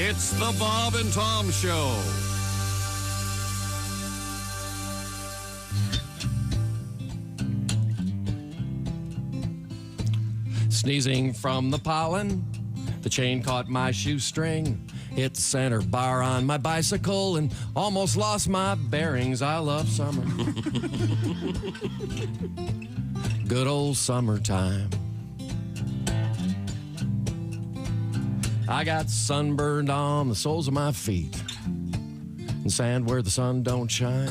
It's the Bob and Tom Show. Sneezing from the pollen, the chain caught my shoestring, hit the center bar on my bicycle, and almost lost my bearings. I love summer. Good old summertime. I got sunburned on the soles of my feet and sand where the sun don't shine.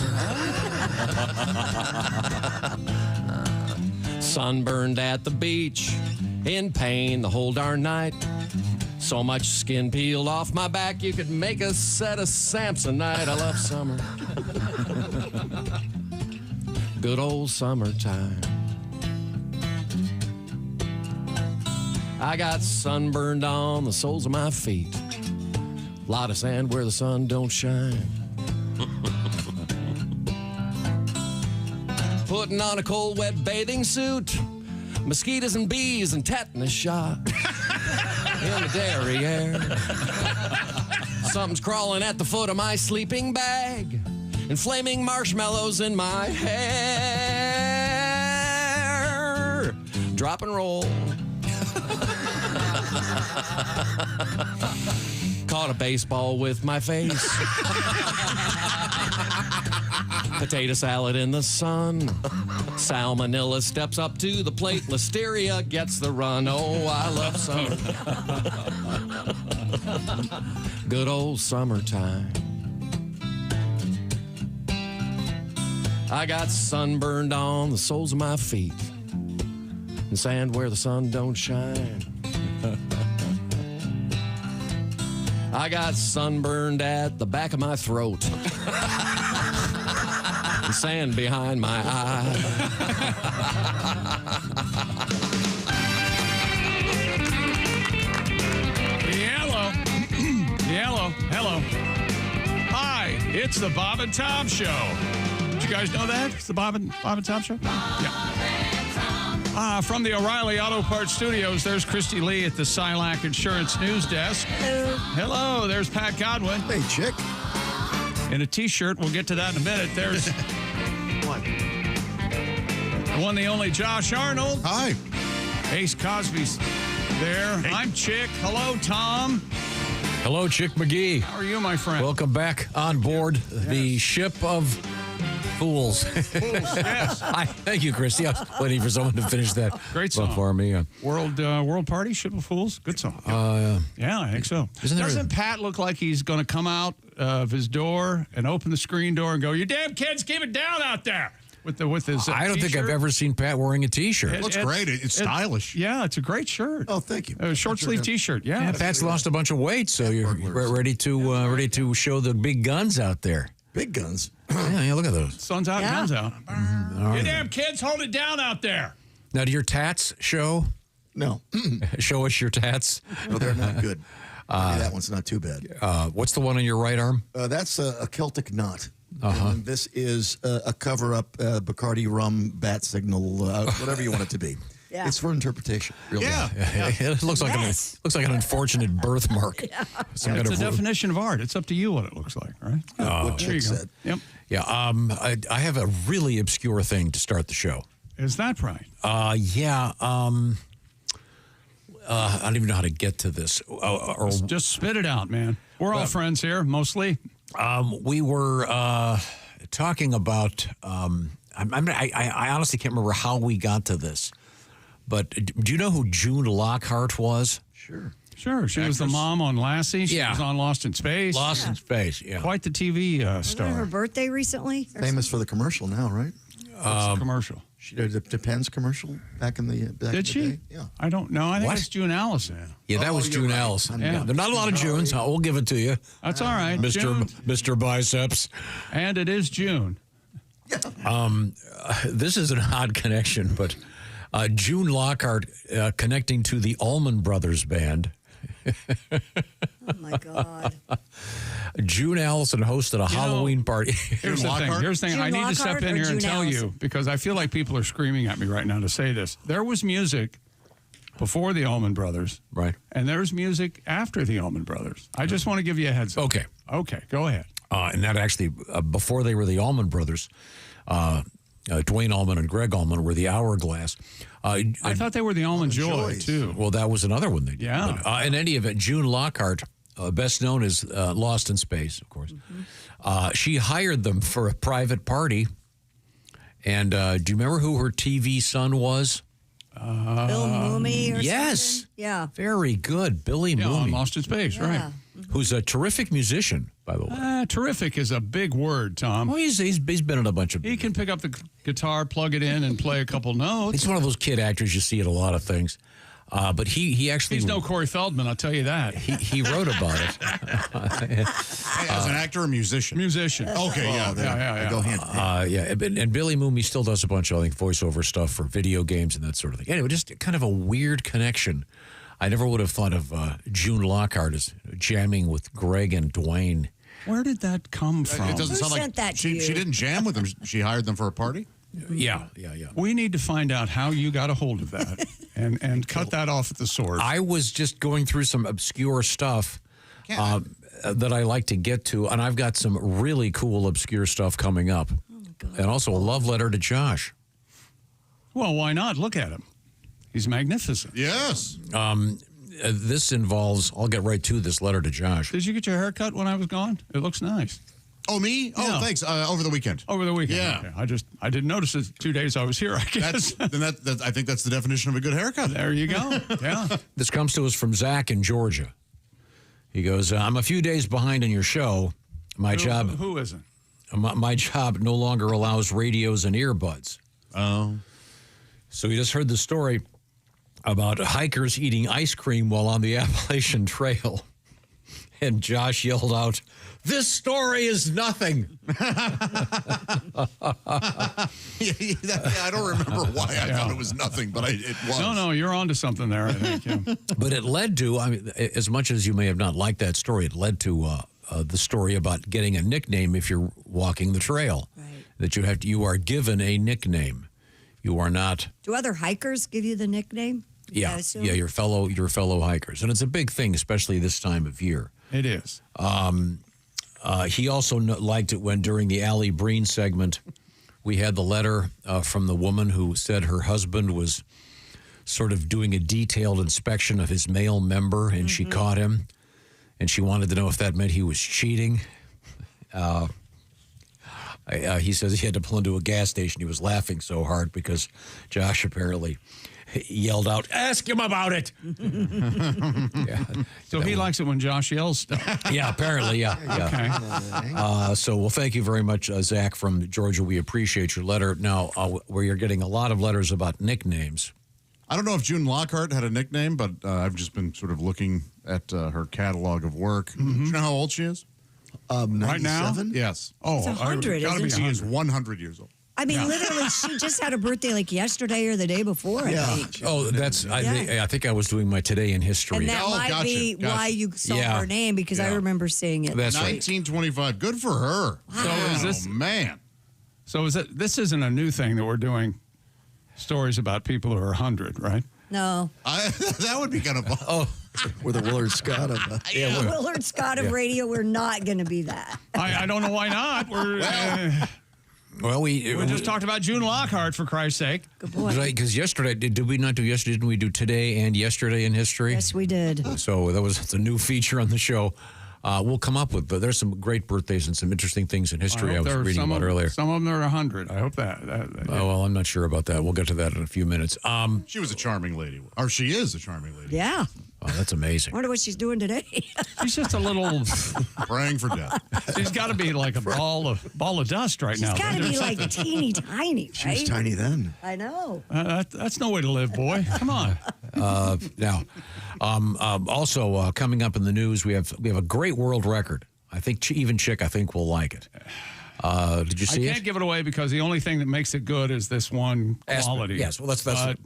Sunburned at the beach, in pain the whole darn night. So much skin peeled off my back, you could make a set of Samsonite. I love summer. Good old summertime. I got sunburned on the soles of my feet. Lot of sand where the sun don't shine. Putting on a cold, wet bathing suit. Mosquitoes and bees and tetanus shot in the derriere. Something's crawling at the foot of my sleeping bag, and flaming marshmallows in my hair. Drop and roll. Caught a baseball with my face. Potato salad in the sun. Salmonella steps up to the plate. Listeria gets the run. Oh, I love summer. Good old summertime. I got sunburned on the soles of my feet and sand where the sun don't shine. I got sunburned at the back of my throat and sand behind my eye. Hello. Hi, it's the Bob and Tom Show. Did you guys know that? It's the Bob and Tom Show? Yeah. From the O'Reilly Auto Parts Studios, there's Christy Lee at the Silac Insurance News Desk. Hello, there's Pat Godwin. Hey, chick. In a T-shirt. We'll get to that in a minute. There's What? the one, the only Josh Arnold. Hi. Ace Cosby's there. Hey. I'm Chick. Hello, Tom. Hello, Chick McGee. How are you, my friend? Welcome back on board the ship of fools. Yes. Thank you, Christy. I was waiting for someone to finish that. Great song. For me. World Party, Ship of Fools. Good song. Yeah, I think so. Doesn't Pat look like he's going to come out of his door and open the screen door and go, "You damn kids, keep it down out there." With his I don't think I've ever seen Pat wearing a T-shirt. It looks great. It's stylish. Yeah, it's a great shirt. Oh, thank you. A short sleeve T-shirt. Yeah. Pat's lost a bunch of weight, so you're ready to show the big guns out there. Big guns. Yeah, look at those. Sun's out, guns out. Right. You damn kids, hold it down out there. Now, do your tats show? No. Show us your tats. No, they're not good. That one's not too bad. What's the one on your right arm? That's a Celtic knot. And this is a cover-up Bacardi rum bat signal, whatever you want it to be. Yeah. It's for interpretation. Really. Yeah. It looks like an unfortunate birthmark. It's a definition of art. It's up to you what it looks like, right? What Chick said. Yep. Yeah. I have a really obscure thing to start the show. Is that right? Yeah. I don't even know how to get to this. Just spit it out, man. We're all friends here, mostly. We were talking about. I honestly can't remember how we got to this, but do you know who June Lockhart was? Sure. She was the mom on Lassie. She was on Lost in Space. Lost in Space, yeah. Quite the TV star. Wasn't her birthday recently? Famous for the commercial now, right? What's the commercial? She did a Depends commercial back in the day. Did she? Yeah. I don't know. I think it's June Allison. Yeah, that was June right. Allison. Yeah. There are not a lot of Junes. We'll give it to you. That's all right. Mr. Biceps. And it is June. This is an odd connection, but June Lockhart connecting to the Allman Brothers Band. Oh, my God. June Allison hosted a Halloween party. Here's the thing. I need to step in here and tell you, because I feel like people are screaming at me right now to say this. There was music before the Allman Brothers. Right. And there's music after the Allman Brothers. I just want to give you a heads up. Okay. Okay, go ahead. And that actually, before they were the Allman Brothers, Dwayne Allman and Greg Allman were the Hourglass. I thought they were the Almond Joy, Joys. too. Well, that was another one they did. Yeah. But, in any event, June Lockhart, best known as Lost in Space, of course, she hired them for a private party. And do you remember who her TV son was? Bill Mooney or Yes. something? Yeah. Very good. Billy Yeah, on Mooney, Lost in Space, right. Yeah. who's a terrific musician, by the way. Terrific is a big word, Tom. Oh, he's been in a bunch of... He can pick up the guitar, plug it in, and play a couple notes. He's one of those kid actors you see at a lot of things. But he actually... He's no Corey Feldman, I'll tell you that. He wrote about it. As an actor or musician? Musician. Okay, yeah. Yeah. Go hand in hand. And Billy Mooney still does a bunch of, I think, voiceover stuff for video games and that sort of thing. Anyway, just kind of a weird connection. I never would have thought of June Lockhart as jamming with Greg and Dwayne. Where did that come from? It doesn't Who sound like sent that to she you? didn't jam with them. She hired them for a party? Yeah. We need to find out how you got a hold of that and cut that off at the source. I was just going through some obscure stuff that I like to get to, and I've got some really cool obscure stuff coming up. And also a love letter to Josh. Well, why not? Look at him. He's magnificent. Yes. This involves, I'll get right to this letter to Josh. Did you get your hair cut when I was gone? It looks nice. Oh, me? Oh, Yeah. thanks. Over the weekend. Over the weekend. Yeah. Okay. I didn't notice it 2 days I was here, I guess. That's I think that's the definition of a good haircut. There you go. Yeah. This comes to us from Zach in Georgia. He goes, I'm a few days behind in your show. My job Who isn't? my job no longer allows radios and earbuds. Oh. So he just heard the story about hikers eating ice cream while on the Appalachian Trail. And Josh yelled out, "This story is nothing." I don't remember why I thought it was nothing, but it was. No, you're onto something there, I think. Yeah. But it led to, I mean, as much as you may have not liked that story, it led to the story about getting a nickname if you're walking the trail. Right. That you are given a nickname. You are not. Do other hikers give you the nickname? I Yeah, assume? your fellow hikers, and it's a big thing, especially this time of year. It is. He also liked it when during the Allie Breen segment, we had the letter from the woman who said her husband was sort of doing a detailed inspection of his male member, and she caught him, and she wanted to know if that meant he was cheating. He says he had to pull into a gas station. He was laughing so hard because Josh apparently yelled out, "Ask him about it." Yeah. So he likes it when Josh yells stuff. Yeah, apparently, yeah. Okay. Well, thank you very much, Zach from Georgia. We appreciate your letter. Now, where you're getting a lot of letters about nicknames. I don't know if June Lockhart had a nickname, but I've just been sort of looking at her catalog of work. Do you know how old she is? Right now? 97? Yes. Oh, It's 100, gotta be isn't She is 100. 100 years old. I mean, literally, she just had a birthday like yesterday or the day before, I think. Oh, that's. I think I was doing my Today in History. And that Oh, might gotcha, be gotcha. why you saw Yeah. her name, because I Yeah. remember seeing it. That's right. 1925. Good for her. So is this? Oh, man. So is it? This isn't a new thing that we're doing. Stories about people who are 100, right? No. That would be kind of fun. Oh, We're the Willard Scott of Willard Scott of radio, we're not going to be that. I don't know why not. well, we just talked about June Lockhart, for Christ's sake. Good boy. because yesterday did we not do yesterday? Didn't we do Today and Yesterday in History? Yes, we did. So it's a new feature on the show. We'll come up with, but there's some great birthdays and some interesting things in history I was reading about earlier. Some of them are 100. I hope that. Oh, well, I'm not sure about that. We'll get to that in a few minutes. She was a charming lady. Or she is a charming lady. Yeah. Oh, that's amazing. I wonder what she's doing today. She's just a little. Praying for death. She's got to be like a ball of dust right now. She's got to There's be like something- teeny tiny, She was right? tiny then. I know. That's no way to live, boy. Come on. Now, also coming up in the news, we have a great world record. I think even Chick, I think, will like it. Did you see I can't it? give it away because the only thing that makes it good is this one quality. Yes, well,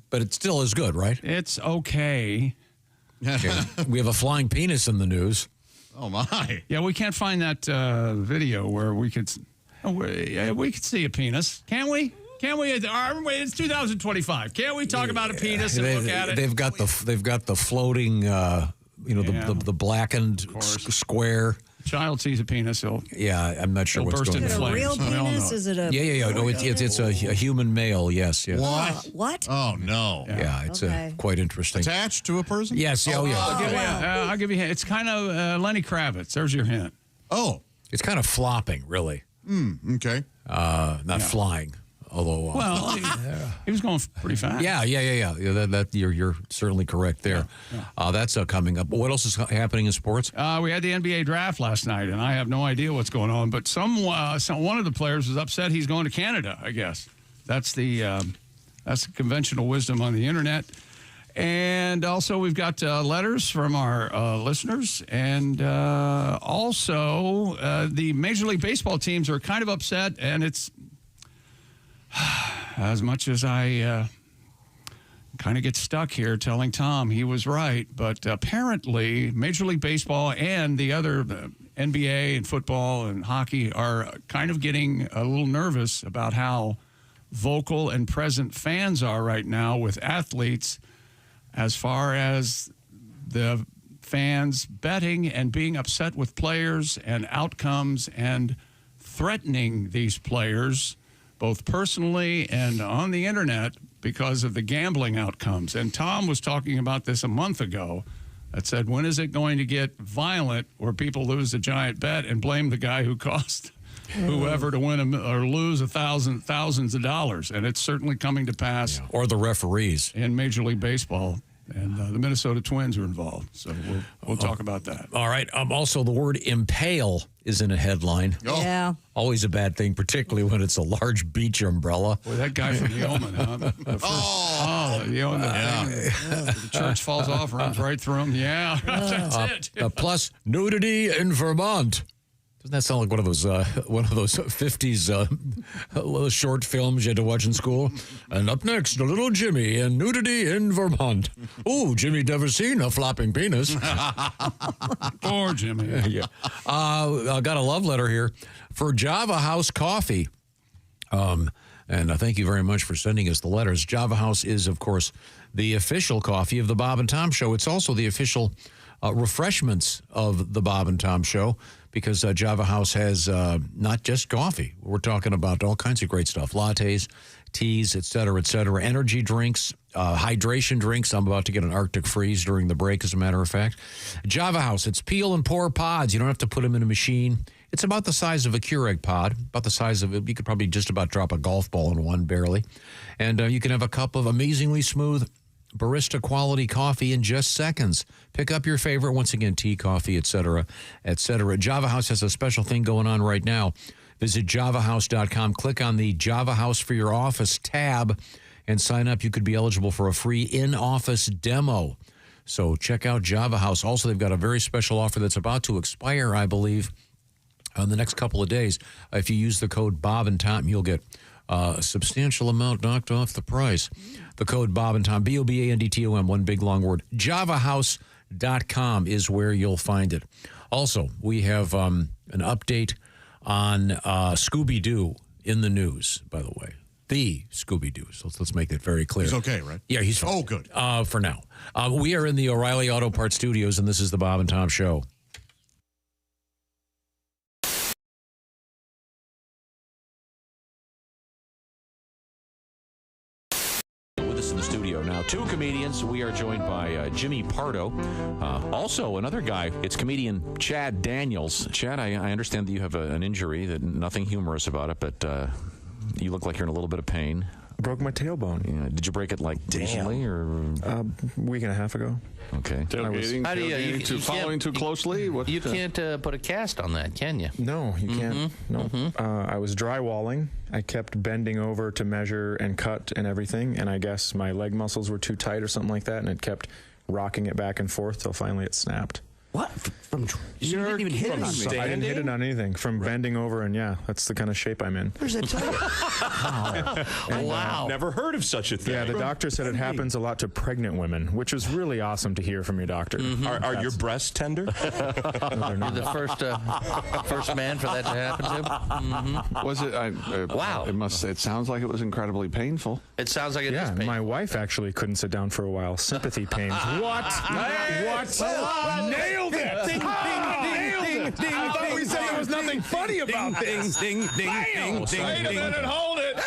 but it still is good, right? It's okay. Okay. We have a flying penis in the news. Oh, my. Yeah, we can't find that video where we could see a penis, can we? Can't we? It's 2025. Can't we talk about a penis and look at it? They've got the floating, the blackened square. Child sees a penis, I'm not sure what's burst going into Is it on. a real flames. We all penis? know. Is it a? Yeah. No, it's a human male. Yes. What? Oh, no. Yeah, it's Okay. Quite interesting. Attached to a person? Yes. Oh, yeah. I'll give you a hint. It's kind of Lenny Kravitz. There's your hint. Oh, It's kind of flopping, really. okay. Not flying. Although, Well, he was going pretty fast. yeah. That you're certainly correct there. That's coming up. What else is happening in sports? We had the NBA draft last night, and I have no idea what's going on. But one of the players was upset he's going to Canada. I guess that's the conventional wisdom on the internet. And also, we've got letters from our listeners, and also the Major League Baseball teams are kind of upset, and it's as much as I kind of get stuck here telling Tom he was right, but apparently Major League Baseball and the other NBA and football and hockey are kind of getting a little nervous about how vocal and present fans are right now with athletes as far as the fans betting and being upset with players and outcomes and threatening these players both personally and on the internet because of the gambling outcomes. And Tom was talking about this a month ago that said, when is it going to get violent where people lose a giant bet and blame the guy who cost whoever to win or lose thousands of dollars? And it's certainly coming to pass. Or the referees. In Major League Baseball. And the Minnesota Twins are involved. So we'll talk about that. All right. Also, the word impale is in a headline. Oh. Yeah. Always a bad thing, particularly when it's a large beach umbrella. Boy, that guy from the Omen, huh? The Omen. The church falls off, runs right through him. Yeah, that's it. Plus, nudity in Vermont. Doesn't that sound like one of those 50s short films you had to watch in school? And up next, a little Jimmy and nudity in Vermont. Ooh, Jimmy never seen a flopping penis. Poor Jimmy. Yeah. I got a love letter here for Java House Coffee. And thank you very much for sending us the letters. Java House is, of course, the official coffee of the Bob and Tom Show. It's also the official refreshments of the Bob and Tom Show, because Java House has not just coffee. We're talking about all kinds of great stuff. Lattes, teas, et cetera, energy drinks, hydration drinks. I'm about to get an Arctic freeze during the break, as a matter of fact. Java House, it's peel and pour pods. You don't have to put them in a machine. It's about the size of a Keurig pod, about the size of it. You could probably just about drop a golf ball in one, barely. And you can have a cup of amazingly smooth barista quality coffee in just seconds. Pick up your favorite, once again, tea, coffee, et cetera, et cetera. Java House has a special thing going on right now. Visit javahouse.com, click on the Java House for Your Office tab, and sign up. You could be eligible for a free in-office demo. So check out Java House. Also, they've got a very special offer that's about to expire, I believe, in the next couple of days. If you use the code Bob and Tom, you'll get a substantial amount knocked off the price. The code Bob and Tom, BOBANDTOM, one big long word. JavaHouse.com is where you'll find it. Also, we have an update on Scooby-Doo in the news, by the way. The Scooby-Doo. So let's make that very clear. He's okay, right? Yeah, he's fine. Oh, good. For now. We are in the O'Reilly Auto Parts Studios, and this is the Bob and Tom Show. In the studio now, two comedians. We are joined by Jimmy Pardo, also another guy. It's comedian Chad Daniels. Chad, I understand that you have an injury, that nothing humorous about it, but you look like you're in a little bit of pain. I broke my tailbone. Yeah. Did you break it like recently or a week and a half ago? Okay. Tailgating, following too closely? You can't put a cast on that, can you? No, you can't. No. I was drywalling. I kept bending over to measure and cut and everything, and I guess my leg muscles were too tight or something like that, and it kept rocking it back and forth till finally it snapped. What? You didn't even hit it. I didn't hit it on anything. From bending over, and that's the kind of shape I'm in. Where's that Wow. Never heard of such a thing. Yeah, the doctor said it happens a lot to pregnant women, which was really awesome to hear from your doctor. Are your breasts tender? No, they're You're not. the first man for that to happen to. Was it? Wow. It sounds like it was incredibly painful. It sounds like it is Yeah, painful. my wife actually couldn't sit down for a while. Sympathy pains. What? What? Nailed it! Ding, ding, ding, I thought we said there was nothing funny about this. Ding, ding, ding, ding, Wait a minute, hold it.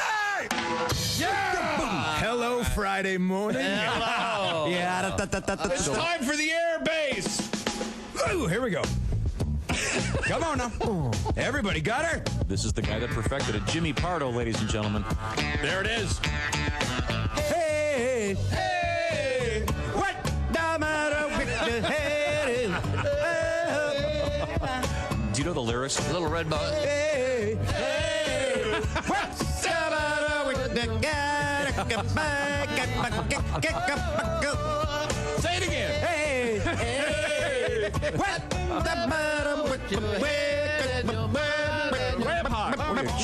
Hello, Friday morning. Hello. Yeah. It's time for the air base. Ooh, here we go. Come on now. Everybody got her? This is the guy that perfected it, Jimmy Pardo, ladies and gentlemen. There it is. Hey, hey, what the matter with the head? Do you know the lyrics? Little red ball. Hey, hey, what's the matter with the Say it again. Hey, hey, what the matter with the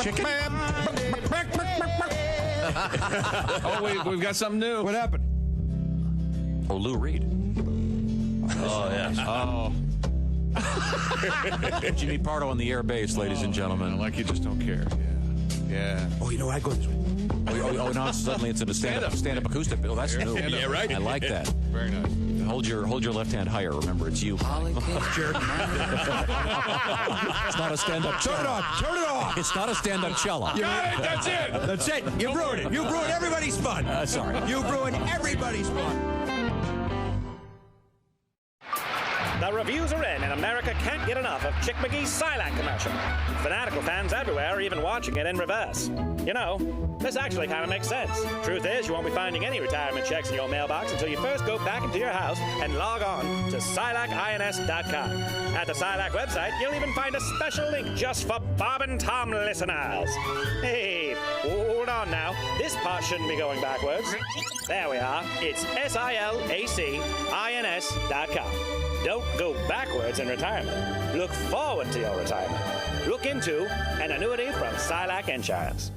Chicken? Oh, we've got something new. What happened? Oh, Lou Reed. Oh, yes. Oh, Jimmy Pardo on the air base, ladies and gentlemen. like you just don't care. Yeah. Oh, you know, I go this way. Oh, now suddenly it's in a stand-up acoustic. Oh, that's new. Yeah, right. I like that. Very nice. Hold your left hand higher. Remember, it's you. It's not a stand-up cello. Turn it off. Turn it off. It's not a stand-up cello. Got it. That's it. That's it. You ruined it. You ruined everybody's fun. Sorry. You ruined everybody's fun. The reviews are in, and America can't get enough of Chick McGee's Silac commercial. Fanatical fans everywhere are even watching it in reverse. You know, this actually kind of makes sense. Truth is, you won't be finding any retirement checks in your mailbox until you first go back into your house and log on to SilacINS.com. At the Silac website, you'll even find a special link just for Bob and Tom listeners. Hey, hold on now. This part shouldn't be going backwards. There we are. It's SilacINS.com. Don't go backwards in retirement. Look forward to your retirement. Look into an annuity from Silac Insurance.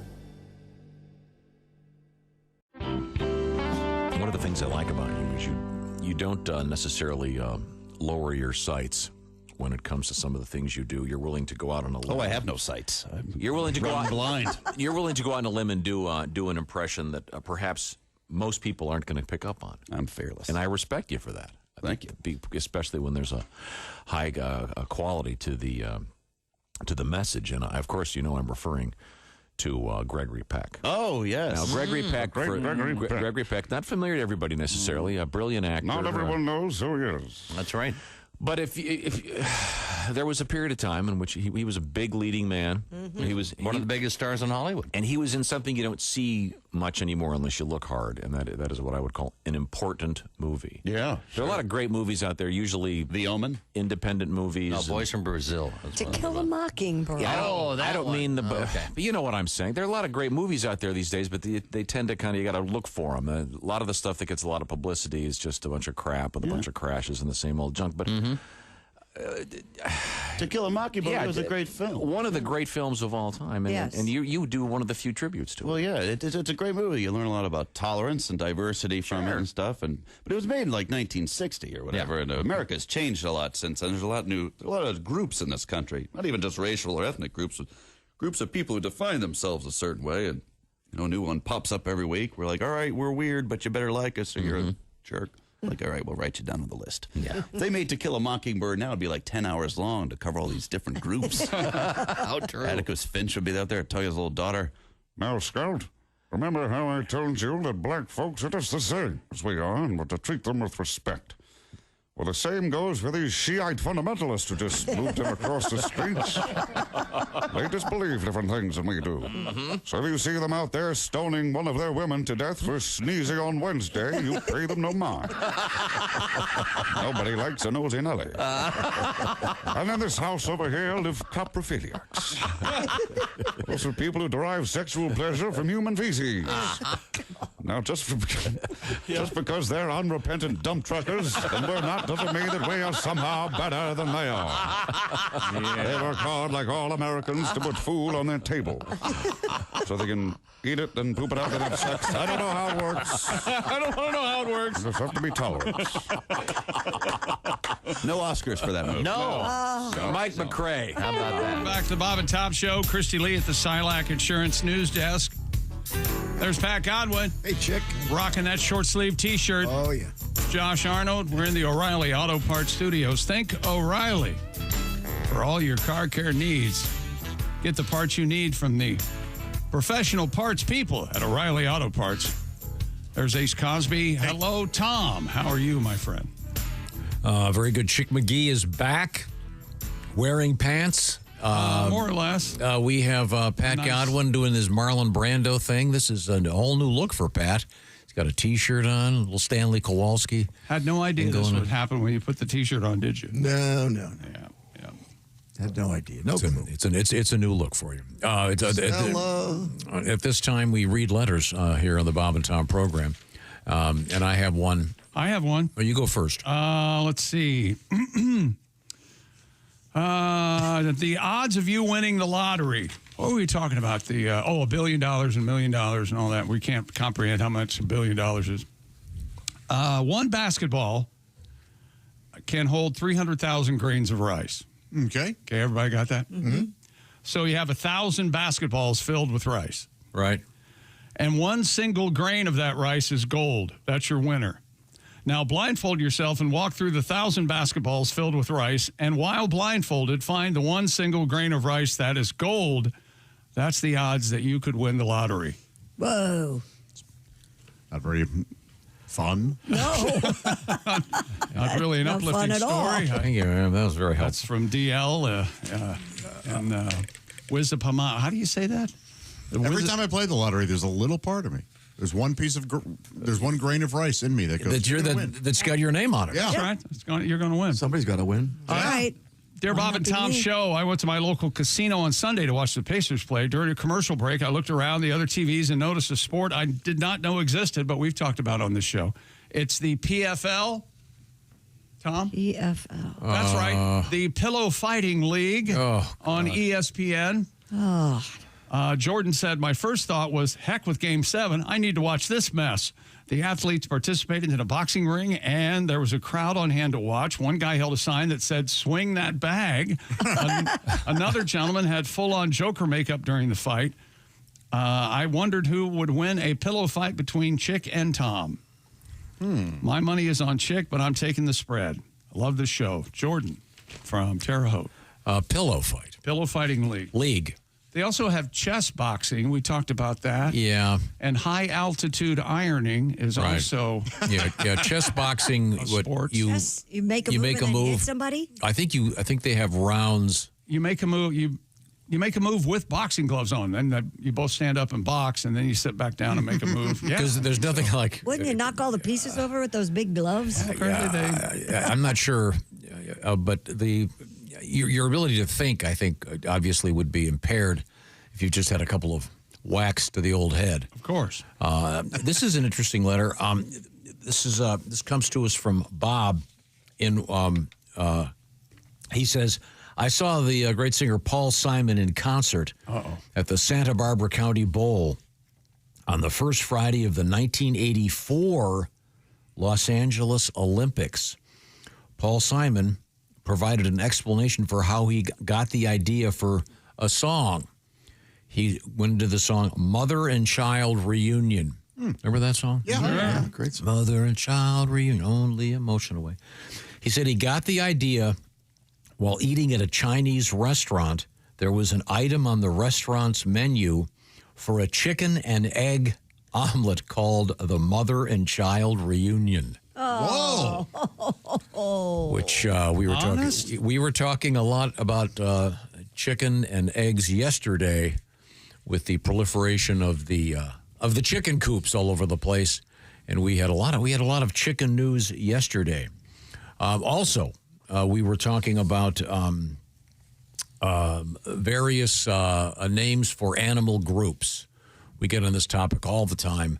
One of the things I like about you is you don't necessarily lower your sights when it comes to some of the things you do. You're willing to go out on a limb. Oh, I have no sights. You're willing to go out blind. You're willing to go out on a limb and do an impression that perhaps most people aren't going to pick up on. I'm fearless, and I respect you for that. Thank you. Especially when there's a high quality to the message, and of course, you know I'm referring to Gregory Peck. Oh yes. Now Gregory Peck, Gregory Peck, not familiar to everybody necessarily, a brilliant actor. Not everyone knows who he is. That's right. But if there was a period of time in which he was a big leading man, he was One of the biggest stars in Hollywood. and he was in something you don't see much anymore unless you look hard, and that is what I would call an important movie. Yeah. There are a lot of great movies out there, usually The Omen. independent movies. No, Boys from Brazil. To Kill a Mockingbird. Yeah, Oh, that I don't one. mean the. Okay. But you know what I'm saying. There are a lot of great movies out there these days, but they tend to kind of, you got to look for them. A lot of the stuff that gets a lot of publicity is just a bunch of crap with a bunch of crashes and the same old junk. But To Kill a Mockingbird was a great film. one of the great films of all time, and, Yes. and you do one of the few tributes to it. Well, yeah, it's a great movie. You learn a lot about tolerance and diversity from it and stuff. But it was made in like 1960 or whatever. Yeah. And America's changed a lot since then. There's a lot of groups in this country, not even just racial or ethnic groups, but groups of people who define themselves a certain way. And a new one pops up every week. We're like, all right, we're weird, but you better like us, or you're a jerk. Like, all right, we'll write you down on the list. Yeah. If they made To Kill a Mockingbird now, it'd be like 10 hours long to cover all these different groups. How true. Atticus Finch would be out there, tell his little daughter. Now, Scout, remember how I told you that black folks are just the same as we are, and we're to treat them with respect. Well, the same goes for these Shiite fundamentalists who just moved in across the streets. They disbelieve different things than we do. So if you see them out there stoning one of their women to death for sneezing on Wednesday, you pay them no mind. Nobody likes a nosy Nelly. And in this house over here live coprophiliacs. Those are people who derive sexual pleasure from human feces. Now, just because they're unrepentant dump truckers and we're not doesn't mean that we are somehow better than they are. They work hard like all Americans to put food on their table so they can eat it and poop it out and have sex. I don't know how it works. I don't want to know how it works. You just have to be tolerant. No Oscars for that movie. Mike McRae. How about that? Back to the Bob and Tom Show. Christy Lee at the Silac Insurance News Desk. There's Pat Godwin. Hey, chick. Rocking that short sleeve T-shirt. Oh, yeah. Josh Arnold. We're in the O'Reilly Auto Parts Studios. Think O'Reilly for all your car care needs. Get the parts you need from the professional parts people at O'Reilly Auto Parts. There's Ace Cosby. Hello, Tom. How are you, my friend? Very good. Chick McGee is back wearing pants. More or less. We have Pat Godwin doing his Marlon Brando thing. This is a whole new look for Pat. He's got a T-shirt on, a little Stanley Kowalski. Had no idea this would happen when you put the T-shirt on, did you? No. Yeah. Had no idea. No. It's a new look for you. At this time, we read letters here on the Bob and Tom program, and I have one. I have one. Oh, you go first. Let's see. The odds of you winning the lottery. What were we talking about? The $1 billion and $1 million and all that. We can't comprehend how much $1 billion is. One basketball can hold 300,000 grains of rice. Okay. Okay, everybody got that? Mm-hmm. So you have 1,000 basketballs filled with rice. Right. And one single grain of that rice is gold. That's your winner. Now, blindfold yourself and walk through the 1,000 basketballs filled with rice, and while blindfolded, find the one single grain of rice that is gold. That's the odds that you could win the lottery. Whoa. Not very fun. No. Not really an uplifting story. Thank you, man. That was very helpful. That's from DL and Wizapama. How do you say that? Every time I play the lottery, there's a little part of me. There's one piece of, there's one grain of rice in me that goes. That's got your name on it. Yeah, that's right. You're going to win. Somebody's got to win. All right. Dear Bob and Tom Show, I went to my local casino on Sunday to watch the Pacers play. During a commercial break, I looked around the other TVs and noticed a sport I did not know existed, but we've talked about on this show. It's the PFL. Tom? PFL. That's right. The Pillow Fighting League on ESPN. Oh. Jordan said, my first thought was, heck with Game 7. I need to watch this mess. The athletes participated in a boxing ring, and there was a crowd on hand to watch. One guy held a sign that said, swing that bag. Another gentleman had full-on Joker makeup during the fight. I wondered who would win a pillow fight between Chick and Tom. My money is on Chick, but I'm taking the spread. I love the show. Jordan from Terre Haute. Pillow fight. Pillow Fighting League. They also have chess boxing. We talked about that. Yeah. And high altitude ironing is also yeah. Chess boxing. Sport. You make a move and hit somebody. I think they have rounds. You make a move. You make a move with boxing gloves on, and you both stand up and box, and then you sit back down and make a move. Because there's nothing like. Wouldn't you knock all the pieces over with those big gloves? I'm not sure, but your ability to think, I think, obviously would be impaired if you just had a couple of whacks to the old head. Of course. This is an interesting letter. This comes to us from Bob. He says, I saw the great singer Paul Simon in concert at the Santa Barbara County Bowl on the first Friday of the 1984 Los Angeles Olympics. Paul Simon provided an explanation for how he got the idea for a song. He went into the song Mother and Child Reunion. Remember that song? Yeah, great song. Mother and Child Reunion, only emotion away. He said he got the idea while eating at a Chinese restaurant. There was an item on the restaurant's menu for a chicken and egg omelet called the Mother and Child Reunion. Oh. Whoa! Which we were talking a lot about chicken and eggs yesterday, with the proliferation of the chicken coops all over the place, and we had a lot of chicken news yesterday. Also, we were talking about various names for animal groups. We get on this topic all the time.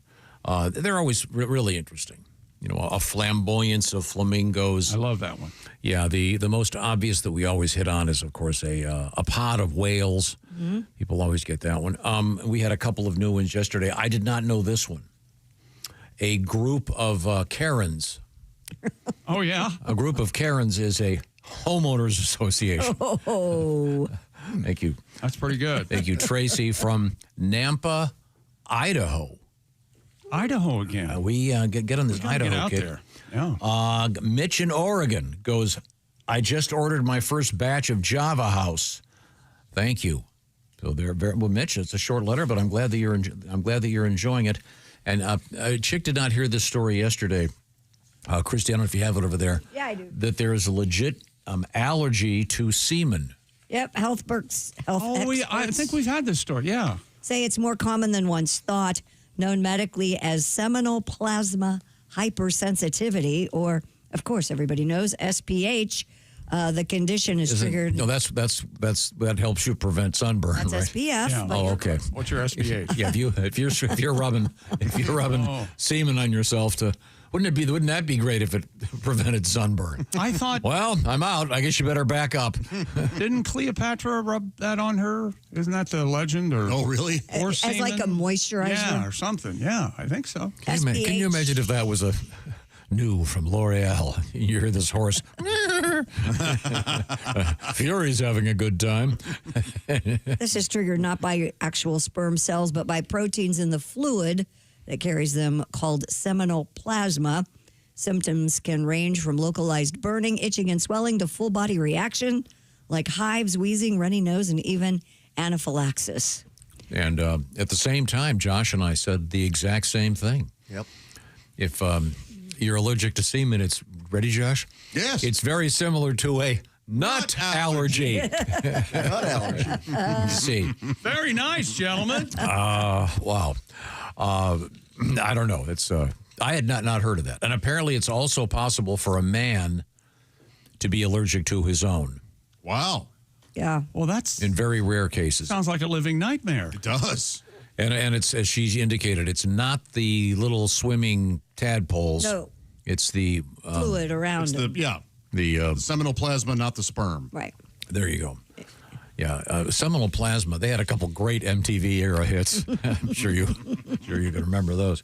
They're always really interesting. a flamboyance of flamingos. I love that one. Yeah, the most obvious that we always hit on is, of course, a pod of whales. Mm-hmm. People always get that one. We had a couple of new ones yesterday. I did not know this one. A group of Karens. Oh, yeah? A group of Karens is a homeowners association. Oh. Thank you. That's pretty good. Thank you, Tracy from Nampa, Idaho. Idaho again. We get on this We gotta Idaho get out kick. there. Yeah. Mitch in Oregon goes, I just ordered my first batch of Java House. Thank you. So they're very well, Mitch. It's a short letter, but I'm glad that you're enjoying it. And a chick did not hear this story yesterday. Christy, I don't know if you have it over there. Yeah, I do. That there is a legit allergy to semen. Yep, health experts I think we've had this story. Yeah. say it's more common than once thought, known medically as seminal plasma hypersensitivity, or, of course, everybody knows SPH. The condition is triggered. No, that helps you prevent sunburn. That's right? SPF. Yeah. But Oh, okay. What's your SPH? Yeah, if you're rubbing semen on yourself wouldn't that be great if it prevented sunburn? I thought. Well, I'm out. I guess you better back up. Didn't Cleopatra rub that on her? Isn't that the legend? Or Oh, really? Or as like a moisturizer. Yeah, or something. Yeah, I think so. Can you imagine if that was a new from L'Oreal? You hear this horse. Fury's having a good time. This is triggered not by actual sperm cells, but by proteins in the fluid that carries them, called seminal plasma. Symptoms can range from localized burning, itching, and swelling to full body reaction like hives, wheezing, runny nose, and even anaphylaxis. And at the same time, Josh and I said the exact same thing. Yep. If you're allergic to semen, it's ready, Josh? Yes. It's very similar to a nut allergy. Nut allergy. See. Very nice, gentlemen. Wow. I don't know. It's I had not heard of that. And apparently it's also possible for a man to be allergic to his own. Wow. Yeah. Well, that's in very rare cases. Sounds like a living nightmare. It does. And it's, as she indicated, it's not the little swimming tadpoles. No. It's the Fluid around It's it. the seminal plasma, not the sperm. Right. There you go. Yeah, seminal plasma. They had a couple great MTV era hits. I'm sure you can remember those.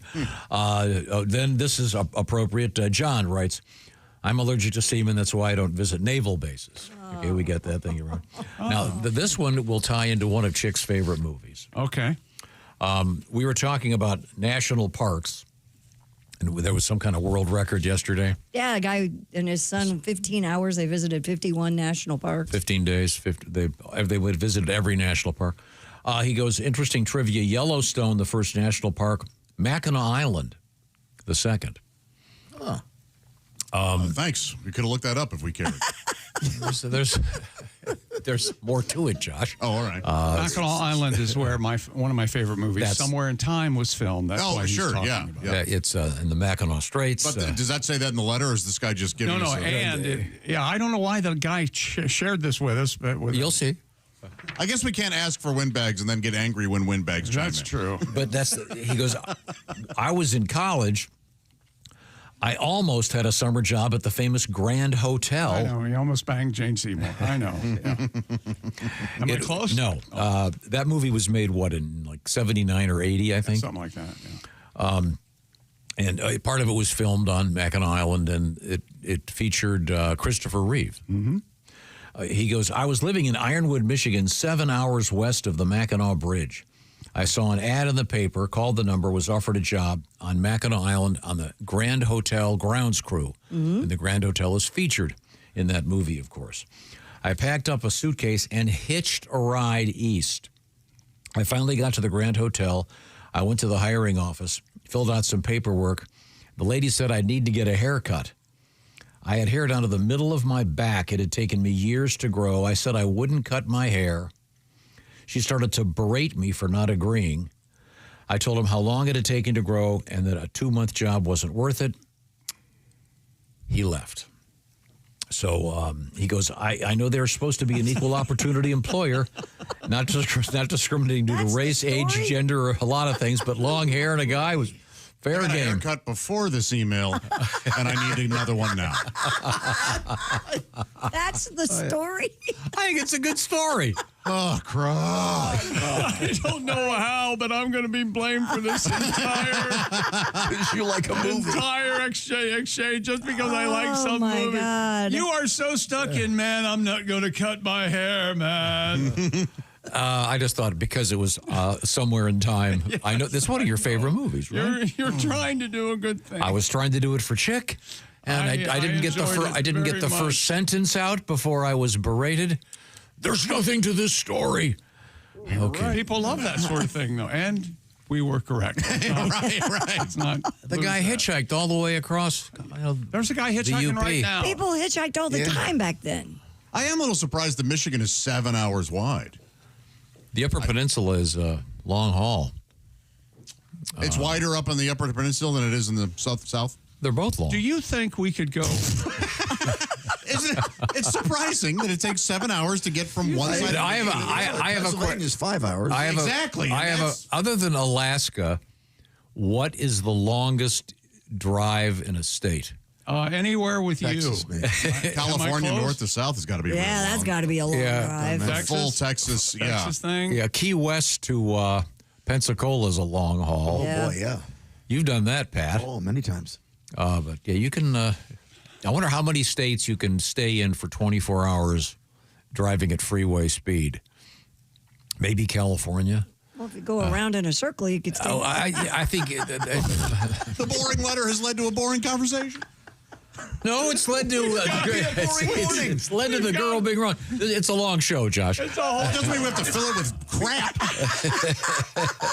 Then this is appropriate. John writes, "I'm allergic to semen. That's why I don't visit naval bases." Okay, we get that. Thank you, Ron. Now, this one will tie into one of Chick's favorite movies. Okay. We were talking about national parks, and there was some kind of world record yesterday. Yeah, a guy and his son, 15 hours, they visited 51 national parks. 15 days. They would visited every national park. He goes, interesting trivia, Yellowstone, the first national park, Mackinac Island, the second. Huh. Thanks. We could have looked that up if we cared. There's more to it, Josh. Oh, all right. Mackinac Island is where one of my favorite movies, Somewhere in Time, was filmed. That's why he's talking about it. Yeah, it's in the Mackinac Straits. But does that say that in the letter, or is this guy just giving us I don't know why the guy shared this with us. But you'll see. I guess we can't ask for windbags and then get angry when windbags chime in. That's true. But he goes, I was in college. I almost had a summer job at the famous Grand Hotel. I know. He almost banged Jane Seymour. I know. Yeah. Am I close? No. That movie was made, in like 79 or 80, I think? Something like that, yeah. And part of it was filmed on Mackinac Island, and it featured Christopher Reeve. Mm-hmm. He goes, I was living in Ironwood, Michigan, 7 hours west of the Mackinac Bridge. I saw an ad in the paper, called the number, was offered a job on Mackinac Island on the Grand Hotel grounds crew. Mm-hmm. And the Grand Hotel is featured in that movie, of course. I packed up a suitcase and hitched a ride east. I finally got to the Grand Hotel. I went to the hiring office, filled out some paperwork. The lady said I'd need to get a haircut. I had hair down to the middle of my back. It had taken me years to grow. I said I wouldn't cut my hair. She started to berate me for not agreeing. I told him how long it had taken to grow and that a 2-month job wasn't worth it. He left. So he goes, I know they're supposed to be an equal opportunity employer, not discriminating due to race, age, gender, or a lot of things, but long hair and a guy was Fair I got a game. haircut before this email, and I need another one now. That's the story. I think it's a good story. Oh, crap. I don't know how, but I'm going to be blamed for this You like a movie. entire exchange just because I like some my movie. God. You are so stuck in, man, I'm not going to cut my hair, man. I just thought because it was somewhere in time. Yes. I know that's one of your favorite movies, right? You're trying to do a good thing. I was trying to do it for Chick, and I didn't get the enjoyed it I didn't get very the much. first sentence out before I was berated. There's nothing to this story. Okay. People love that sort of thing, though, and we were correct. Right. It's not The guy hitchhiked all the way across. There's a guy hitchhiking UP. right now. People hitchhiked all the time back then. I am a little surprised that Michigan is 7 hours wide. The Upper Peninsula is long haul. It's wider up in the Upper Peninsula than it is in the South. They're both long. Do you think we could go? Isn't it? It's surprising that it takes 7 hours to get from one side. I have a Pennsylvania's 5 hours. Exactly. Other than Alaska, what is the longest drive in a state? Anywhere with Texas, you. California, close? north to south, has got to be. Yeah, really that's long. got to be a long drive. And then full Texas, thing. Yeah, Key West to Pensacola is a long haul. Oh, boy, yeah. You've done that, Pat. Oh, many times. But yeah, you can. I wonder how many states you can stay in for 24 hours driving at freeway speed. Maybe California. Well, if you go around in a circle, you could stay. Oh, I think The boring letter has led to a boring conversation. no, it's led to it's led to the girl being wrong. It's a long show, Josh. It's a whole. Doesn't mean we have to fill it with crap.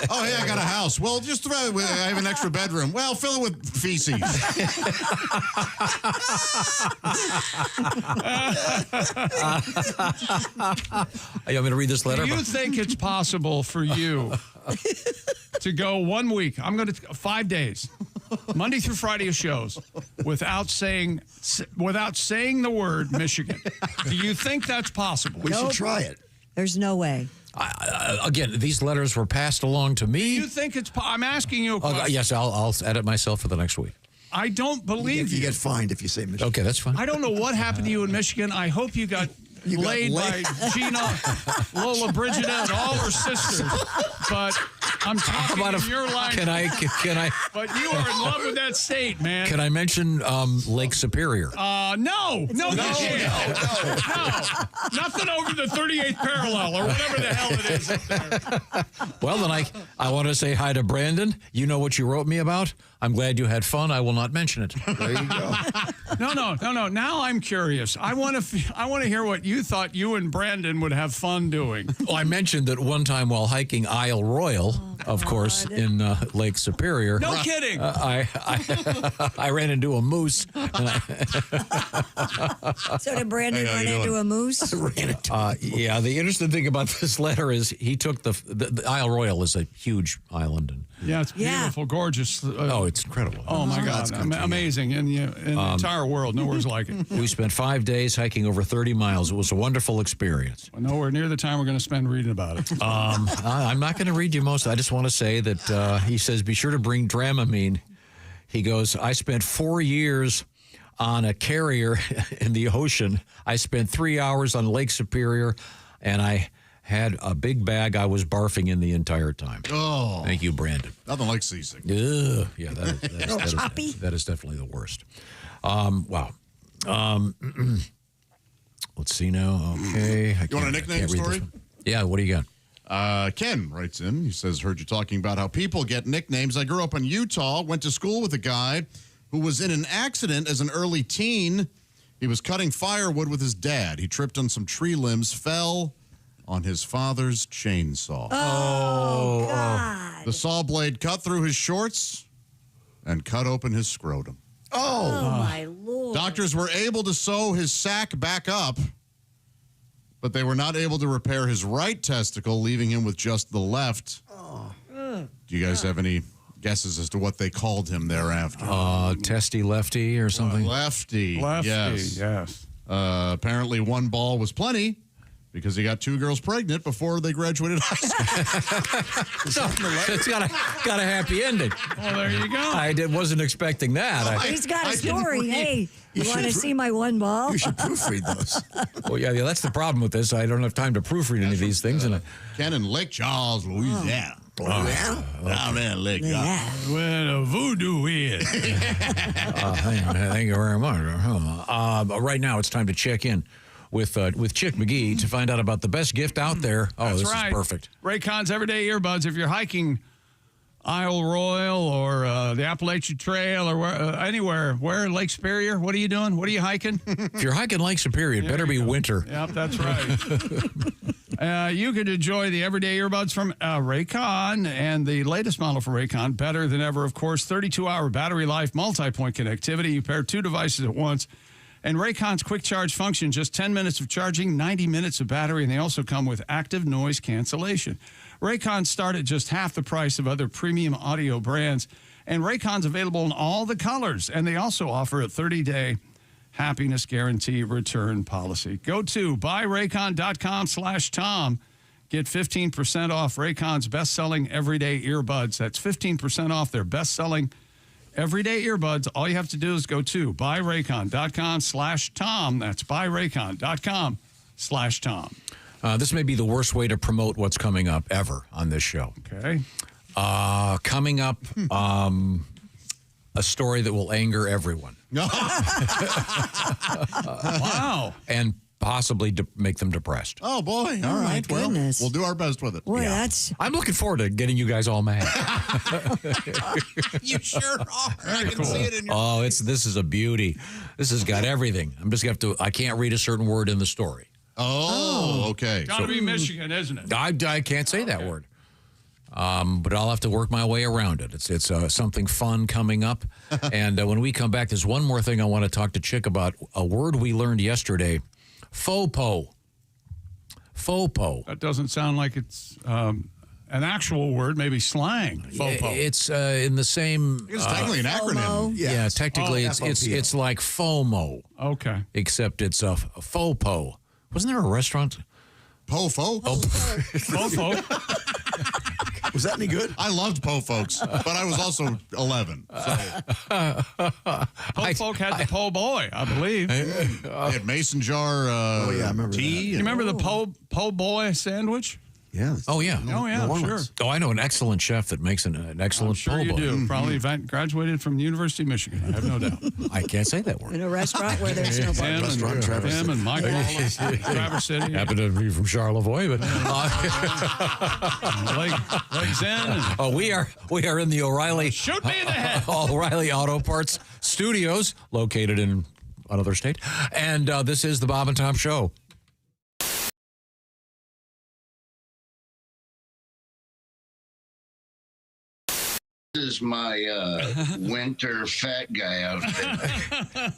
Oh, hey, I got a house. Well, just I have an extra bedroom. Well, fill it with feces. You want me to read this letter? Do you think it's possible for you to go 1 week? I'm going to 5 days, Monday through Friday of shows, without saying the word Michigan. Do you think that's possible? We should try it. There's no way. Again, these letters were passed along to me. Do you think it's? I'm asking you a question. Yes, I'll edit myself for the next week. I don't believe You get fined if you say Michigan. Okay, that's fine. I don't know what happened to you in Michigan. I hope you got laid by Gina, Lola Brigida, and all her sisters. But I'm talking in your language. Can I? But you are in love with that state, man. Can I mention Lake Superior? No. No. Nothing over the 38th parallel or whatever the hell it is up there. Well, then I want to say hi to Brandon. You know what you wrote me about. I'm glad you had fun. I will not mention it. There you go. No. Now I'm curious. I want to hear what you thought you and Brandon would have fun doing. Well, I mentioned that one time while hiking Isle Royal, of course, in Lake Superior. No kidding. I ran into a moose. So did Brandon run into a moose? Yeah, the interesting thing about this letter is he took the Isle Royal is a huge island. And, Yeah, it's beautiful, gorgeous. it's incredible. Oh, my God. Amazing. In the entire world, nowhere's like it. We spent 5 days hiking over 30 miles. It was a wonderful experience. Nowhere near the time we're going to spend reading about it. I'm not going to read you most. I just want to say that he says, be sure to bring Dramamine. He goes, I spent 4 years on a carrier in the ocean. I spent 3 hours on Lake Superior, and I had a big bag I was barfing in the entire time. Oh. Thank you, Brandon. Nothing like seasick. Yeah, that is definitely the worst. Wow. Let's see now. Okay. You want a nickname story? Yeah, what do you got? Ken writes in. He says, heard you talking about how people get nicknames. I grew up in Utah, went to school with a guy who was in an accident as an early teen. He was cutting firewood with his dad. He tripped on some tree limbs, fell on his father's chainsaw. Oh, God. The saw blade cut through his shorts and cut open his scrotum. Oh, my Lord. Doctors were able to sew his sack back up, but they were not able to repair his right testicle, leaving him with just the left. Do you guys have any guesses as to what they called him thereafter? Testy lefty or something? Lefty. Lefty, Yes. yes. Apparently one ball was plenty because he got 2 girls pregnant before they graduated high school. So it's got a happy ending. Well, there you go. I wasn't expecting that. He's got a story. Hey, you want to see my one ball? You should proofread those. Well, yeah, that's the problem with this. I don't have time to proofread any of these things. Ken in Lake Charles, Louisiana. Down there in Lake Charles. Where the voodoo is. Thank you very much. Right now, it's time to check in with Chick McGee to find out about the best gift out there. Oh, That's this right. is perfect. Raycon's Everyday Earbuds. If you're hiking Isle Royal or the Appalachian Trail or anywhere, where Lake Superior, what are you doing? What are you hiking? If you're hiking Lake Superior, it better be winter. Yep, that's right. You could enjoy the Everyday Earbuds from Raycon, and the latest model from Raycon, better than ever, of course, 32-hour battery life, multi-point connectivity. You pair 2 devices at once. And Raycon's quick charge function, just 10 minutes of charging, 90 minutes of battery, and they also come with active noise cancellation. Raycons start at just half the price of other premium audio brands, and Raycon's available in all the colors, and they also offer a 30-day happiness guarantee return policy. Go to buyraycon.com/Tom. Get 15% off Raycon's best-selling everyday earbuds. That's 15% off their best-selling everyday earbuds. All you have to do is go to buyraycon.com/Tom. That's buyraycon.com/Tom. This may be the worst way to promote what's coming up ever on this show. Okay. Coming up, a story that will anger everyone. Wow. And possibly make them depressed. Oh, boy. All my right. Well, goodness. we'll do our best with it. Boy, that's... I'm looking forward to getting you guys all mad. You sure are. I can cool. see it in your this is a beauty. This has got everything. I'm just going to have to, I can't read a certain word in the story. Oh, okay. Got to be Michigan, isn't it? I can't say that word. But I'll have to work my way around it. It's something fun coming up. And when we come back, there's one more thing I want to talk to Chick about. A word we learned yesterday, FOPO. FOPO. That doesn't sound like it's an actual word, maybe slang. FOPO. It's in the same... It's technically an acronym. Yeah, technically it's like FOMO. Okay. Except it's a FOPO. Wasn't there a restaurant? Po-fo? Oh. FOPO. Was that any good? I loved Po Folks, but I was also 11. So. Po Folk had the Po Boy, I believe. They had mason jar I remember tea. You remember the Po Boy sandwich? Yeah. Oh, yeah. Oh, yeah, sure. Oh, I know an excellent chef that makes an excellent Sure po' you boy. do. Probably graduated from the University of Michigan. I have no doubt. I can't say that word. In a restaurant where there's no bar. Tim and Mike Wallace, Traverse City. Happen to be from Charlevoix, but Lake Zen. oh, we are in the O'Reilly. Shoot me in the head. O'Reilly Auto Parts Studios, located in another state, and this is the Bob and Tom Show. This is my winter fat guy outfit,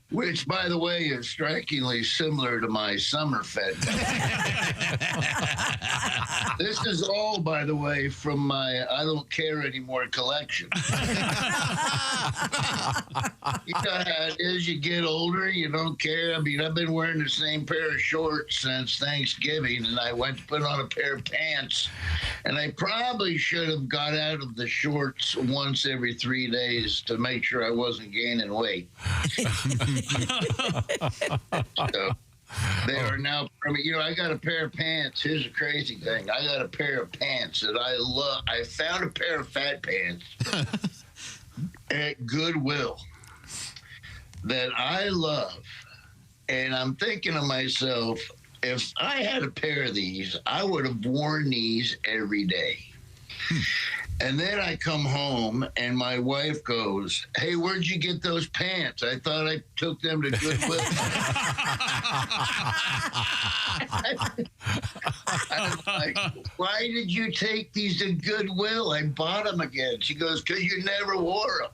which, by the way, is strikingly similar to my summer fat guy. This is all, by the way, from my I Don't Care Anymore collection. You know how it is, you get older, you don't care. I mean, I've been wearing the same pair of shorts since Thanksgiving, and I went to put on a pair of pants, and I probably should have got out of the shorts once every 3 days to make sure I wasn't gaining weight. So, they are now, I mean, you know, I got a pair of pants. Here's a crazy thing. I got a pair of pants that I love. I found a pair of fat pants at Goodwill that I love. And I'm thinking to myself, if I had a pair of these, I would have worn these every day. And then I come home and my wife goes, "Hey, where'd you get those pants? I thought I took them to Goodwill." I'm like, "Why did you take these to Goodwill? I bought them again." She goes, "'Cause you never wore them."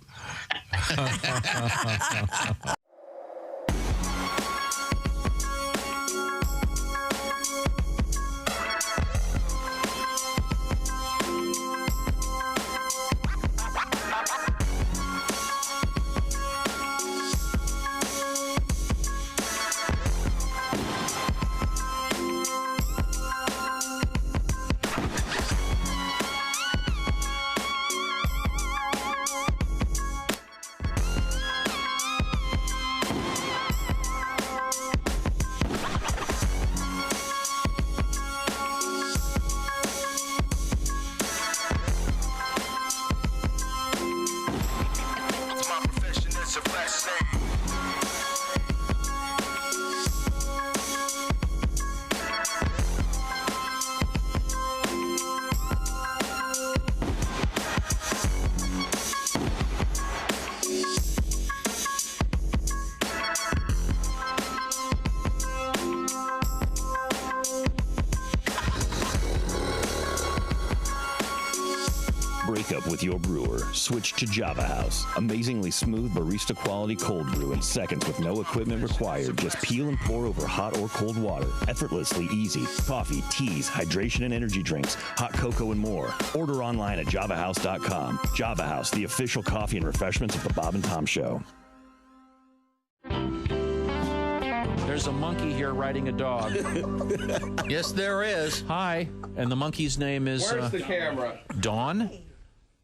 breakup with your brewer, switch to Java House. Amazingly smooth barista quality cold brew in seconds with no equipment required. Just peel and pour over hot or cold water. Effortlessly easy. Coffee, teas, hydration and energy drinks, hot cocoa and more. Order online at javahouse.com. Java House, the official coffee and refreshments of the Bob and Tom Show. There's a monkey here riding a dog. Yes, there is. Hi. And the monkey's name is... Where's the camera? Dawn?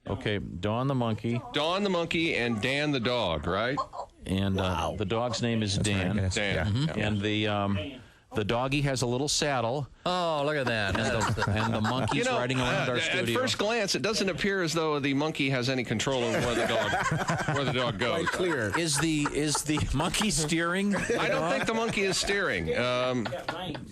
Okay, Dawn the monkey. Dawn the monkey and Dan the dog, right? And the dog's name is Dan. Right, Dan. Yeah. And the doggy has a little saddle. Oh, look at that. And the monkey's riding around our studio. At first glance, it doesn't appear as though the monkey has any control over where the dog goes. Clear. Is the monkey steering? I don't think the monkey is steering.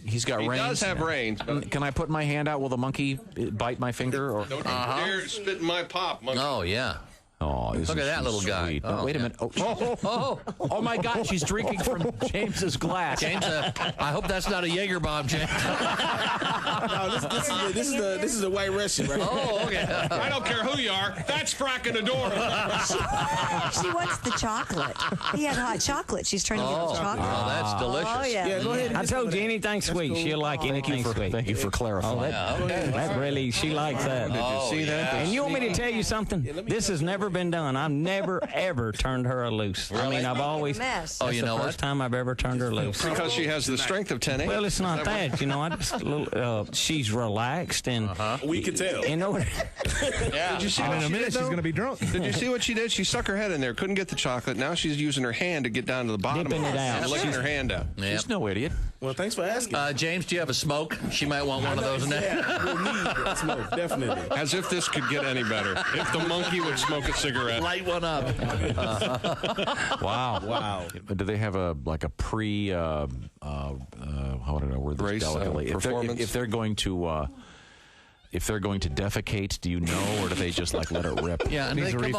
He's got reins. He does have reins. Can I put my hand out? Will the monkey bite my finger? Or? Don't dare spit in my pop, monkey. Oh, yeah. Oh, look at that little guy. Oh, wait a minute. Oh my God, she's drinking from James's glass. James, I hope that's not a Jaeger bomb, James. No, this is the White Russian, right? Oh, okay. I don't care who you are. That's fracking the door. She wants the chocolate. He had hot chocolate. She's trying to get the chocolate. Oh, that's delicious. Oh, yeah. Go ahead. I told you anything sweet. She'll like anything sweet. Thank you for clarifying. That really, she likes that. Did you see that? And you want me to tell you something? This has never been done. I've never, ever turned her loose. I mean, I've always. Mess. Oh, you know the first time I've ever turned her loose. Because she has the strength of 10 Well, it's not that. You know, I just she's relaxed and We could tell. you know. Yeah. Did you see what In a she minute, did, she's though? going to be drunk. Did you see what she did? She stuck her head in there, couldn't get the chocolate. Now she's using her hand to get down to the bottom. Dipping of it out. And licking her hand out. Yep. She's no idiot. Well, thanks for asking. James, do you have a smoke? She might want one of those in there. Yeah, we'll need smoke, definitely. As if this could get any better. If the monkey would smoke a cigarette. Light one up. Wow. Do they have a pre? How would I word this Race, delicately? performance? If they're going to. If they're going to defecate, do you know, or do they just like let it rip? Yeah, and they come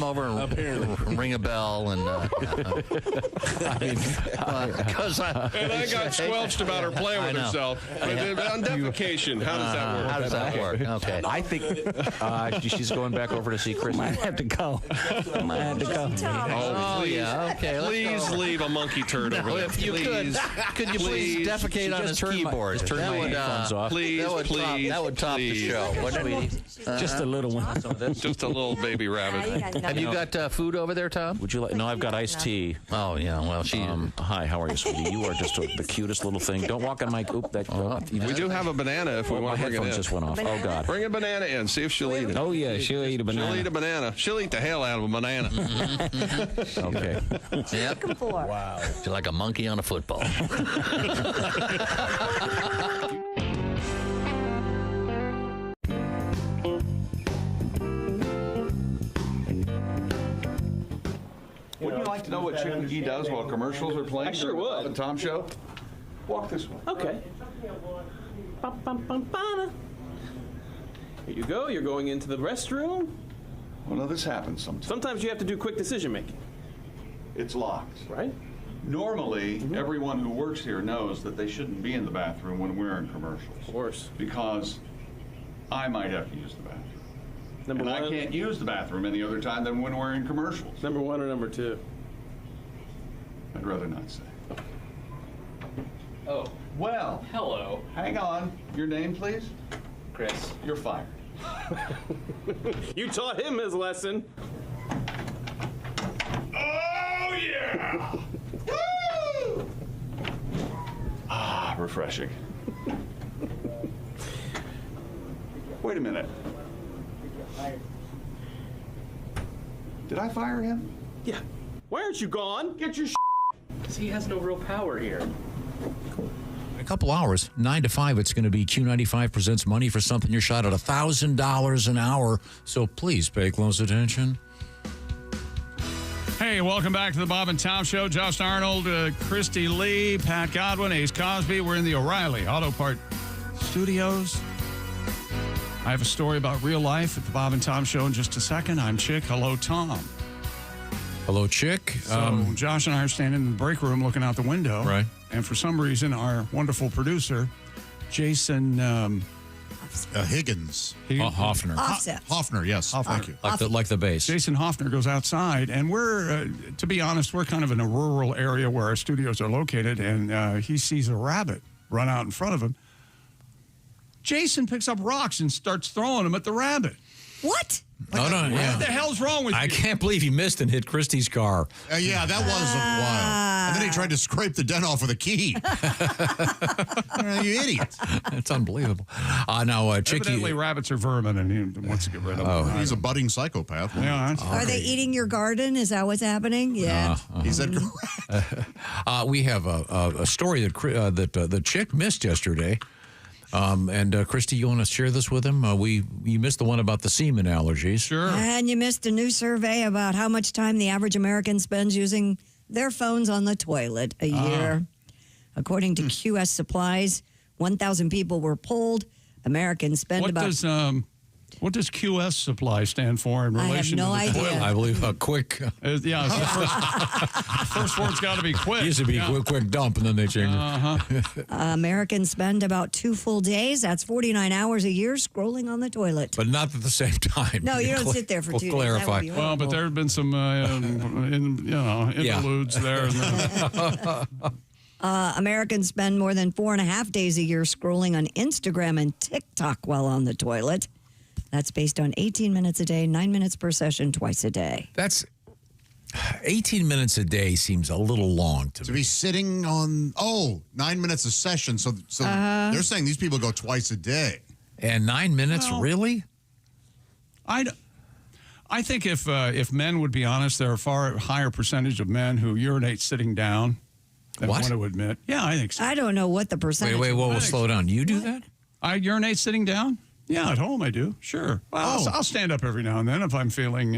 over and ring a bell and. And I got squelched about her playing with herself. But on defecation, how does that work? How does that work? Okay. I think she's going back over to see Chris. Might have to go. Might have to go. Oh, please, yeah. Okay. please leave a monkey turd over there. If you could you please defecate on his keyboard? Just turn my headphones off. Please, that would top the show, wouldn't it? Just a little one. Just a little baby rabbit. Have you got food over there, Tom? Would you like? No, I've got iced tea. Oh yeah. Well, she. Hi, how are you, sweetie? You are just the cutest little thing. Don't walk on my. We do have a banana if we want to bring it headphones in. just went off. Oh God. Bring a banana in. See if she'll eat it. Oh yeah, she'll eat a banana. She'll eat a banana. She'll eat the hell out of a banana. Okay. Yep. Wow. She's like a monkey on a football. Wouldn't you like to know what Chick McGee does while commercials are playing? I sure would. Bob and Tom Show? Walk this way. Okay. Here you go. You're going into the restroom. Well, now this happens sometimes. Sometimes you have to do quick decision making. It's locked. Right? Normally, everyone who works here knows that they shouldn't be in the bathroom when we're in commercials. Of course. Because I might have to use the bathroom. Number and one. I can't use the bathroom any other time than when we're in commercials. Number one or number two? I'd rather not say. Oh. Well. Hello. Hang on. Your name, please? Chris. You're fired. You taught him his lesson. Oh, yeah! Woo! Ah, refreshing. Wait a minute. Did I fire him? Yeah. Why aren't you gone? Get your Because he has no real power here. In a couple hours, 9 to 5, it's going to be Q95 presents money for something you're shot at $1,000 an hour. So please pay close attention. Hey, welcome back to the Bob and Tom Show. Josh Arnold, Christy Lee, Pat Godwin, Ace Cosby. We're in the O'Reilly Auto Part Studios. I have a story about real life at the Bob and Tom Show in just a second. I'm Chick. Hello, Tom. Hello, Chick. So Josh and I are standing in the break room looking out the window. Right. And for some reason, our wonderful producer, Jason Higgins. Hoffner. Offset. Hoffner, yes. Thank you. Like the bass. Jason Hoffner goes outside, and we're, to be honest, we're kind of in a rural area where our studios are located, and he sees a rabbit run out in front of him. Jason picks up rocks and starts throwing them at the rabbit. What? What the hell's wrong with you? I can't believe he missed and hit Christie's car. Yeah, that was wild. And then he tried to scrape the dent off with a key. You idiot. That's unbelievable. Now, Chicky. Evidently, rabbits are vermin, and he wants to get rid of them. He's a budding psychopath. Yeah, Are they eating your garden? Is that what's happening? Yeah. He said we have a story that the chick missed yesterday. And Christy, you want to share this with him? You missed the one about the semen allergies. Sure. And you missed a new survey about how much time the average American spends using their phones on the toilet a year. According to QS Supplies, 1,000 people were polled. Americans spend What does QS Supply stand for in relation I to the have no idea. toilet? I believe quick. Yeah, it's the first word's got to be quick. Used to be quick dump, and then they changed it. Americans spend about 2 full days. That's 49 hours a year scrolling on the toilet. But not at the same time. No, you don't sit there for 2 days. That would Clarify. be Well, but there have been some, interludes there. Americans spend more than 4.5 days a year scrolling on Instagram and TikTok while on the toilet. That's based on 18 minutes a day, 9 minutes per session, twice a day. That's 18 minutes a day seems a little long to to me. be sitting on 9 minutes a session. So they're saying these people go twice a day. And 9 minutes, really? I think if men would be honest, there are a far higher percentage of men who urinate sitting down than want to admit. Yeah, I think so. I don't know what the percentage. Whoa, slow down. You do that? I urinate sitting down? Yeah, at home I do. Sure. Well, I'll stand up every now and then if I'm feeling,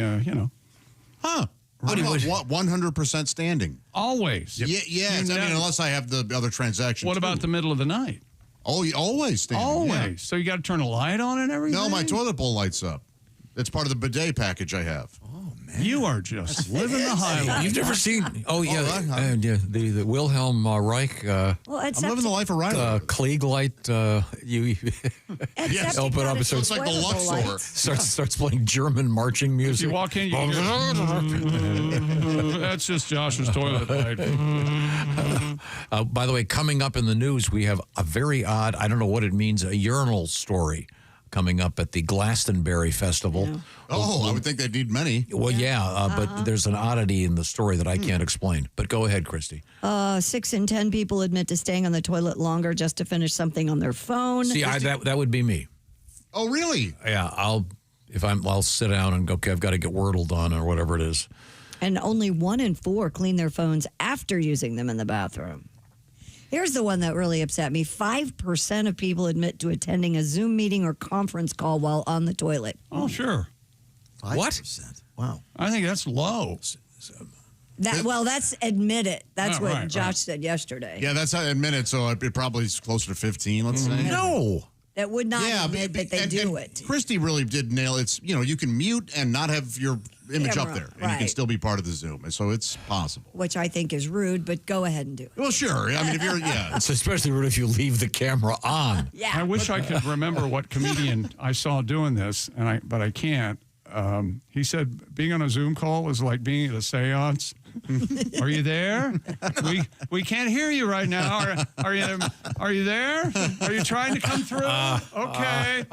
Huh. What 100% standing? Always. Yeah. Unless I have the other transactions. What about the middle of the night? Oh, you always standing. Always. Yeah. So you got to turn a light on and everything? No, my toilet bowl lights up. It's part of the bidet package I have. You are just living the high life. You've never seen? The Wilhelm Reich. I'm living the life of Riley. Klieg light. You Yes. open up. It It's like the Luxor. starts playing German marching music. You walk in, that's just Josh's toilet light. By the way, coming up in the news, we have a very odd, I don't know what it means, a urinal story coming up at the Glastonbury Festival. Yeah. I would think they'd need many. Well, but there's an oddity in the story that I can't explain. But go ahead, Christy. 6 in 10 people admit to staying on the toilet longer just to finish something on their phone. See, that would be me. Oh, really? Yeah, I'll sit down and go, okay, I've got to get Wordle done or whatever it is. And only 1 in 4 clean their phones after using them in the bathroom. Here's the one that really upset me. 5% of people admit to attending a Zoom meeting or conference call while on the toilet. Oh, sure. 5%. What? Wow. I think that's low. That's admit it. That's what right, Josh said yesterday. Yeah, that's how I admit it. So it probably is closer to 15, let's say. No. That would not admit that they do it. Christy really did nail it. You can mute and not have your image up Camera, there, and you can still be part of the Zoom. So it's possible. Which I think is rude, but go ahead and do it. Well, sure. I mean, if you're, It's especially rude if you leave the camera on. Yeah. I wish I could remember what comedian I saw doing this, but I can't. He said being on a Zoom call was like being at a seance. Are you there? We can't hear you right now. Are you there? Are you trying to come through? Okay.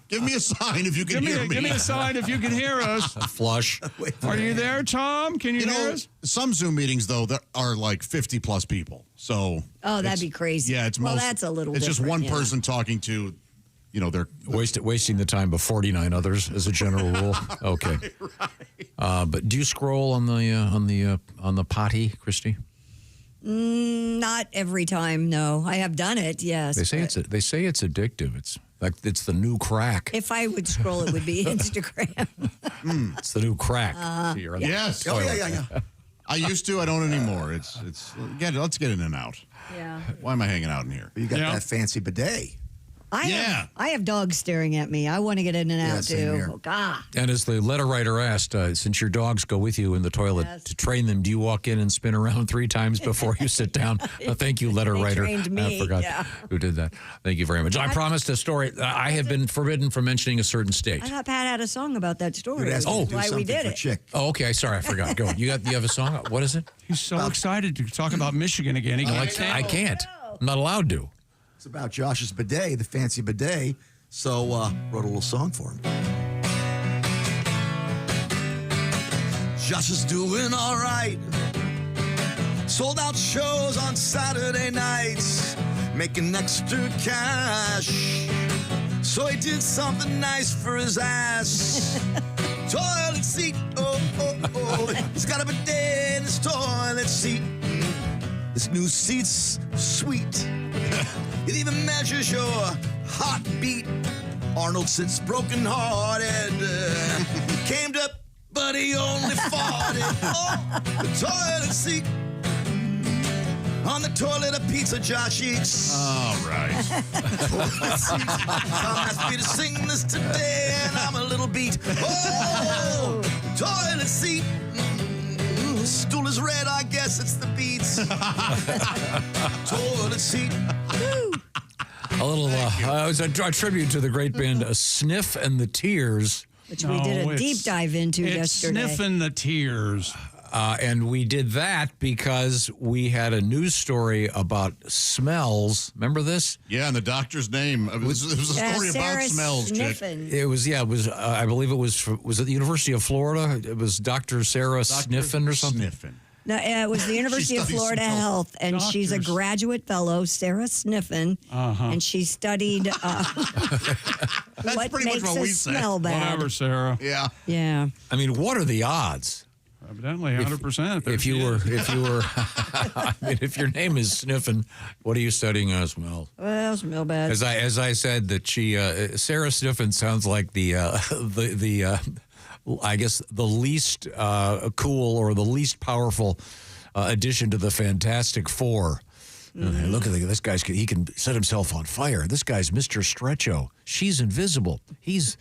Give me a sign if you can hear me. Give me a sign if you can hear us. Flush. Are you there, Tom? Can you hear us? Some Zoom meetings, though, that are like 50 plus people. So. That'd be crazy. Yeah, that's a little It's just one different, person talking to. They're wasting the time of 49 others as a general rule. Okay, but do you scroll on the potty, Christy? Not every time. No, I have done it. Yes. They say it's addictive. It's like it's the new crack. If I would scroll, it would be Instagram. It's the new crack. Yes. Oh, yeah. I used to. I don't anymore. Let's get in and out. Yeah. Why am I hanging out in here? You got that fancy bidet. I have dogs staring at me. I want to get in and out same too. here. Oh, God. And as the letter writer asked, since your dogs go with you in the toilet to train them, do you walk in and spin around 3 times before you sit down? Thank you, letter They writer. trained me, I forgot yeah. who did that. Thank you very much. I promised a story. I have been forbidden from mentioning a certain state. I thought Pat had a song about that story. You'd ask me to That's do why we something did for it. Chick. Oh, okay. Sorry, I forgot. Go. You have a song? What is it? He's so excited to talk about Michigan again. He I can't. I'm not allowed to. It's about Josh's bidet, the fancy bidet. So wrote a little song for him. Josh is doing all right. Sold out shows on Saturday nights, making extra cash. So he did something nice for his ass. Toilet seat, oh, oh, oh. He's got a bidet in his toilet seat. This new seat's sweet. It even measures your heartbeat. Arnold sits broken-hearted. Came to, but he only farted. Oh, the toilet seat. On the toilet, a pizza Josh eats. All right. Toilet seat. Tom asked me to sing this today, and I'm a little beat. Oh, toilet seat. The stool is red, I guess it's the beats. Toilet seat. A little, it was a tribute to the great band Sniff and the Tears. Which we did a deep dive into yesterday. Sniffing the tears. And we did that because we had a news story about smells. Remember this? Yeah, and the doctor's name. It was a story about Sarah smells, Chick. Sniffin. It was, I believe it was at the University of Florida? It was Dr. Sarah Sniffin or something? Sniffin. No, it was the University of studies Florida smells. Health, and she's a graduate fellow, Sarah Sniffin, and she studied what pretty much makes what us we say. smell bad. Whatever, Sarah. Yeah. Yeah. I mean, what are the odds? Evidently, 100%. If you were, I mean, if your name is Sniffin, what are you studying on smell? Well, smell bad. As I said that she, Sarah Sniffin sounds like the I guess the least cool or the least powerful addition to the Fantastic Four. Look at this guy's, he can set himself on fire. This guy's Mr. Stretcho. She's invisible. He's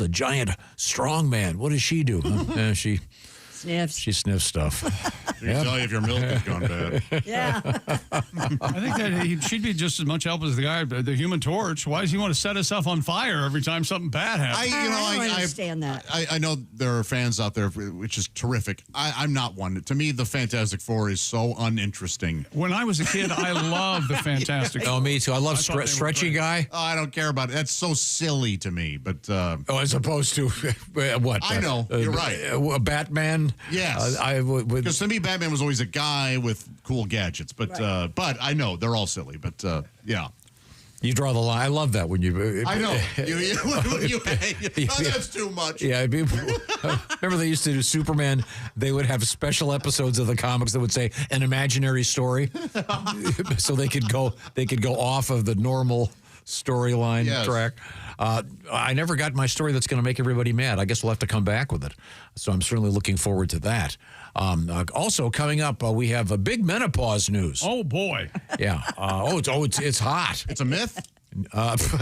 a giant strong man. What does she do? She sniffs. She sniffs stuff. She can tell you if your milk has gone bad. Yeah. I think that she'd be just as much help as the guy, the Human Torch. Why does he want to set himself on fire every time something bad happens? I don't understand that. I know there are fans out there, which is terrific. I'm not one. To me, the Fantastic Four is so uninteresting. When I was a kid, I loved the Fantastic Four. Oh, me too. I love thought they were stretchy great. guy. Oh, I don't care about it. That's so silly to me. But as opposed to what? I know. You're right. A Batman. Yes. Because to me, Batman was always a guy with cool gadgets. But Right. but I know they're all silly. But yeah. You draw the line. I love that when you. I know. That's too much. Yeah, remember they used to do Superman. They would have special episodes of the comics that would say an imaginary story, so they could go off of the normal storyline track. I never got my story that's going to make everybody mad. I guess we'll have to come back with it. So I'm certainly looking forward to that. Also coming up, we have a big menopause news. Oh boy! Yeah. It's hot. It's a myth.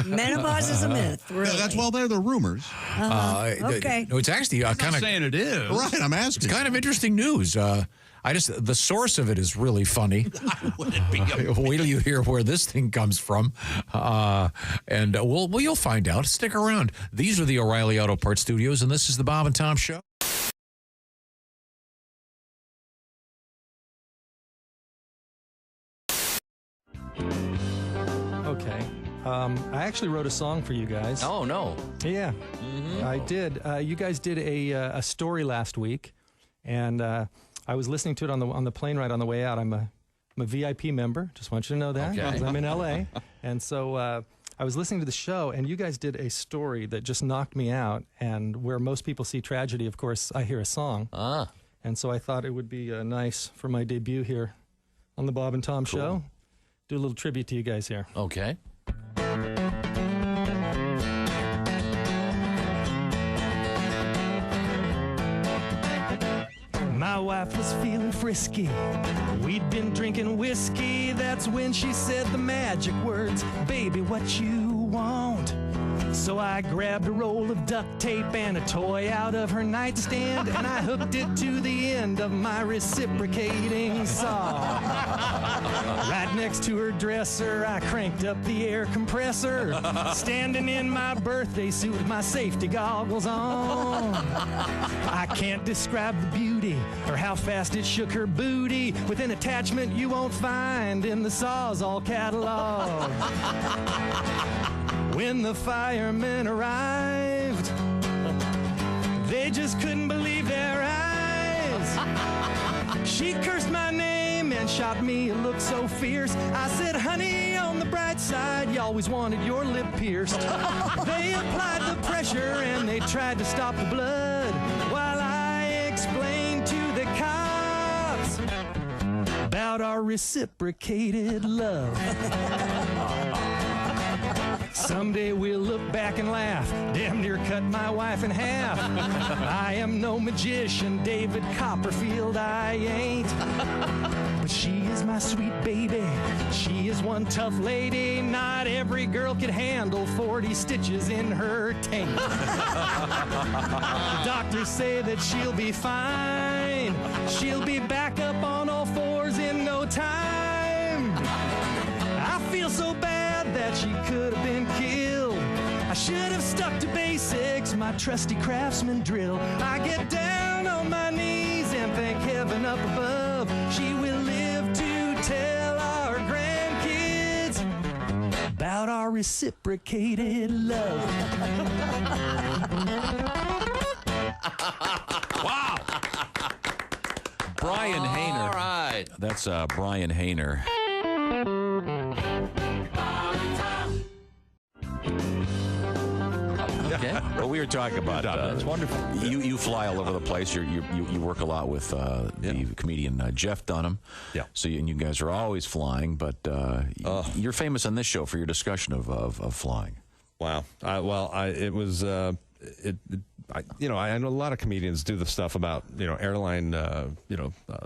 Menopause is a myth. Really. Yeah, that's they're the rumors. Okay. No, it's actually kind of saying it is. Right, I'm asking. It's kind of interesting news. The source of it is really funny. Would it be Wait till you hear where this thing comes from, and you'll find out. Stick around. These are the O'Reilly Auto Parts Studios, and this is the Bob and Tom Show. Okay. I actually wrote a song for you guys. Oh, no. Yeah, I did. You guys did a story last week, and I was listening to it on the plane ride on the way out. I'm a VIP member. Just want you to know that. Okay. 'Cause I'm in LA, and so I was listening to the show, and you guys did a story that just knocked me out. And where most people see tragedy, of course, I hear a song. And so I thought it would be nice for my debut here on the Bob and Tom Show. Do a little tribute to you guys here. Okay. My wife was feeling frisky. We'd been drinking whiskey. That's when she said the magic words, "Baby, what you won't. So I grabbed a roll of duct tape and a toy out of her nightstand, and I hooked it to the end of my reciprocating saw. Right next to her dresser, I cranked up the air compressor, standing in my birthday suit with my safety goggles on. I can't describe the beauty or how fast it shook her booty with an attachment you won't find in the Sawzall catalog. When the firemen arrived, they just couldn't believe their eyes. She cursed my name and shot me a look so fierce. I said, honey, on the bright side, you always wanted your lip pierced. They applied the pressure and they tried to stop the blood while I explained to the cops about our reciprocated love. Someday we'll look back and laugh. Damn near cut my wife in half. I am no magician, David Copperfield, I ain't. But she is my sweet baby. She is one tough lady. Not every girl could handle 40 stitches in her taint. The doctors say that she'll be fine. She'll be back up on all fours in no time. I feel so bad that she could have been killed. I should have stuck to basics, my trusty craftsman drill. I get down on my knees and thank heaven up above. She will live to tell our grandkids about our reciprocated love. Wow. Brian Hayner. All right. That's Brian Hayner. Okay. Well, we were talking about That's wonderful. You fly all over the place. You work a lot with the comedian Jeff Dunham. Yeah. So and you guys are always flying, but you're famous on this show for your discussion of flying. Wow. I know a lot of comedians do the stuff about, airline,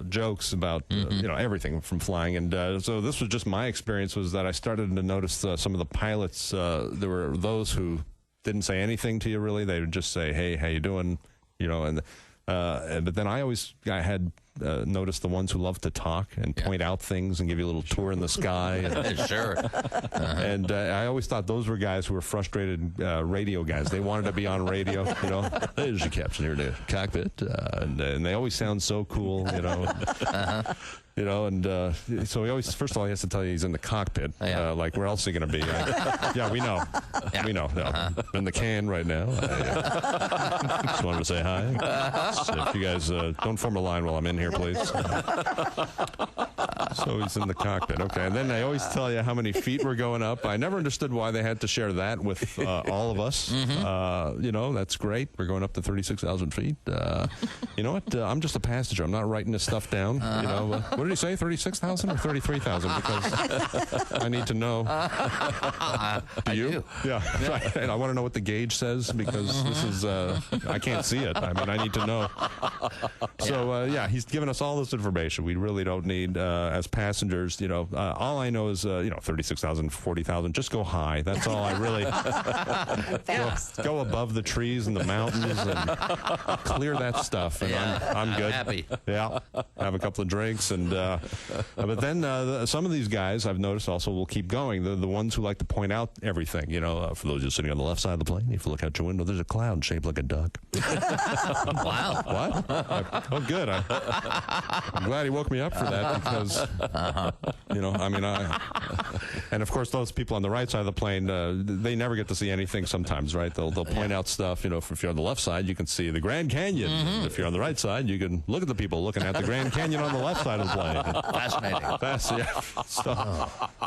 jokes about, everything from flying. And so this was just my experience was that I started to notice some of the pilots, there were those who didn't say anything to you really. They would just say, hey, how you doing? But then I had noticed the ones who love to talk and point out things and give you a little tour in the sky. And, Sure. And I always thought those were guys who were frustrated radio guys. They wanted to be on radio, There's your captain here in the cockpit. And they always sound so cool, so he always, first of all, he has to tell you he's in the cockpit. Like, where else is he going to be? Yeah, we know. Yeah. We know. Yeah. In the can right now. I just wanted to say hi. So if you guys don't form a line while I'm in here, please. So he's in the cockpit. Okay. And then they always tell you how many feet we're going up. I never understood why they had to share that with all of us. That's great. We're going up to 36,000 feet. You know what? I'm just a passenger. I'm not writing this stuff down. What did he say? 36,000 or 33,000? Because I need to know. Do you? Yeah. Right. And I want to know what the gauge says because this is, I can't see it. I mean, I need to know. So, he's given us all this information. We really don't need, as passengers, all I know is, 36,000, 40,000. Just go high. That's all I really. Go above the trees and the mountains and clear that stuff. And I'm good. Happy. Yeah. Have a couple of drinks. And but then some of these guys I've noticed also will keep going. The ones who like to point out everything. For those who are sitting on the left side of the plane, if you look out your window, there's a cloud shaped like a duck. Wow. What? Good. I'm glad he woke me up for that because, and of course those people on the right side of the plane, they never get to see anything sometimes, right? They'll point out stuff, if you're on the left side, you can see the Grand Canyon. Mm-hmm. If you're on the right side, you can look at the people looking at the Grand Canyon on the left side of the plane. Fascinating.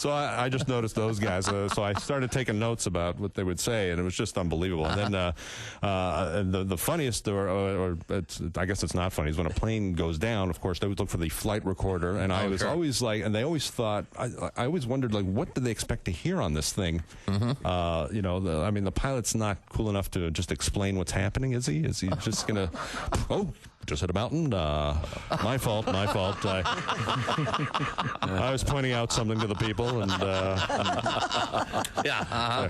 So I just noticed those guys. So I started taking notes about what they would say, and it was just unbelievable. And then the funniest, or I guess it's not funny, is when a plane goes down, of course, they would look for the flight recorder, and I was always like, and they always thought, I always wondered, like, what do they expect to hear on this thing? You know, the pilot's not cool enough to just explain what's happening, is he? Is he just going to, just hit a mountain? My fault. I was pointing out something to the people and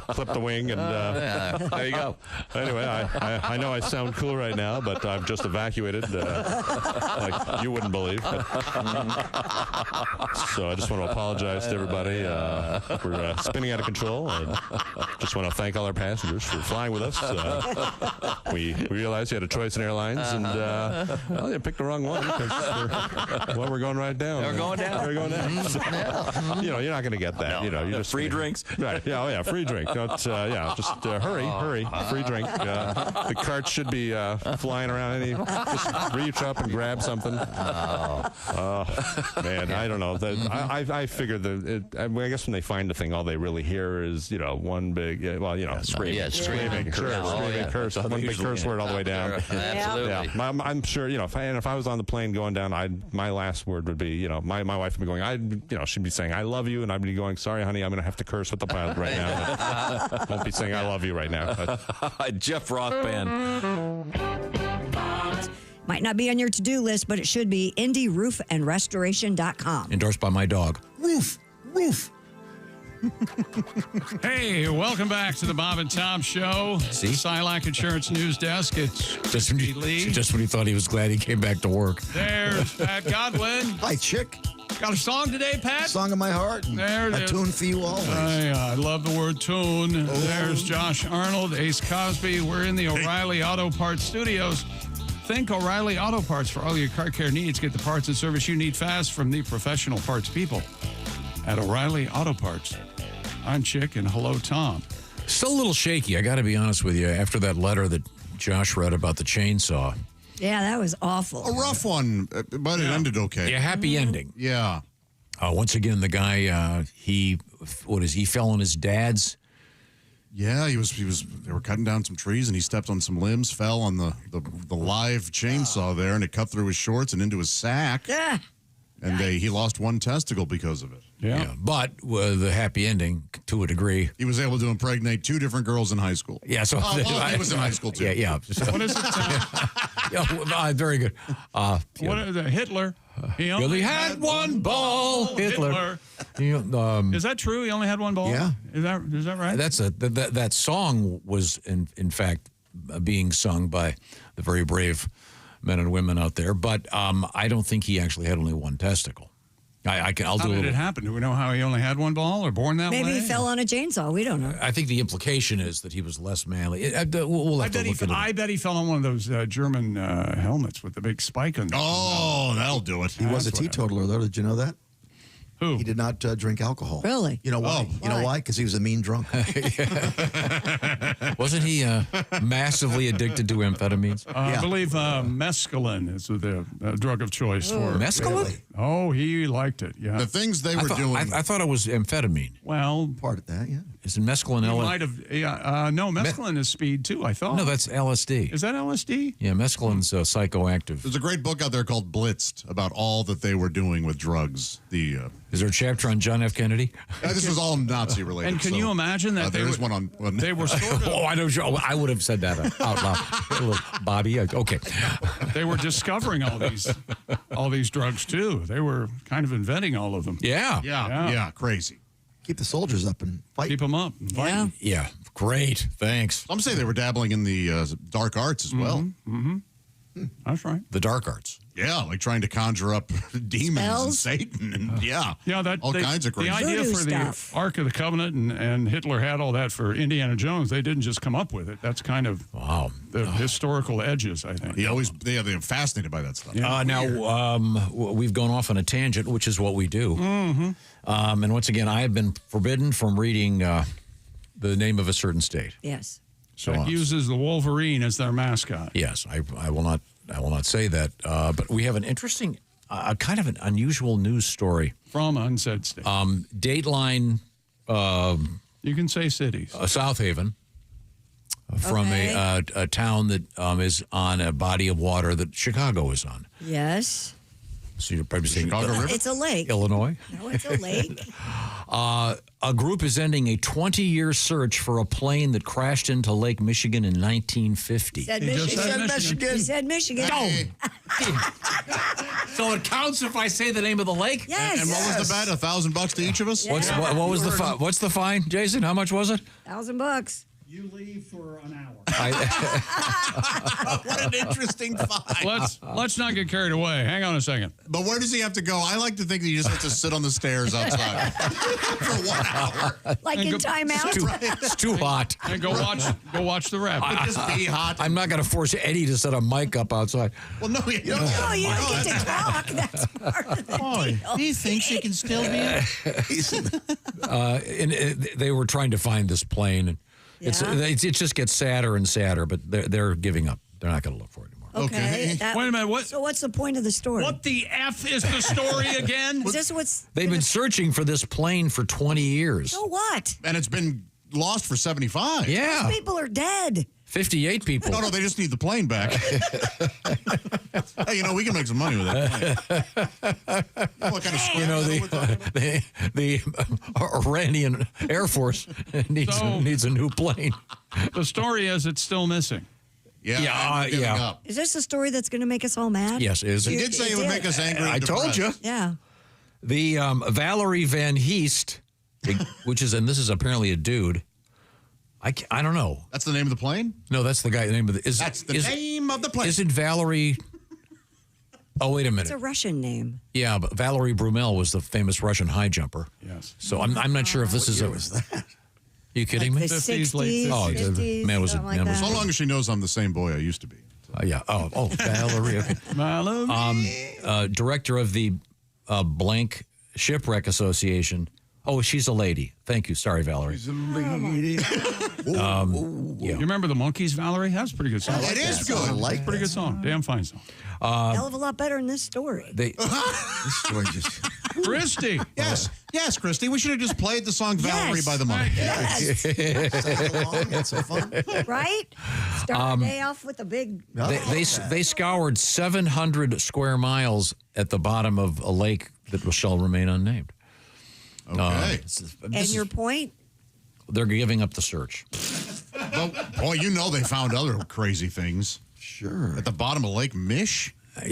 clipped the wing. And there you go. Anyway, I know I sound cool right now, but I've just evacuated like you wouldn't believe. So I just want to apologize to everybody for spinning out of control. I just want to thank all our passengers for flying with us. We realized you had a choice in airlines, and well, you picked the wrong one because we're going right down. We're going down. We're going down. You know, you're not going to get that. No. You know, you just Free drinks. Right? Yeah. Oh yeah, free drink. Don't. Just hurry. Free drink. The cart should be flying around. Just reach up and grab something. Oh man, I don't know. I figured I guess when they find the thing, all they really hear is one big screaming, screaming curse, one big curse word all the way down. Absolutely. Yeah, I'm sure. If I was on the plane going down, my last word would be my wife would be going. She'd be saying I love you, and I'd be going, sorry honey, I'm going to have to curse with the pilot right now. I won't be saying I love you right now. Jeff Roth Band. Might not be on your to-do list, but it should be indieroofandrestoration.com. Endorsed by my dog. Roof. Hey, welcome back to the Bob and Tom Show. See? Silac Insurance News Desk. It's Just when he thought he was glad he came back to work. There's Pat Godwin. Hi, chick. Got a song today, Pat? Song of my heart. There it a is. tune for you always. I love the word tune. There's Josh Arnold, Ace Cosby. We're in the O'Reilly Auto Parts Studios. Think O'Reilly Auto Parts for all your car care needs. Get the parts and service you need fast from the professional parts people at O'Reilly Auto Parts. I'm Chick, and hello, Tom. Still a little shaky, I got to be honest with you, after that letter that Josh read about the chainsaw. Yeah, that was awful. A rough one, but it ended okay. Yeah, happy ending. Yeah. Once again, the guy, he fell on his dad's. Yeah, he was. They were cutting down some trees, and he stepped on some limbs, fell on the live chainsaw there, and it cut through his shorts and into his sack. Yeah. And he lost one testicle because of it. Yeah. But the happy ending, to a degree. He was able to impregnate 2 different girls in high school. Yeah, so he was in high school, too. Yeah. What is it? Very good. What is it? Hitler. He only had one ball. Hitler. Is that true? He only had one ball? Yeah. Is that right? That song was in fact being sung by the very brave men and women out there, but I don't think he actually had only one testicle. How did it happen? Do we know how he only had one ball or born that way? Maybe he fell on a chainsaw. We don't know. I think the implication is that he was less manly. We'll have to look at it. I bet he fell on one of those German helmets with the big spike on them. Oh, that'll do it. He was a teetotaler, though. Did you know that? Who? He did not drink alcohol. Really? You know why? You know why? Because he was a mean drunk. Wasn't he massively addicted to amphetamines? I believe mescaline is the drug of choice for mescaline. Really? Oh, he liked it. Yeah. The things they were doing. I thought it was amphetamine. Well, part of that, yeah. Isn't mescaline you LSD? might have. No, mescaline is speed too. I thought. No, that's LSD. Is that LSD? Yeah, mescaline's psychoactive. There's a great book out there called Blitzed about all that they were doing with drugs. Is there a chapter on John F. Kennedy? This was all Nazi related. And can you imagine that there is one on? They were sort of. I would have said that out loud, Bobby. Okay. They were discovering all these drugs too. They were kind of inventing all of them. Yeah, crazy. Keep the soldiers up and fight. Keep them up. Yeah, great. Thanks. Some say they were dabbling in the dark arts as well. Mm-hmm. That's right. The dark arts. Yeah, like trying to conjure up demons Spells? and Satan and all kinds of crazy The idea Voodoo for stuff. the Ark of the Covenant and Hitler had all that for Indiana Jones. They didn't just come up with it. That's kind of the historical edges, I think. They're fascinated by that stuff. Yeah. Now, we've gone off on a tangent, which is what we do. Mm-hmm. And once again, I have been forbidden from reading the name of a certain state. Yes. So it uses the Wolverine as their mascot. Yes, I will not say that. But we have an interesting, kind of an unusual news story From unsaid state. Dateline. You can say cities. South Haven. From a town that is on a body of water that Chicago is on. Yes. So you're probably saying Chicago River? It's a lake. Illinois. No, it's a lake. A group is ending a 20-year search for a plane that crashed into Lake Michigan in 1950. Said Michigan. He said Michigan. So it counts if I say the name of the lake? Yes. And what was the bet? $1,000 to each of us? Yeah. What was the what's the fine, Jason? How much was it? $1,000. You leave for an hour. What an interesting find. Let's not get carried away. Hang on a second. But where does he have to go? I like to think that he just has to sit on the stairs outside for 1 hour. Like in timeout? It's too hot. And go watch the rap. Would this be hot? I'm not going to force Eddie to set a mic up outside. Well, no, you don't. No, you don't get to talk. That's part of the deal. He thinks he can still be. They were trying to find this plane. And it just gets sadder and sadder, but they're giving up. They're not going to look for it anymore. Okay. Wait a minute. So what's the point of the story? What the F is the story again? Is this what's... They've been searching for this plane for 20 years. So what? And it's been lost for 75. Yeah. Those people are dead. 58 people. No, they just need the plane back. Hey, we can make some money with that plane. What kind of the Iranian Air Force needs a new plane. The story is it's still missing. Yeah. Is this a story that's going to make us all mad? Yes, it is. He did say it would make us angry and I told you. Yeah. The Valerie Van Heest, and this is apparently a dude. I don't know. That's the name of the plane? No, that's the guy. The name of the. That's the name of the plane. Isn't Valerie? Oh, wait a minute. It's a Russian name. Yeah, but Valerie Brumel was the famous Russian high jumper. Yes. So I'm not sure if this is a. Was that? You kidding me? The 60s, Oh, 50s, man was a something like that. So long as she knows I'm the same boy I used to be. Yeah. Oh, Valerie. Okay. Valerie. Director of the Blank Shipwreck Association. Oh, she's a lady. Thank you. Sorry, Valerie. She's a lady. Yeah. You remember the Monkees, Valerie? That's a pretty good song. It is good. I like pretty good song. Damn fine song. Hell of a lot better than this story. This story just... Christy. Yes, Christy. We should have just played the song Valerie by the Monkees. Yes. That's so fun. Right? Start the day off with a big... They scoured 700 square miles at the bottom of a lake that shall remain unnamed. Okay. And your point? They're giving up the search. Well, boy, they found other crazy things. Sure. At the bottom of Lake Mish? So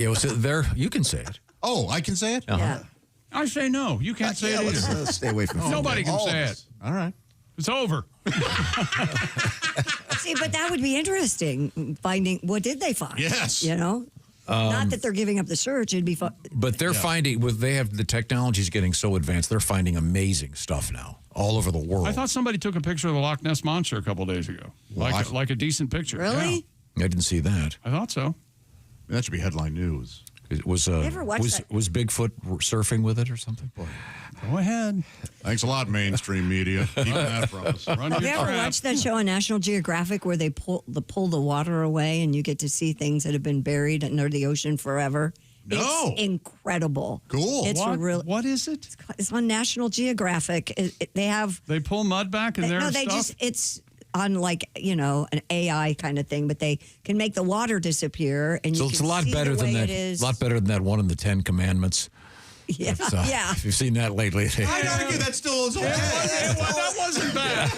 you can say it. Oh, I can say it? Yeah. I say no. You can't say it either. Stay away from Nobody can say it. All right. It's over. See, but that would be interesting, finding what did they find? Yes. Not that they're giving up the search. It'd be fun. But they're finding, they have the technology's getting so advanced, they're finding amazing stuff now all over the world. I thought somebody took a picture of the Loch Ness Monster a couple days ago. Like a decent picture. Really? Yeah. I didn't see that. I thought so. That should be headline news. It was Never watched that. Was Bigfoot surfing with it or something? Go ahead. Thanks a lot, mainstream media. Keeping that from us. Have you ever watched that show on National Geographic where they pull the water away and you get to see things that have been buried under the ocean forever? No. It's incredible. Cool. It's What is it? It's on National Geographic. They pull mud back in there. It's on an AI kind of thing, but they can make the water disappear, and So you it's can a lot see better the than way that. it is. A lot better than that one in the 10 Commandments. Yeah, yeah. If you've seen that lately, I'd argue that still is okay. That wasn't bad.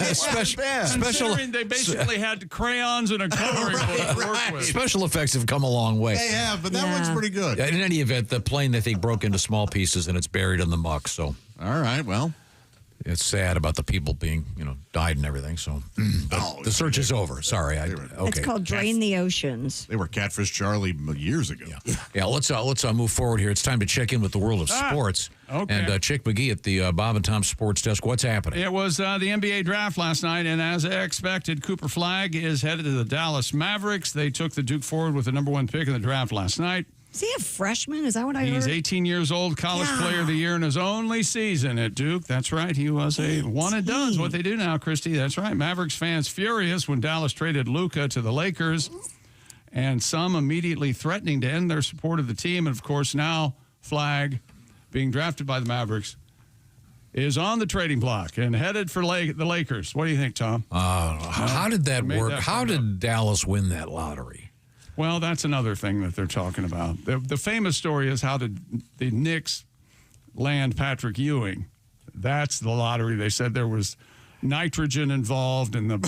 Considering they basically had crayons and a coloring book to work with. Special effects have come a long way. They have, but that one's pretty good. In any event, the plane they think broke into small pieces and it's buried in the muck. So, all right, well, it's sad about the people being, died and everything. So, the search is over. Sorry, okay. It's called Drain the Oceans. They were Catfish Charlie years ago. Yeah. Let's move forward here. It's time to check in with the world of sports. Okay. And Chick McGee at the Bob and Tom Sports Desk. What's happening? It was the NBA draft last night, and as expected, Cooper Flagg is headed to the Dallas Mavericks. They took the Duke forward with the number 1 pick in the draft last night. Is he a freshman? Is that what I heard? He's 18 years old, college player of the year in his only season at Duke. That's right. He was a one and done. What they do now, Christy. That's right. Mavericks fans furious when Dallas traded Luka to the Lakers, and some immediately threatening to end their support of the team. And, of course, now Flagg, being drafted by the Mavericks, is on the trading block and headed for the Lakers. What do you think, Tom? How did that work? How did Dallas win that lottery? Well, that's another thing that they're talking about. The famous story is how did the Knicks land Patrick Ewing. That's the lottery. They said there was nitrogen involved in the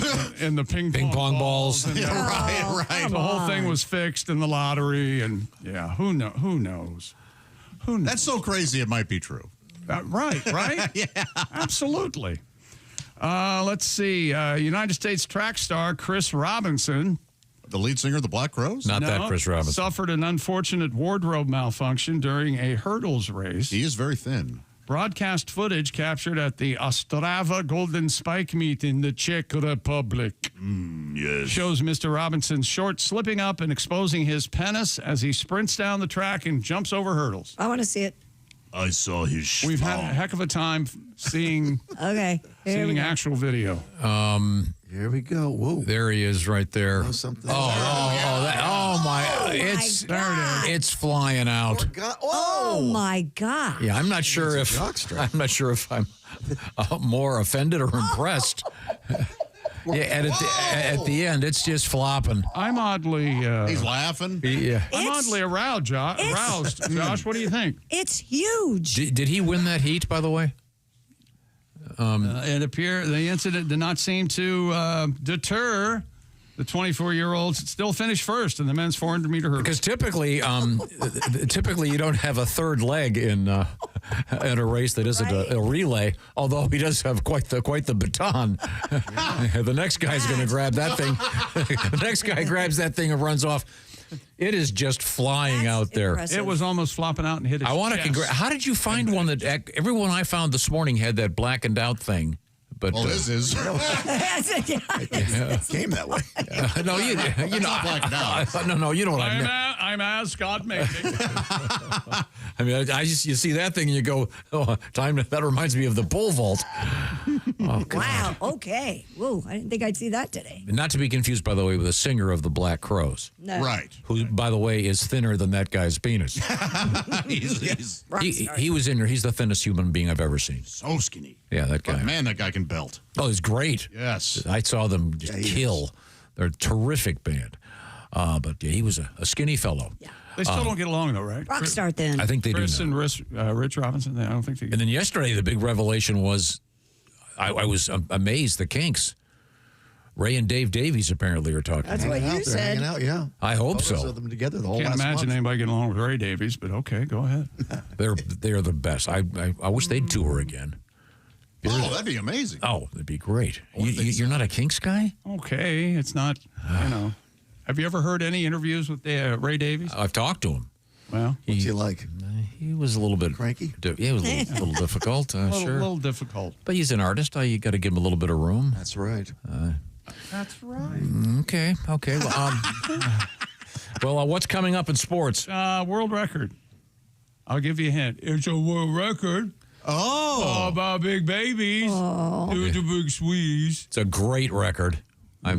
ping pong balls. And right. The whole thing was fixed in the lottery, and who knows? That's so crazy it might be true. Right? Yeah. Absolutely. Let's see. United States track star Chris Robinson. The lead singer of the Black Crowes? Not that Chris Robinson. Suffered an unfortunate wardrobe malfunction during a hurdles race. He is very thin. Broadcast footage captured at the Ostrava Golden Spike meet in the Czech Republic. Yes. Shows Mr. Robinson's shorts slipping up and exposing his penis as he sprints down the track and jumps over hurdles. I want to see it. I saw his We've had a heck of a time seeing seeing actual video. Here we go. Whoa. There he is right there. It's flying out. Oh my God. Yeah, I'm not sure if I'm more offended or impressed. At the end, it's just flopping. I'm oddly. He's laughing. I'm oddly aroused, Josh. What do you think? It's huge. Did he win that heat, by the way? It appears the incident did not seem to deter the 24-year-olds. Still finished first in the men's 400-meter hurdle. Because typically you don't have a third leg in a race that isn't a relay. Although he does have quite the baton. The next guy's going to grab that thing. The next guy grabs that thing and runs off. It is just flying out there. Impressive. It was almost flopping out and hit his I want to chest. How did you find one that everyone I found this morning had that blackened out thing? But this is Came that way. No, you know. No, you know what I meant. I'm as God made me. I mean, you see that thing and you go, that reminds me of the pole vault. Oh, wow. Okay. Whoa. I didn't think I'd see that today. Not to be confused, by the way, with the singer of the Black Crowes. No. Right. Who, by the way, is thinner than that guy's penis. He was in there. He's the thinnest human being I've ever seen. So skinny. Yeah, that guy. But man, that guy can belt. Oh, he's great. Yes. I saw them just kill. They're a terrific band. But he was a skinny fellow. Yeah. They still don't get along, though, right? Rock star then. I think they Chris do. Chris and Rich Robinson, I don't think they get. And then yesterday, the big revelation was, I was amazed, the Kinks. Ray and Dave Davies apparently are talking. That's what you said. Hanging out, yeah. I hope Photos so. of them together the whole Can't last imagine month. anybody getting along with Ray Davies, but okay, go ahead. They're the best. I wish they'd tour again. That'd be amazing. Oh, that'd be great. You're not a Kinks guy? Okay, it's not, Have you ever heard any interviews with Ray Davies? I've talked to him. Well, What's he like? He was a little bit cranky. He was a little difficult, sure. A little difficult. But he's an artist. You got to give him a little bit of room. That's right. That's right. Okay. Well, what's coming up in sports? World record. I'll give you a hint. It's a world record. Oh. About big babies. Do the big squeeze. It's a great record.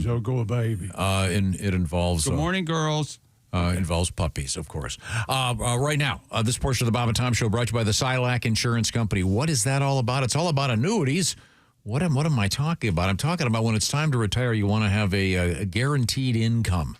So go a baby. It involves. Good morning, girls. Involves puppies, of course. Right now, this portion of the Bob and Tom Show brought to you by the Silac Insurance Company. What is that all about? It's all about annuities. What am I talking about? I'm talking about when it's time to retire, you want to have a guaranteed income.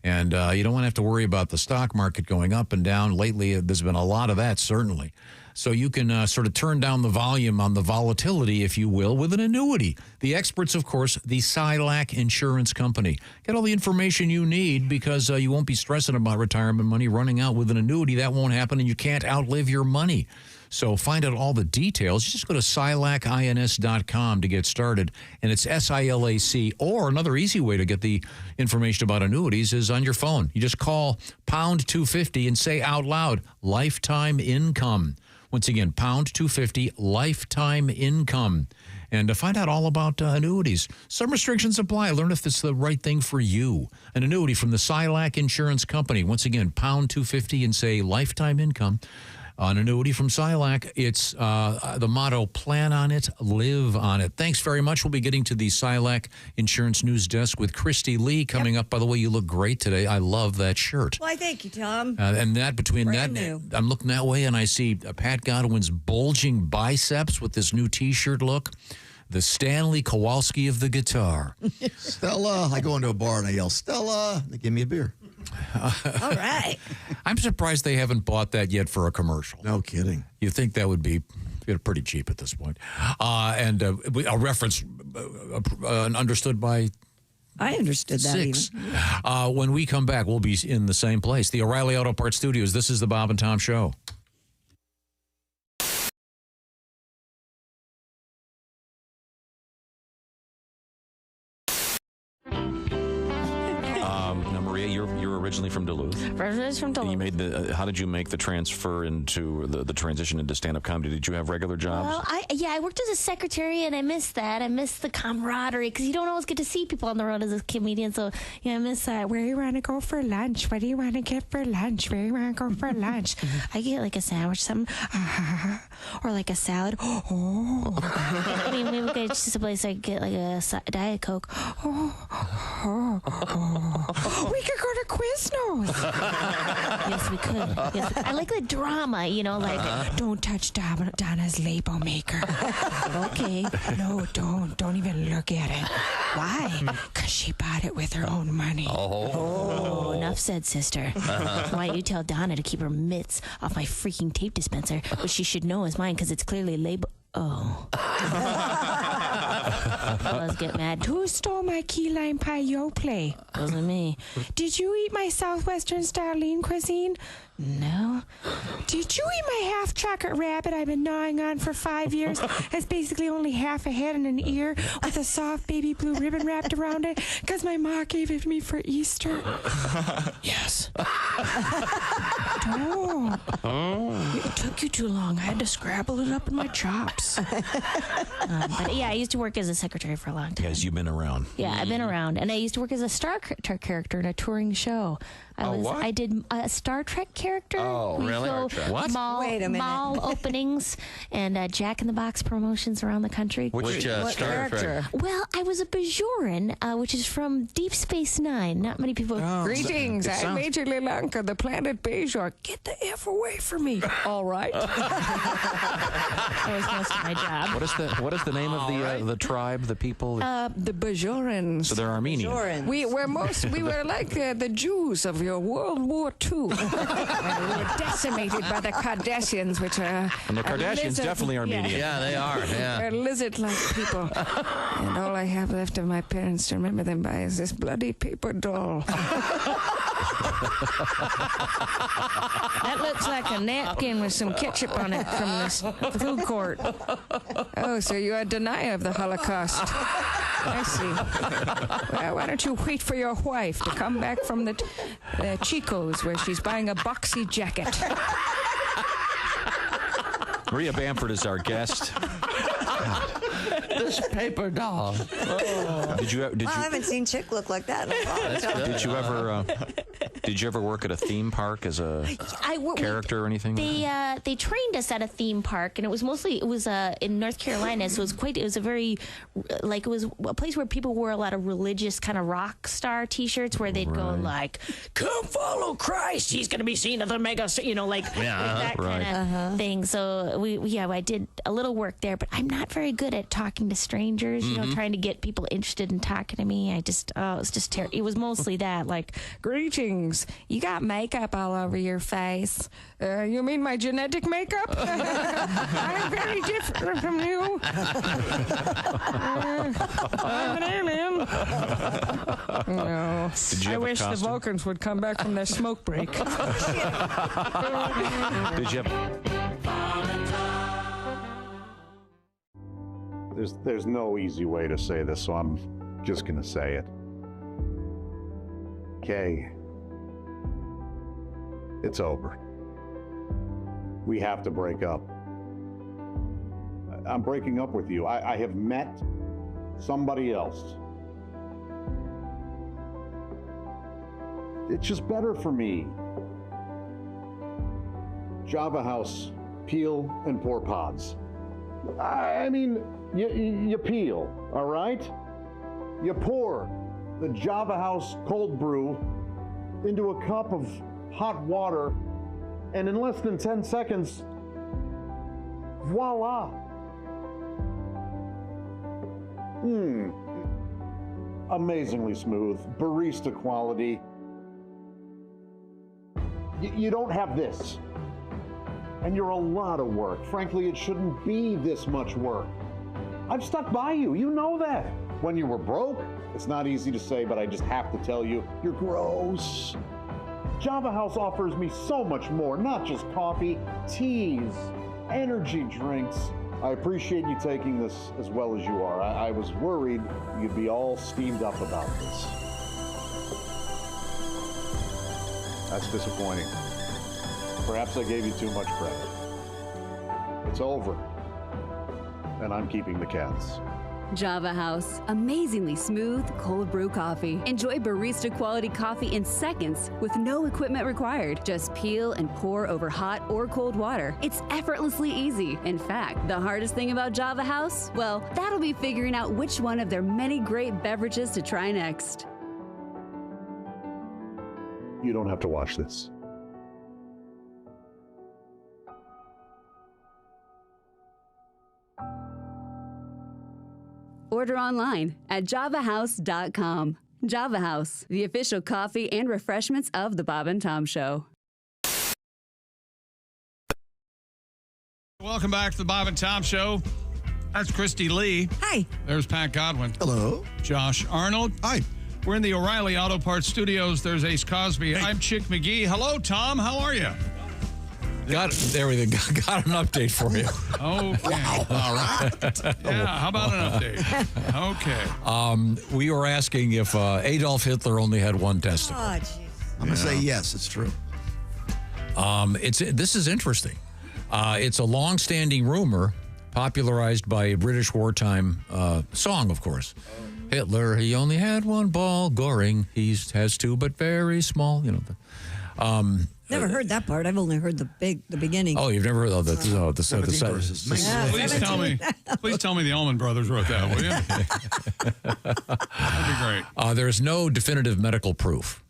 And you don't want to have to worry about the stock market going up and down. Lately, there's been a lot of that, certainly. So you can sort of turn down the volume on the volatility, if you will, with an annuity. The experts, of course, the Silac Insurance Company. Get all the information you need because you won't be stressing about retirement money running out with an annuity. That won't happen, and you can't outlive your money. So find out all the details. Just go to silacins.com to get started, and it's SILAC. Or another easy way to get the information about annuities is on your phone. You just call pound 250 and say out loud, lifetime income. Once again, pound 250, lifetime income. And to find out all about annuities. Some restrictions apply. Learn if it's the right thing for you. An annuity from the Silac Insurance Company. Once again, pound 250 and say lifetime income. An annuity from Silac. It's the motto, plan on it, live on it. Thanks very much. We'll be getting to the Silac Insurance News Desk with Christy Lee coming up. By the way, you look great today. I love that shirt. Why, thank you, Tom. And that between Brand that, new. I'm looking that way and I see Pat Godwin's bulging biceps with this new T-shirt look. The Stanley Kowalski of the guitar. Stella. I go into a bar and I yell, Stella. They give me a beer. All right. I'm surprised they haven't bought that yet for a commercial. No kidding. You think that would be pretty cheap at this point. And a reference understood by I understood that 6. even. When we come back, we'll be in the same place, the O'Reilly Auto Parts Studios. This is the Bob and Tom Show. Now, Maria, you're originally from Duluth. Originally from Duluth. You made the. How did you make the transfer into the transition into stand-up comedy? Did you have regular jobs? Well, I worked as a secretary, and I missed that. I missed the camaraderie because you don't always get to see people on the road as a comedian. So I miss that. Where do you want to go for lunch? What do you want to get for lunch? Where do you want to go for lunch? I get like a sandwich, something, or like a salad. Oh, I mean, we would go to some place I get like a Diet Coke. We could go to Quiznos. Yes, we could. Yes, I like the drama, like don't touch Donna's label maker. Okay, no, don't even look at it. Why? Because she bought it with her own money. Oh, enough said, sister. Why don't you tell Donna to keep her mitts off my freaking tape dispenser, which she should know is mine because it's clearly labeled. Oh. Fellas get mad. Who stole my key lime pie yo play? Wasn't me. Did you eat my Southwestern style lean cuisine? No. Did you eat my half chocolate rabbit I've been gnawing on for 5 years? It's basically only half a head and an ear with a soft baby blue ribbon wrapped around it because my ma gave it to me for Easter. Yes. Don't. It took you too long. I had to scrabble it up in my chops. But yeah, I used to work as a secretary for a long time. Yes, you've been around. Yeah, I've been around, and I used to work as a Star Trek character in a touring show. I did a Star Trek character. Oh, we really? Go What? Wait a minute. Mall openings and Jack in the Box promotions around the country. Which Star Trek? Well, I was a Bajoran, which is from Deep Space Nine. Not many people. Greetings, I'm Major Lilanka, the planet Bajor. Get the F away from me. All right. That was most of my job. What is the name of the tribe, the people? The Bajorans. So they're Armenian. We were like the Jews of your World War II. We were decimated by the Kardashians, which are. And the Kardashians definitely Armenian. Yeah, they are. Yeah. They're lizard-like people. And all I have left of my parents to remember them by is this bloody paper doll. That looks like a napkin with some ketchup on it from this food court. Oh, so you're a denier of the Holocaust. I see. Well, why don't you wait for your wife to come back from the Chico's where she's buying a boxy jacket. Maria Bamford is our guest. This paper doll. Oh. I haven't seen Chick look like that in a long time. Did you ever work at a theme park as a character or anything? They trained us at a theme park, and it was in North Carolina, so it was a very it was a place where people wore a lot of religious kind of rock star T-shirts where they'd go like, "Come follow Christ, he's going to be seen at the mega," that kind of thing. So I did a little work there, but I'm not very good at talking to strangers. Trying to get people interested in talking to me. It was just terrible. It was mostly that, like, greetings. You got makeup all over your face. You mean my genetic makeup? I'm very different from you. I'm an alien. No. I wish the Vulcans would come back from their smoke break. Did you have... There's no easy way to say this, so I'm just going to say it. Kay, it's over. We have to break up. I'm breaking up with you. I have met somebody else. It's just better for me. Java House, peel and pour pods. I mean, you peel, all right? You pour the Java House cold brew into a cup of hot water, and in less than 10 seconds, voila. Amazingly smooth, barista quality. You don't have this. And you're a lot of work. Frankly, it shouldn't be this much work. I've stuck by you. You know that. When you were broke, it's not easy to say, but I just have to tell you, you're gross. Java House offers me so much more, not just coffee, teas, energy drinks. I appreciate you taking this as well as you are. I was worried you'd be all steamed up about this. That's disappointing. Perhaps I gave you too much credit. It's over, and I'm keeping the cats. Java House, amazingly smooth cold brew coffee. Enjoy barista quality coffee in seconds with no equipment required. Just peel and pour over hot or cold water. It's effortlessly easy. In fact, the hardest thing about Java House, well, that'll be figuring out which one of their many great beverages to try next. You don't have to watch this. Order online at javahouse.com. Java House, the official coffee and refreshments of the Bob and Tom Show. Welcome back to the Bob and Tom Show. That's Christy Lee. Hi. There's Pat Godwin. Hello. Josh Arnold. Hi. We're in the O'Reilly Auto Parts Studios. There's Ace Cosby. I'm Chick McGee. Hello, Tom. How are you? Got everything. Got an update for you. Okay. All right. Yeah, how about an update? Okay. We were asking if Adolf Hitler only had one testicle. Oh, jeez. I'm going to say yes, it's true. This is interesting. It's a long-standing rumor popularized by a British wartime song, of course. Hitler, he only had one ball. Goring, he has two, but very small. You know. Never heard that part. I've only heard the beginning. Oh, you've never heard of the Please tell me the Allman Brothers wrote that, will you? That'd be great. There is no definitive medical proof.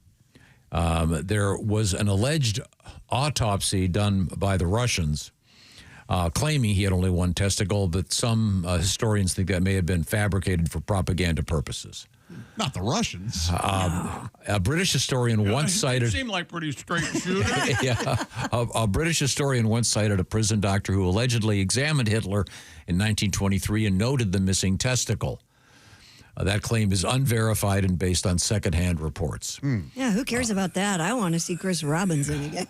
There was an alleged autopsy done by the Russians claiming he had only one testicle, but some historians think that may have been fabricated for propaganda purposes. Not the Russians. A British historian once cited... Seemed like pretty straight shooter. Yeah. A British historian once cited a prison doctor who allegedly examined Hitler in 1923 and noted the missing testicle. That claim is unverified and based on secondhand reports. Yeah, who cares about that? I want to see Chris Robinson again.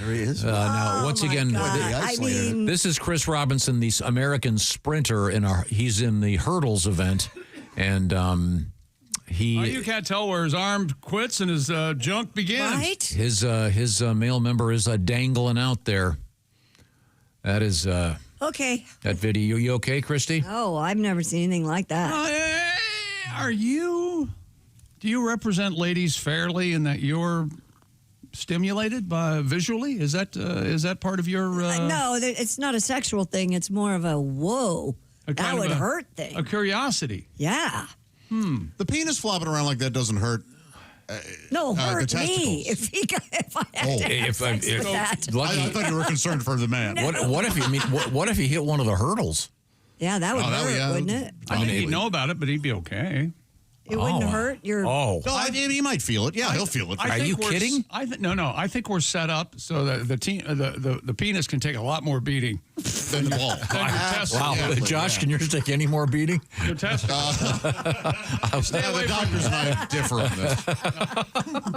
There he is. Now, once again, this is Chris Robinson, the American sprinter. He's in the hurdles event, and you can't tell where his arm quits and his junk begins. Right? His male member is dangling out there. That is... Okay. That video. You okay, Christy? Oh, I've never seen anything like that. Do you represent ladies fairly in that you're stimulated by visually? Is that part of your... No, it's not a sexual thing. It's more of a whoa. That would hurt thing. A curiosity. Yeah. The penis flopping around like that doesn't hurt. No, hurt me if I had to have sex with that. I thought you were concerned for the man. No. What if he hit one of the hurdles? Yeah, that would hurt, wouldn't it? I think he'd know about it, but he'd be okay. It wouldn't hurt your... No, he might feel it. Yeah, he'll feel it. Are you kidding? No. I think we're set up so that the penis can take a lot more beating than the ball. Wow. Josh, can yours take any more beating? Your testicles. The doctors and I differ on this.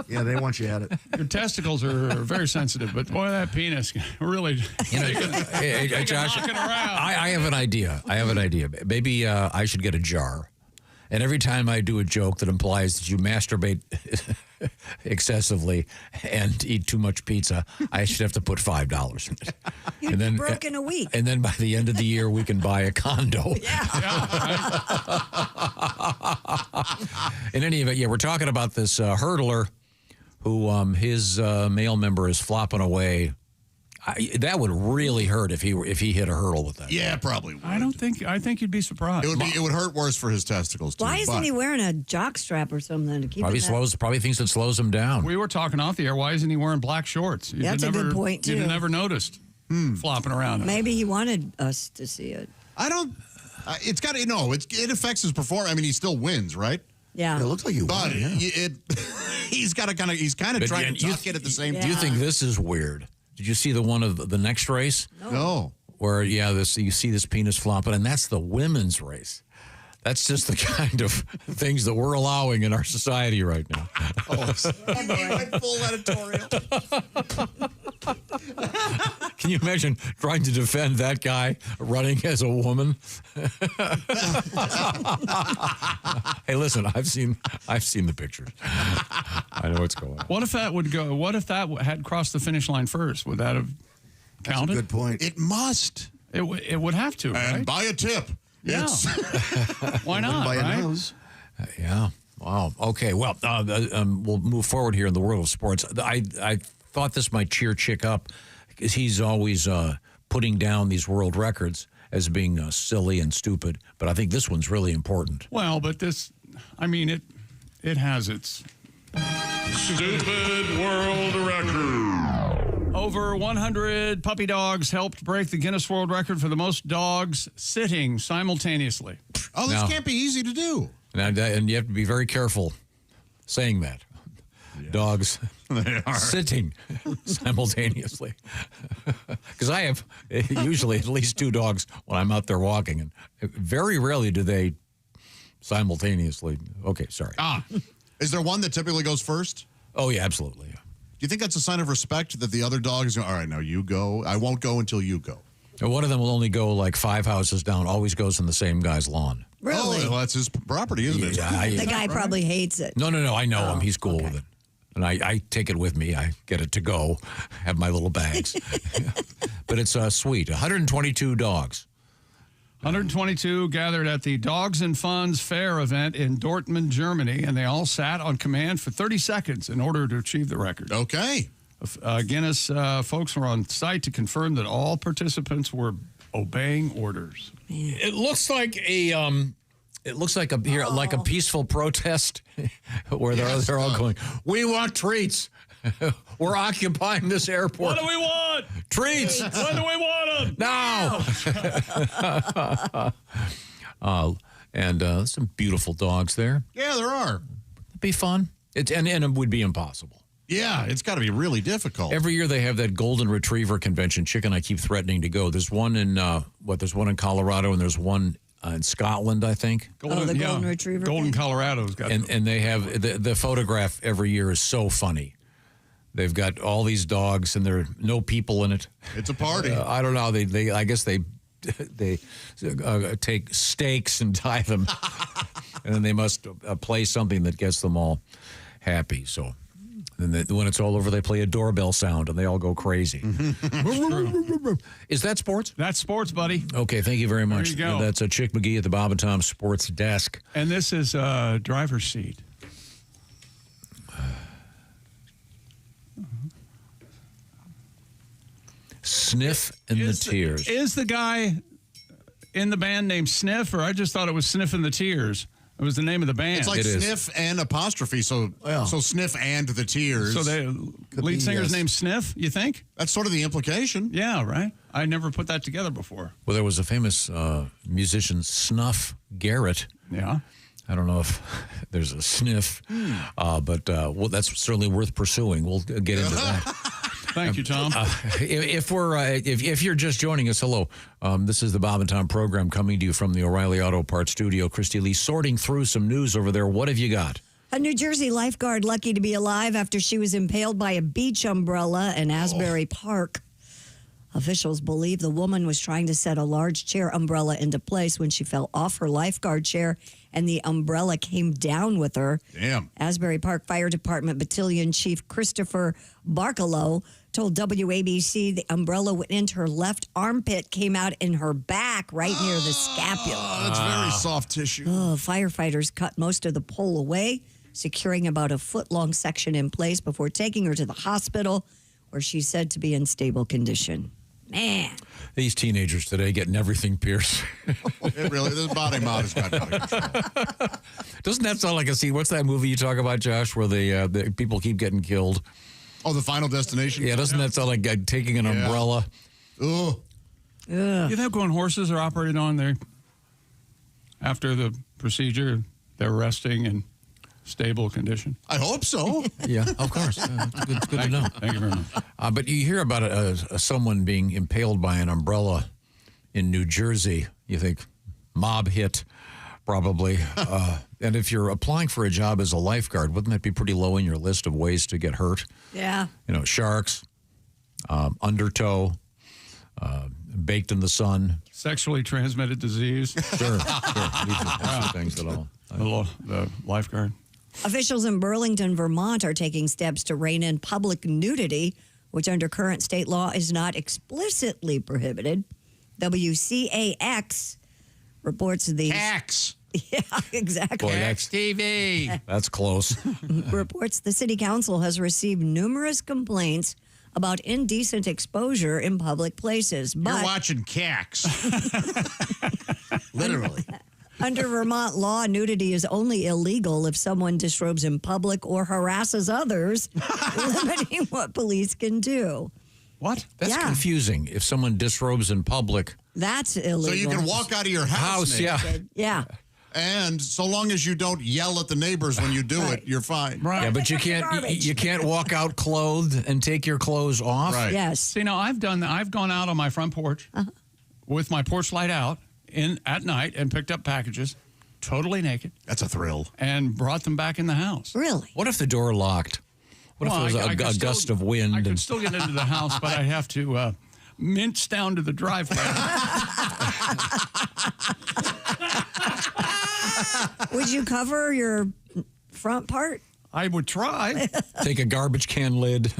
Yeah, they want you at it. Your testicles are very sensitive, but boy, that penis really... Josh, I have an idea. Maybe I should get a jar. And every time I do a joke that implies that you masturbate excessively and eat too much pizza, I should have to put $5 in it. You'd be broke in a week. And then by the end of the year, we can buy a condo. In any event, we're talking about this hurdler who his male member is flopping away. That would really hurt if he hit a hurdle with that. Yeah, probably would. I think you'd be surprised. It would hurt worse for his testicles too. Why isn't he wearing a jock strap or something to keep Probably thinks it slows him down. We were talking off the air. Why isn't he wearing black shorts? That's a good point too. You'd never noticed flopping around. Maybe he wanted us to see it. I don't. It's got to. No, it affects his performance. I mean, he still wins, right? Yeah. It looks like you won. But he's kind of trying to tuck it at the same time. Do you think this is weird? Did you see the one of the next race? No. Where, you see this penis flopping, and that's the women's race. That's just the kind of things that we're allowing in our society right now. Full editorial. Can you imagine trying to defend that guy running as a woman? Hey, listen, I've seen the pictures. I know what's going on. What if that would go? What if that had crossed the finish line first? Would that have counted? That's a good point. It must. It would have to, right? And buy a tip. Yeah. Why not, right? Yeah. Wow. Okay. Well, we'll move forward here in the world of sports. I thought this might cheer Chick up because he's always putting down these world records as being silly and stupid. But I think this one's really important. Well, but this, I mean, it has its stupid world record. Over 100 puppy dogs helped break the Guinness World Record for the most dogs sitting simultaneously. Oh, this can't be easy to do. And you have to be very careful saying that. Yeah. Dogs sitting simultaneously. Because I have usually at least 2 dogs when I'm out there walking, and very rarely do they simultaneously. Okay, sorry. Is there one that typically goes first? Oh, yeah, absolutely. Yeah. Do you think that's a sign of respect that the other dog is going, all right, now you go. I won't go until you go. And one of them will only go like 5 houses down, always goes in the same guy's lawn. Really? Oh, well, that's his property, isn't it? Yeah, the guy probably hates it. No, I know him. He's cool with it. And I take it with me. I get it to go, have my little bags. But it's sweet. 122 dogs. 122 gathered at the Dogs and Funds Fair event in Dortmund, Germany, and they all sat on command for 30 seconds in order to achieve the record. Okay. Guinness folks were on site to confirm that all participants were obeying orders. It looks like a peaceful protest where they're all going, we want treats. We're occupying this airport. What do we want? Treats. When do we want them? Now. And some beautiful dogs there. Yeah, there are. It'd be fun. And it would be impossible. Yeah, it's got to be really difficult. Every year they have that golden retriever convention. Chick and I keep threatening to go. There's one in there's one in Colorado and there's one in Scotland, I think. Golden retriever. Golden Colorado's got and they have the photograph every year is so funny. They've got all these dogs and there are no people in it. It's a party. I don't know. I guess they take stakes and tie them, and then they must play something that gets them all happy. So. And when it's all over, they play a doorbell sound, and they all go crazy. Is that sports? That's sports, buddy. Okay, thank you very much. There you go. That's Chick McGee at the Bob and Tom Sports Desk. And this is driver's seat. Sniff in the Tears. Is the guy in the band named Sniff, or I just thought it was Sniff in the Tears? It was the name of the band. It's like Sniff and apostrophe, so Sniff and the Tears. So the lead singer's named Sniff, you think? That's sort of the implication. Yeah, right? I never put that together before. Well, there was a famous musician, Snuff Garrett. Yeah. I don't know if there's a sniff, but that's certainly worth pursuing. We'll get into that. Thank you, Tom. If you're just joining us, hello. This is the Bob and Tom program coming to you from the O'Reilly Auto Parts studio. Christy Lee sorting through some news over there. What have you got? A New Jersey lifeguard lucky to be alive after she was impaled by a beach umbrella in Asbury Park. Officials believe the woman was trying to set a large chair umbrella into place when she fell off her lifeguard chair and the umbrella came down with her. Damn. Asbury Park Fire Department Battalion Chief Christopher Barkalow told WABC the umbrella went into her left armpit, came out in her back right near the scapula. Oh, that's very soft tissue. Firefighters cut most of the pole away, securing about a foot-long section in place before taking her to the hospital, where she's said to be in stable condition. Man. These teenagers today getting everything pierced. It really, this body mod has got out of control. Doesn't that sound like a scene? What's that movie you talk about, Josh, where the people keep getting killed? Oh, The Final Destination? Yeah, doesn't that sound like taking an umbrella? Ugh. You think when horses are operated on, after the procedure, they're resting and stable condition? I hope so. Yeah, of course. It's good to know. Thank you very much. But you hear about someone being impaled by an umbrella in New Jersey. You think mob hit, probably. And if you're applying for a job as a lifeguard, wouldn't that be pretty low in your list of ways to get hurt? Yeah. You know, sharks, undertow, baked in the sun. Sexually transmitted disease. Sure. These are things at all. The lifeguard. Officials in Burlington, Vermont are taking steps to rein in public nudity, which under current state law is not explicitly prohibited. WCAX reports the... Cax. Yeah, exactly. Boy, that's TV. That's close. Reports the city council has received numerous complaints about indecent exposure in public places. But You're watching Cax. Literally. under Vermont law, nudity is only illegal if someone disrobes in public or harasses others, limiting what police can do. What? That's Yeah. confusing. If someone disrobes in public. That's illegal. So you can walk out of your house naked. Yeah. And so long as you don't yell at the neighbors when you do it, you're fine. Right. Yeah, but you can't walk out clothed and take your clothes off. Right. Yes. See, now I've gone out on my front porch with my porch light out at night and picked up packages totally naked. That's a thrill. And brought them back in the house. Really? What if the door locked? What if there was a gust of wind? I could still get into the house, but I'd have to mince down to the driveway. Would you cover your front part? I would try. Take a garbage can lid.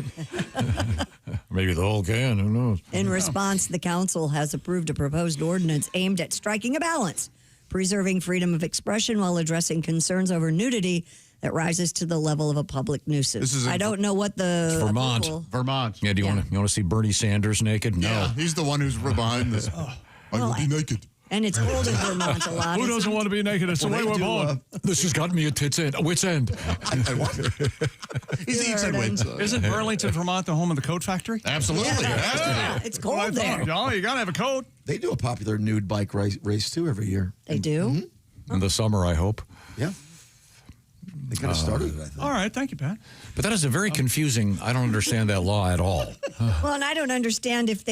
Maybe the whole can, who knows? In response, the council has approved a proposed ordinance aimed at striking a balance, preserving freedom of expression while addressing concerns over nudity that rises to the level of a public nuisance. I don't know what the It's Vermont. approval- Vermont. Yeah, do you want to see Bernie Sanders naked? No. Yeah, he's the one who's behind this. I will be naked. And it's cold in Vermont a lot. Who doesn't want to be naked? It's the way we're born. This has got me at wit's end. He's eats and wins. Isn't Burlington, Vermont the home of the coat factory? Absolutely. It has to be. It's cold there. Oh, you got to have a coat. They do a popular nude bike race too every year. They do? In the summer, I hope. Yeah. They kind of started it, I think. All right. Thank you, Pat. But that is a very confusing, I don't understand that law at all. Well, and I don't understand if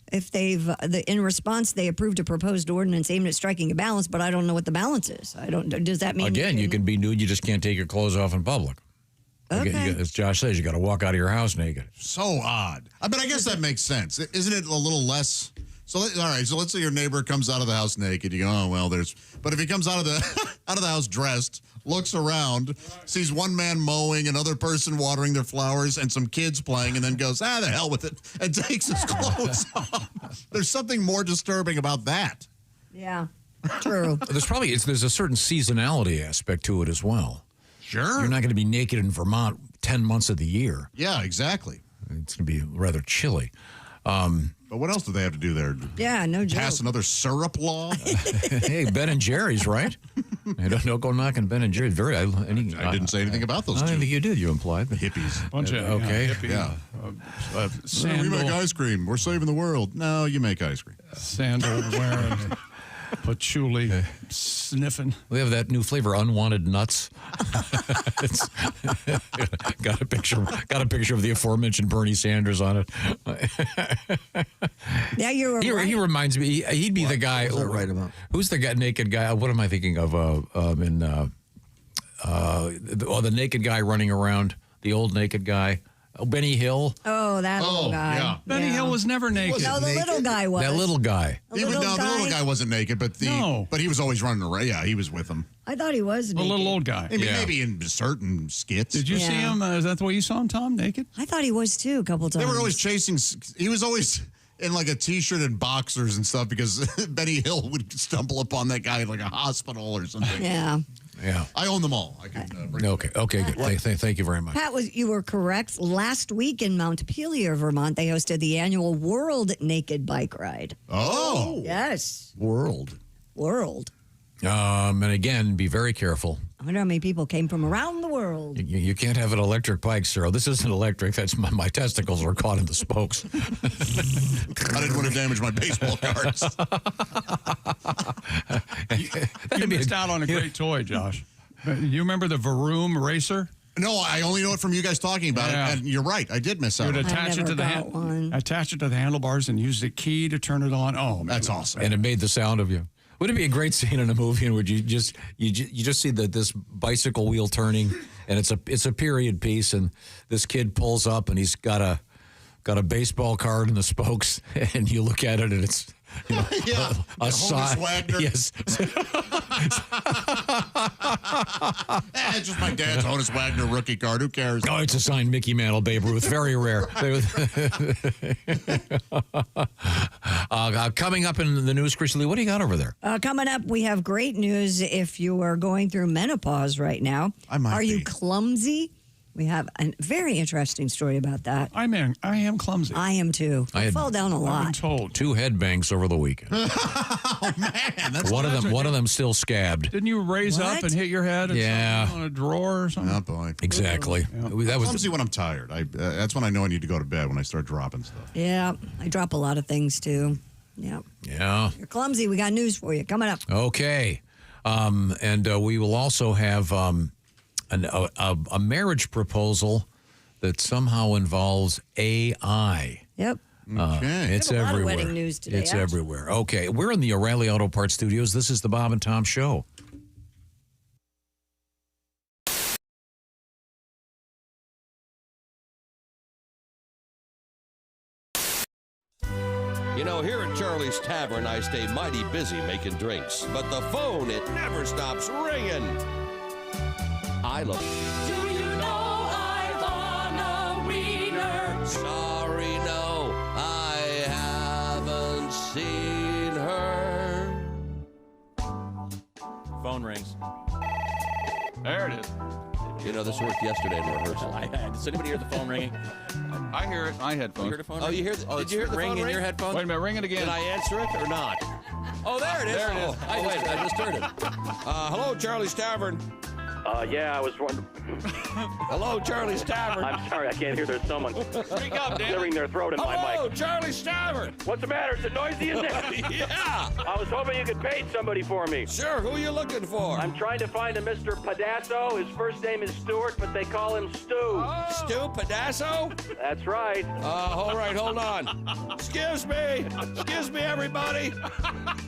in response they approved a proposed ordinance aimed at striking a balance, but I don't know what the balance is. Does that mean Again, you can be nude, you just can't take your clothes off in public. Okay. Again, as Josh says, you got to walk out of your house naked. So odd. But I guess that makes sense. Isn't it a little less? So, all right. So let's say your neighbor comes out of the house naked. You go, oh, well, there's. But if he comes out of the house dressed, looks around, sees one man mowing, another person watering their flowers, and some kids playing, and then goes, the hell with it, and takes his clothes off. There's something more disturbing about that. Yeah, true. There's a certain seasonality aspect to it as well. Sure. You're not going to be naked in Vermont 10 months of the year. Yeah, exactly. It's going to be rather chilly. But what else do they have to do there? Yeah, no joke. Pass another syrup law? Hey, Ben and Jerry's, right? Don't go knocking Ben and Jerry's. I didn't say anything about those I two. don't think you did. You implied. Hippies. Bunch of okay. hippie, Yeah. We sandal, make ice cream. We're saving the world. No, you make ice cream. sandal wearing, patchouli sniffing. We have that new flavor, unwanted nuts. Got a picture of the aforementioned Bernie Sanders on it. Yeah, you were right. He reminds me. He'd be the guy. What was that right about? Who's the naked guy? What am I thinking of? The naked guy running around. The old naked guy. Oh, Benny Hill. Oh, that little guy. Yeah. Benny Hill was never naked. No, the little guy was. That little guy. The little guy wasn't naked, but he was always running around. Yeah, he was with them. I thought he was The naked. little old guy. Maybe in certain skits. Did you see him? Is that the way you saw him, Tom? Naked? I thought he was too a couple times. They were always chasing. He was always in like a T-shirt and boxers and stuff because Benny Hill would stumble upon that guy in like a hospital or something. Yeah. Yeah. I own them all. I can bring Okay, good. Thank you very much. Pat, you were correct. Last week in Montpelier, Vermont, they hosted the annual World Naked Bike Ride. Oh. Yes. World. And again, be very careful. I wonder how many people came from around the world. You can't have an electric bike, sir. This isn't electric. That's my testicles are caught in the spokes. I didn't want to damage my baseball cards. You missed out on a great toy, Josh. You remember the Vroom racer? No, I only know it from you guys talking about Yeah. it. And you're right. I did miss out. You'd on it. attach it to the handlebars and use the key to turn it on. Oh, That's awesome. And it made the sound of you. Wouldn't it be a great scene in a movie in which you just see this bicycle wheel turning, and it's a period piece, and this kid pulls up and he's got a baseball card in the spokes, and you look at it and it's Yeah. a sign. Wagner. Yes. It's just my dad's Honus Wagner rookie card. Who cares? Oh, it's a signed Mickey Mantle, Babe Ruth. Very rare. Coming up in the news, Christy Lee, what do you got over there? Coming up, we have great news if you are going through menopause right now. Are you clumsy? We have a very interesting story about that. I am clumsy. I am too. I fall down a lot. I've been told. 2 headbangs over the weekend. Oh man, that's one of them still scabbed. Didn't you raise up and hit your head? On a drawer or something. Oh boy, exactly. Yeah. That was clumsy when I'm tired. That's when I know I need to go to bed, when I start dropping stuff. Yeah, I drop a lot of things too. Yeah. Yeah. You're clumsy. We got news for you coming up. Okay, and we will also have a marriage proposal that somehow involves AI. Yep. Okay. It's We have a lot of everywhere. wedding news today, It's actually. everywhere. Okay, we're in the O'Reilly Auto Parts Studios. This is the Bob and Tom Show. You know, here at Charlie's Tavern, I stay mighty busy making drinks, but the phone, it never stops ringing. I love. Do you know Ivana Wiener? Sorry, no, I haven't seen her. Phone rings. There it is. You know, this worked yesterday in rehearsal. Does anybody hear the phone ringing? I hear it. My headphones. You heard a phone Oh, ring? you hear? Did you hear the ring phone in ring? your headphones? Wait a minute, ring it again. Did I answer it or not? Oh, there it is. There it is. Oh, wait, I just heard it. Hello, Charlie's Tavern. Yeah, I was wondering. Hello, Charlie's Tavern. I'm sorry, I can't hear. There's someone Speak up, Dan. clearing their throat in my Hello, mic. Charlie's Tavern. What's the matter? Is it noisy in there? Yeah. I was hoping you could page somebody for me. Sure, who are you looking for? I'm trying to find a Mr. Padasso. His first name is Stuart, but they call him Stu. Stu Padasso? That's right. All right, hold on. Excuse me, everybody.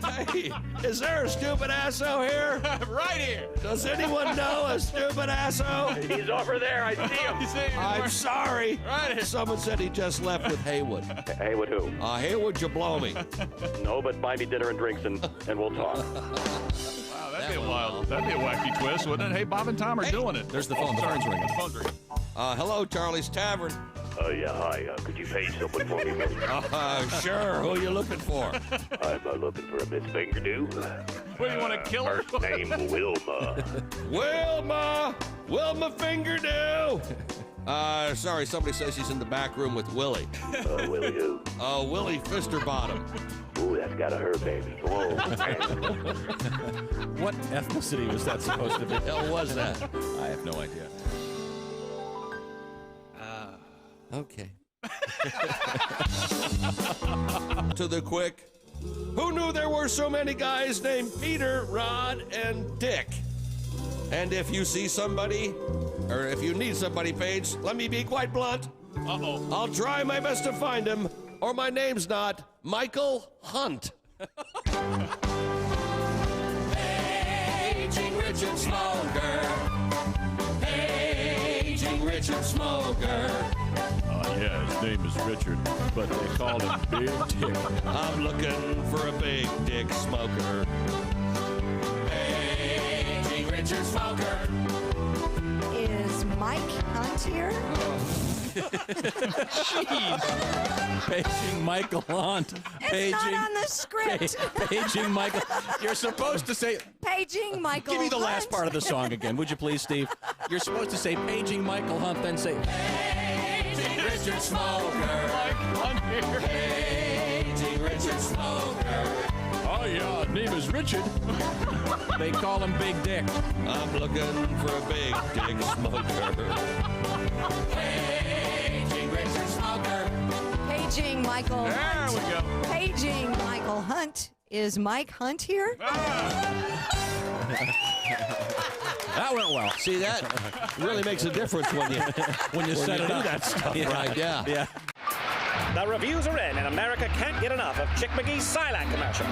Hey, is there a stupid asso here? Right here. Does anyone know a stupid asso? He's over there. I see him. I'm sorry. Right here. Someone said he just left with Haywood. Haywood who? Haywood Jablomi. No, but buy me dinner and drinks and we'll talk. Wow, that'd be a wild. That'd be a wacky twist, wouldn't it? Hey, Bob and Tom are doing it. There's the phone. The phone's ringing. The phone's ringing. Hello, Charlie's Tavern. Yeah, hi. Could you page someone for me, please? Sure. Who are you looking for? I'm looking for a Miss Fingerdew. What, do you want to kill her? First name Wilma. Wilma Fingerdew. Sorry, somebody says she's in the back room with Willie. Willie who? Willie Fisterbottom. Ooh, that's got a her baby. Whoa. What ethnicity was that supposed to be? Hell was that? I have no idea. Okay. To the quick. Who knew there were so many guys named Peter, Rod, and Dick? And if you see somebody, or if you need somebody, Paige, let me be quite blunt. Uh-oh. I'll try my best to find him, or my name's not Michael Hunt. Paging Richard Smoker. Paging Richard Smoker. Yeah, his name is Richard, but they call him Big Dick. I'm looking for a big dick smoker. Paging Richard Smoker. Is Mike Hunt here? Jeez. Paging Michael Hunt. It's not on the script. Paging Michael. You're supposed to say. Paging Michael Give me the Hunt. last part of the song again, would you please, Steve? You're supposed to say Paging Michael Hunt, then say Paging Richard Smoker. Paging Richard Smoker. Oh, yeah, his name is Richard. They call him Big Dick. I'm looking for a big dick smoker. Paging Richard Smoker. Paging Michael There Hunt. we go. Paging Michael Hunt Is Mike Hunt here? That went well. See, that really makes a difference when you set it up. That stuff, right? Yeah. The reviews are in, and America can't get enough of Chick McGee's Silac commercial.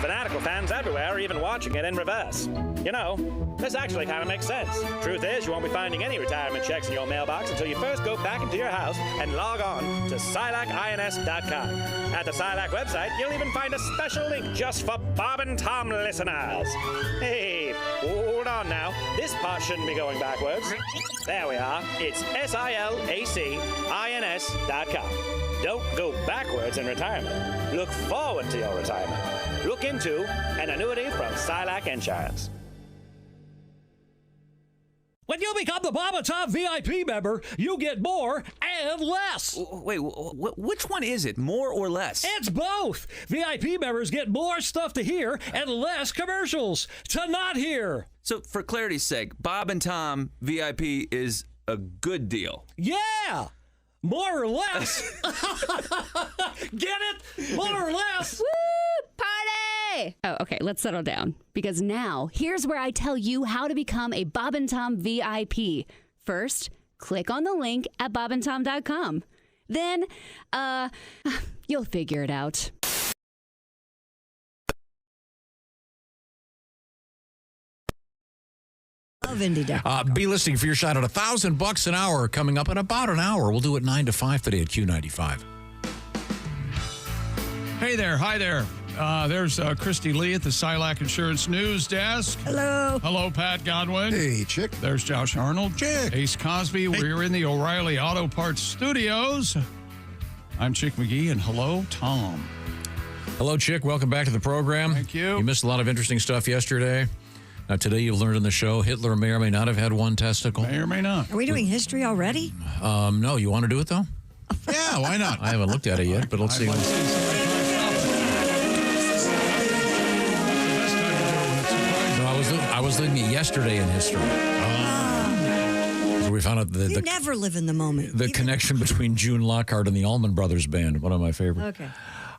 Fanatical fans everywhere are even watching it in reverse. You know, this actually kind of makes sense. Truth is, you won't be finding any retirement checks in your mailbox until you first go back into your house and log on to SilacINS.com. At the Silac website, you'll even find a special link just for Bob and Tom listeners. Hey, hold on now. This part shouldn't be going backwards. There we are. It's SilacINS.com. Don't go backwards in retirement. Look forward to your retirement. Look into an annuity from Silac Insurance. When you become the Bob and Tom VIP member, you get more and less. Wait, which one is it? More or less? It's both. VIP members get more stuff to hear and less commercials to not hear. So, for clarity's sake, Bob and Tom VIP is a good deal. Yeah! More or less. Get it? More or less. Woo! Party! Oh, okay, let's settle down. Because now, here's where I tell you how to become a Bob and Tom VIP. First, click on the link at bobandtom.com. Then, you'll figure it out. Be listening for your shot at $1,000 an hour coming up in about an hour. We'll do it 9 to 5 today at Q95. Hey there. Hi there. There's Christy Lee at the Silac Insurance News Desk. Hello. Hello, Pat Godwin. Hey, Chick. There's Josh Arnold. Chick. Ace Cosby. Hey. We're in the O'Reilly Auto Parts Studios. I'm Chick McGee, and hello, Tom. Hello, Chick. Welcome back to the program. Thank you. You missed a lot of interesting stuff yesterday. Now, today you learned on the show Hitler may or may not have had one testicle. May or may not. Are we doing history already? No, you want to do it, though? Yeah, why not? I haven't looked at it yet, but let's see. No, I was looking at yesterday in history. So we found out You never live in the moment. the connection between June Lockhart and the Allman Brothers Band, one of my favorites. Okay.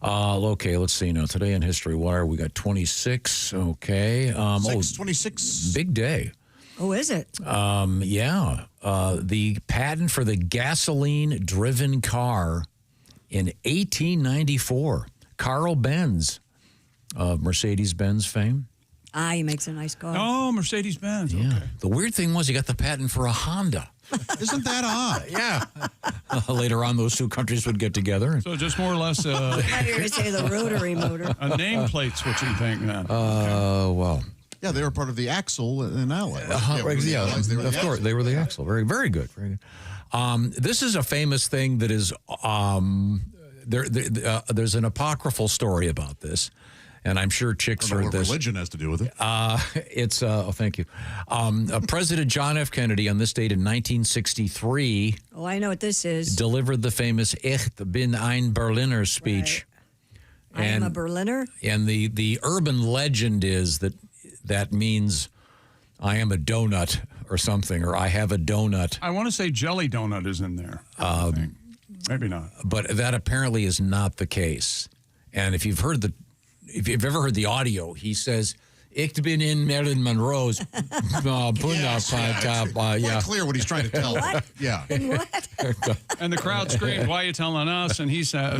Okay, let's see now. Today in history, we got 26. Okay. 26. Big day. Oh, is it? Yeah. The patent for the gasoline-driven car in 1894. Carl Benz of Mercedes-Benz fame. He makes a nice car. Oh, Mercedes-Benz. Yeah. Okay. The weird thing was he got the patent for a Honda. Isn't that odd? Yeah. Later on, those two countries would get together. So just more or less I thought you were going to say the rotary motor. a nameplate switching thing then. Well. Yeah, they were part of the Axle in LA. Of course. They were the Axle. Very, very good. Very good. This is a famous thing that is, there's an apocryphal story about this. And I'm sure Chick's heard this. Religion has to do with it. It's, thank you. President John F. Kennedy on this date in 1963. Oh, I know what this is. Delivered the famous Ich bin ein Berliner speech. Right. I am a Berliner. And the urban legend is that means I am a donut or something, or I have a donut. I want to say jelly donut is in there. I think. Maybe not. But that apparently is not the case. And if you've ever heard the audio, he says, Ich bin in Marilyn Monroe's Quite clear what he's trying to tell. What? Yeah. What? And the crowd screamed, "Why are you telling us?" And he said,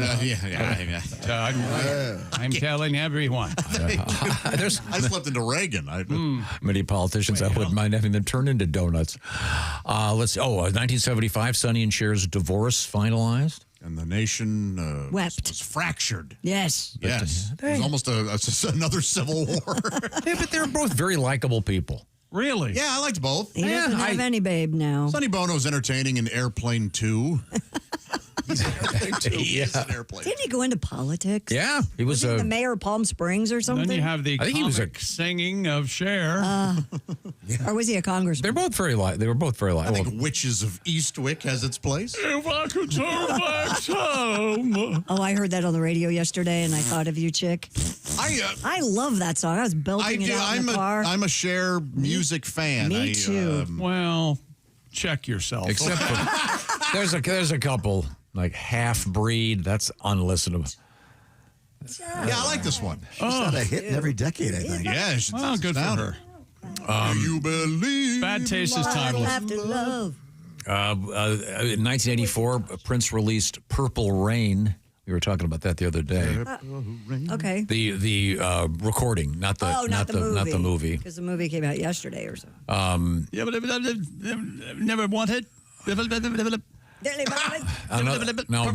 I'm telling everyone. I slept into Reagan. Many politicians, I wouldn't mind having them turn into donuts. Let's see. 1975, Sonny and Cher's divorce finalized. And the nation wept. Was fractured. Yes. Yes. It was almost another civil war. Yeah, but they're both very likable people. Really? Yeah, I liked both. He doesn't have any babe now. Sonny Bono's entertaining in Airplane 2. Yeah. Didn't he go into politics? Yeah, he was he the mayor of Palm Springs or something. Then you have the comic singing of Cher. Or was he a congressman? They were both very likable. I think Witches of Eastwick has its place. If I could turn back time. Oh, I heard that on the radio yesterday, and I thought of you, Chick. I love that song. I was belting it out in the car. I'm a Cher music fan. Me too. Well, check yourself. Except for there's a couple like Half Breed. That's unlistenable. Yeah, I like this one. She's had a hit in every decade, I think. Yeah, well, good for her. Do you believe? Bad taste is timeless. After love. In 1984, Prince released Purple Rain. We were talking about that the other day. Okay. The recording, not the movie. Because the movie came out yesterday or something. Yeah, but never wanted. Now,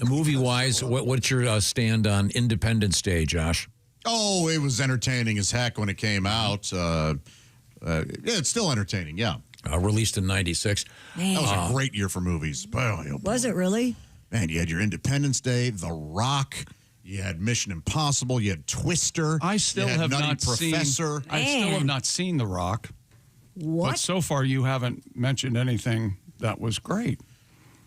movie-wise, what's your stand on Independence Day, Josh? Oh, it was entertaining as heck when it came out. Yeah, it's still entertaining, yeah. Released in 96. Man. That was a great year for movies. Boy, Was it really? man, you had your Independence Day, The Rock, you had Mission Impossible, you had Twister. I still you had have Nutty not Professor. seen. I still have not seen The Rock. What? But so far, you haven't mentioned anything that was great.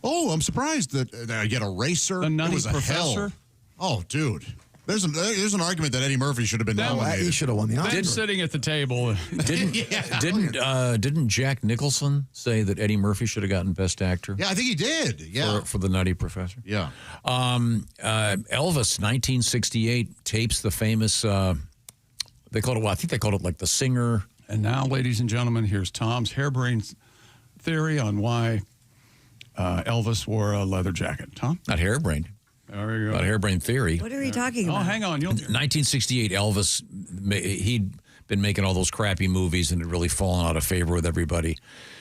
Oh, I'm surprised that you get a racer. The Nutty it was a Professor. hell. Oh, dude. There's an argument that Eddie Murphy should have been nominated. He should have won the Oscar. Then sitting at the table. Didn't Jack Nicholson say that Eddie Murphy should have gotten Best Actor? Yeah, I think he did. Yeah, for the Nutty Professor. Yeah. Elvis, 1968, tapes the famous. They called it. Well, I think they called it like the Singer. And now, ladies and gentlemen, here's Tom's harebrained theory on why Elvis wore a leather jacket. Tom? Not harebrained. There you go. Not harebrained theory. What are you talking about? Oh, hang on. 1968, Elvis, he'd been making all those crappy movies and had really fallen out of favor with everybody.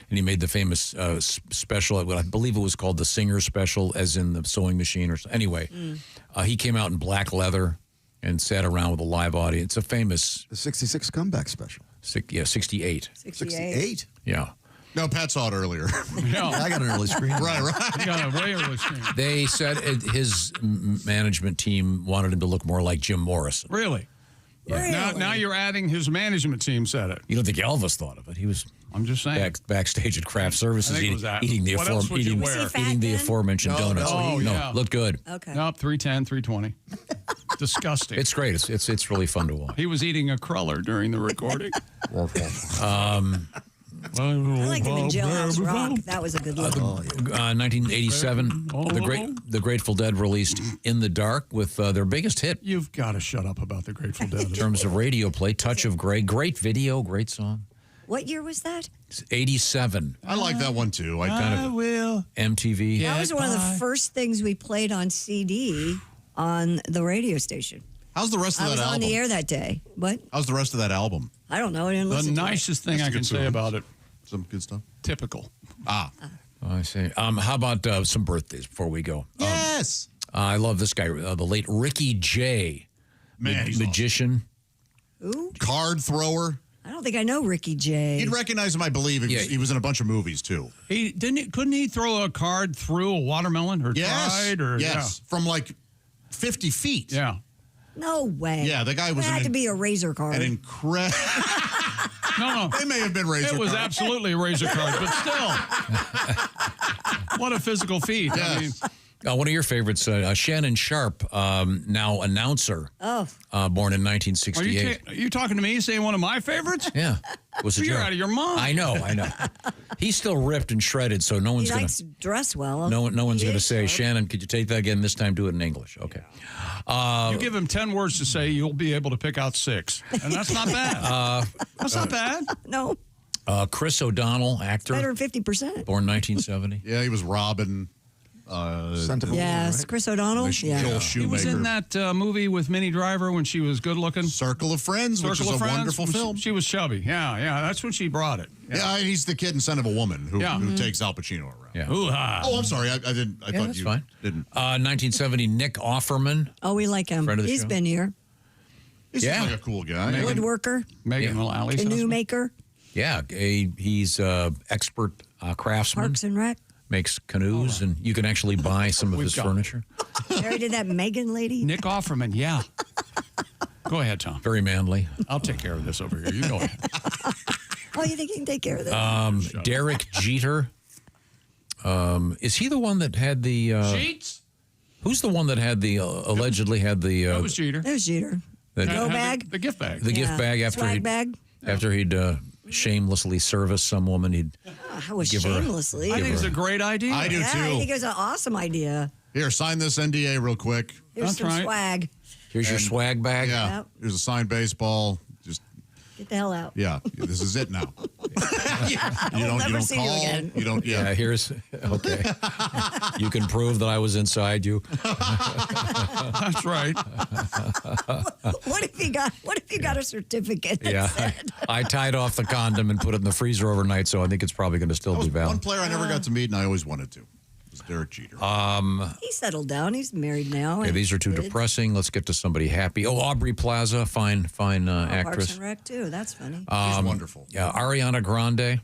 And he made the famous special, I believe it was called the Singer Special, as in the sewing machine or something. Anyway, he came out in black leather and sat around with a live audience. A famous... The 66 comeback special. 68. 68? Yeah. No, Pat saw it earlier. No. I got an early screen. Right. You got a way early screen. They said his management team wanted him to look more like Jim Morrison. Really? Yeah. Now you're adding his management team said it. You don't think Elvis thought of it? He was. I'm just saying. Backstage at craft services eating the aforementioned donuts. Yeah. Looked good. Okay. Nope, 310, 320. Disgusting. It's great. It's really fun to watch. He was eating a cruller during the recording. I liked him in Jailhouse Rock. That was a good look. 1987, the Grateful Dead released "In the Dark" with their biggest hit. You've got to shut up about the Grateful Dead. In terms of radio play, "Touch of Grey," great video, great song. What year was that? 87. I like that one too. I will. MTV. That was one of the first things we played on CD on the radio station. How's the rest of that album? I was on the air that day. What? How's the rest of that album? I don't know. I didn't listen The to it. nicest thing I can say about it. Some good stuff. Typical. I see. How about some birthdays before we go? Yes. I love this guy, the late Ricky Jay. Man, he's magician. Who? Card thrower. I don't think I know Ricky Jay. You'd recognize him, I believe. He was in a bunch of movies too. Couldn't he throw a card through a watermelon or tried? Or, yes, from like 50 feet. Yeah. No way. Yeah, the guy was It had to be a razor card. an incredible. No. They may have been razor It was cards. absolutely a razor card, but still. What a physical feat. Yes. I mean, One of your favorites, Shannon Sharp, now announcer, born in 1968. are you talking to me saying one of my favorites? Yeah. Was a You're joke. out of your mind. I know. He's still ripped and shredded, so no one's He going likes to dress well. no one's He going to is say, sharp. Shannon, could you take that again? This time do it in English. Okay. You give him 10 words to say, you'll be able to pick out 6. And that's not bad. That's not bad. No. Chris O'Donnell, actor, Better than 50%. born 1970. Yeah, he was Robin. Sentimental. Yes, right? Chris O'Donnell. Joel Yeah. Shoemaker. He was in that movie with Minnie Driver when she was good looking. Circle of Friends, which is a wonderful film. She was chubby. Yeah. That's when she brought it. Yeah, he's the kid in Son of a Woman who takes Al Pacino around. Yeah. Ooh-ha. Oh, I'm sorry. I didn't. I thought that's you fine. didn't. 1970, Nick Offerman. Oh, we like him. Friend of the He's show. been here. He seems like a cool guy. Woodworker. Megan Mullally. Canoe maker. Yeah, he's expert craftsman. Parks and Rec. Makes canoes, and you can actually buy some of his furniture. Married to that Megan lady. Nick Offerman, yeah. Go ahead, Tom. Very manly. I'll take care of this over here. You go ahead. Oh, you think you can take care of that? Derek Jeter. Is he the one that had the... Sheets? Who's the one that had the, allegedly had the... That was Jeter. That was Jeter. The Go bag? The gift bag. The gift bag after Swag bag? After he'd shamelessly serviced some woman, he'd How was give her- shamelessly? I think it's a great idea. I do yeah, too. I think it was an awesome idea. Here, sign this NDA real quick. Here's That's some right. swag. Here's your swag bag. Yeah. Yep. Here's a signed baseball. Just Get the hell out. yeah. This is it now. We'll never see you again. You don't. Yeah. Here's okay. You can prove that I was inside you. That's right. What if you got a certificate that Yeah. said? I tied off the condom and put it in the freezer overnight, so I think it's probably going to still be One valid. player I never got to meet, and I always wanted to. Was Derek Jeter. He settled down. He's married now. Okay, and these are too kids. depressing. Let's get to somebody happy. Oh, Aubrey Plaza, fine Parks actress. and Rec too. That's funny. She's wonderful. Yeah, Ariana Grande.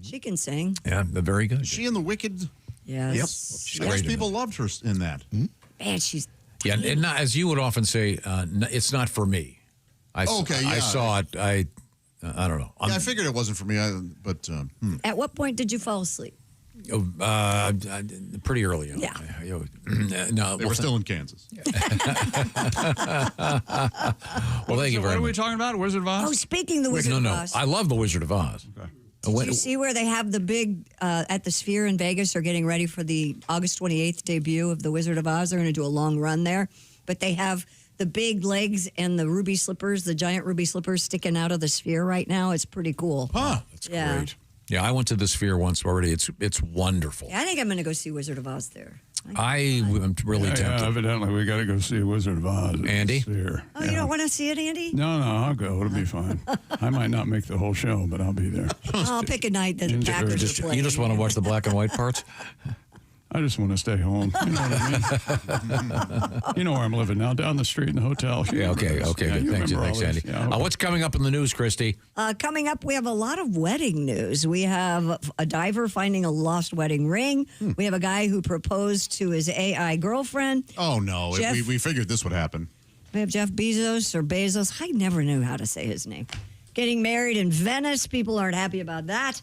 She can sing. Yeah, very good. Is she in The Wicked? Yes. Yep. She's I guess great in people loved her in that. Man, she's. Yeah, and not, as you would often say, it's not for me. I saw it. I don't know. Yeah, I figured it wasn't for me, but At what point did you fall asleep? Pretty early on. Yeah. No, they were still in Kansas. Well, thank you very What are we much. talking about? Wizard of Oz? Oh, speaking of the Wizard No, of Oz. I love the Wizard of Oz. Okay. Did you see where they have the big, at the Sphere in Vegas, they're getting ready for the August 28th debut of The Wizard of Oz. They're going to do a long run there. But they have the big legs and the ruby slippers, the giant ruby slippers sticking out of the Sphere right now. It's pretty cool. Huh, that's great. Yeah, I went to the Sphere once already. It's wonderful. Yeah, I think I'm going to go see Wizard of Oz there. I'm really tempted. Yeah, evidently, we got to go see Wizard of Oz. Andy? Here. Oh, you don't want to see it, Andy? No, I'll go. It'll be fine. I might not make the whole show, but I'll be there. I'll pick a night that the Packers are playing. You just want to watch the black and white parts? I just want to stay home. You know what I mean? You know where I'm living now, down the street in the hotel. Yeah, okay. Yeah, Good. you Thanks, remember all Andy. this. Yeah, okay. What's coming up in the news, Christy? Coming up, we have a lot of wedding news. We have a diver finding a lost wedding ring. We have a guy who proposed to his AI girlfriend. Oh, no. Jeff- We figured this would happen. We have Jeff Bezos. I never knew how to say his name. Getting married in Venice. People aren't happy about that.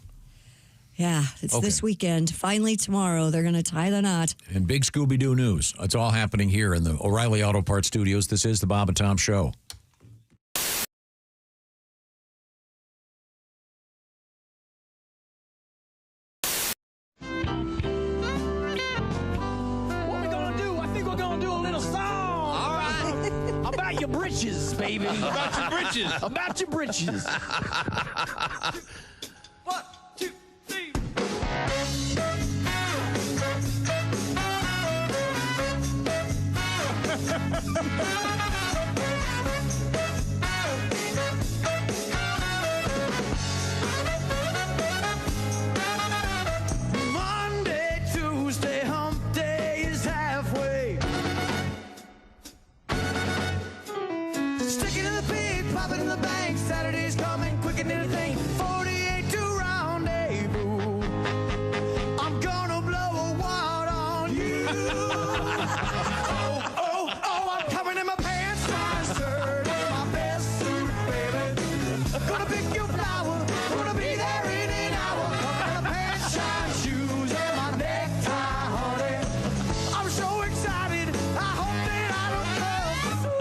Yeah, it's this weekend. Finally, tomorrow, they're going to tie the knot. And big Scooby-Doo news. It's all happening here in the O'Reilly Auto Parts Studios. This is the Bob and Tom Show. What we gonna do? I think we're gonna do a little song. All right. About your britches, baby. About your britches. About your britches. One, two, three. Monday, Tuesday, hump day is halfway. Stick it in the pig, pop it in the bank. Saturday's coming quicker than anything. 48 to rendezvous. I'm gonna blow a wad on you. Oh, I'm coming in my pants, my shirt, and my best suit, baby. Gonna pick your flower, gonna be there in an hour. Coming in my pants, shine shoes, and my necktie, honey. I'm so excited, I hope that I don't come.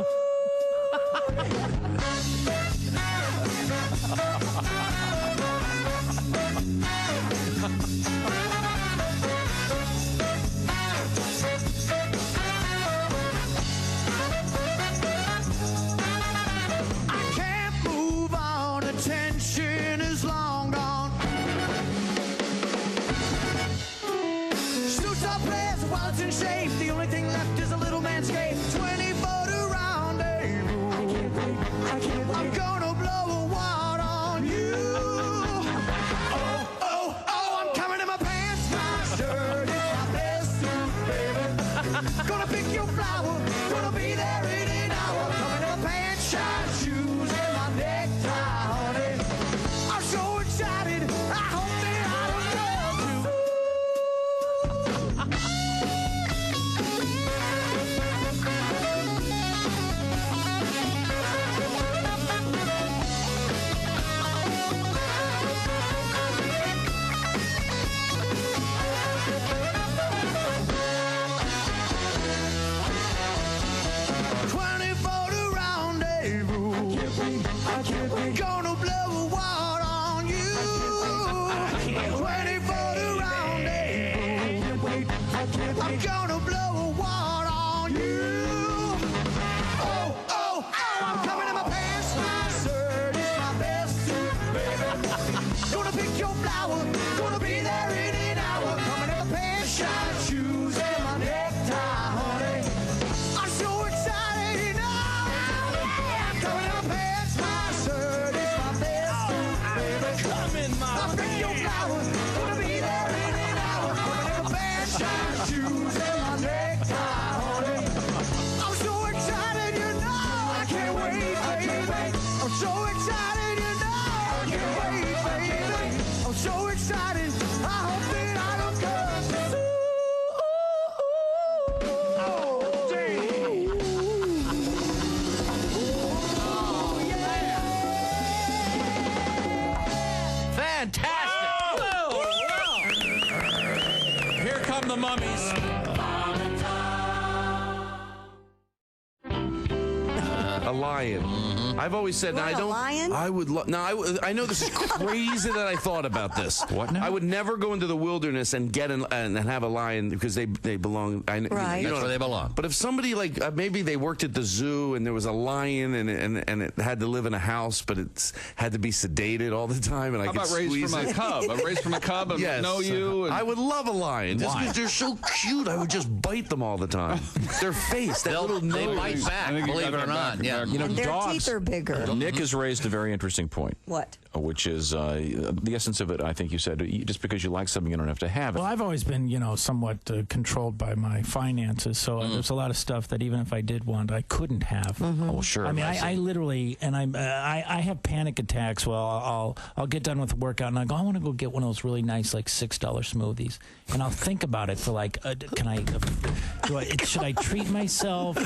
A lion. I've always said Want I a don't. lion? I would. I know this is crazy that I thought about this. What now? I would never go into the wilderness and get and have a lion because they belong. Right. That's where they belong. But if somebody like maybe they worked at the zoo and there was a lion and it had to live in a house, but it had to be sedated all the time, and I How could about raised squeeze from it. a cub? I'm raised from a cub and Yes. know you. And I would love a lion just Why? because they're so cute. I would just bite them all the time. Their face, that little They nose. bite back, believe it or not. Yeah. You know, And their dogs. teeth are bigger. Nick has raised a very interesting point. What? Which is the essence of it. I think you said just because you like something, you don't have to have it. Well, I've always been, somewhat controlled by my finances, so there's a lot of stuff that even if I did want, I couldn't have. Oh, sure. I mean, I literally, and I have panic attacks. Well, I'll get done with the workout and I go, I want to go get one of those really nice like $6 smoothies, and I'll think about it for like, should I treat myself?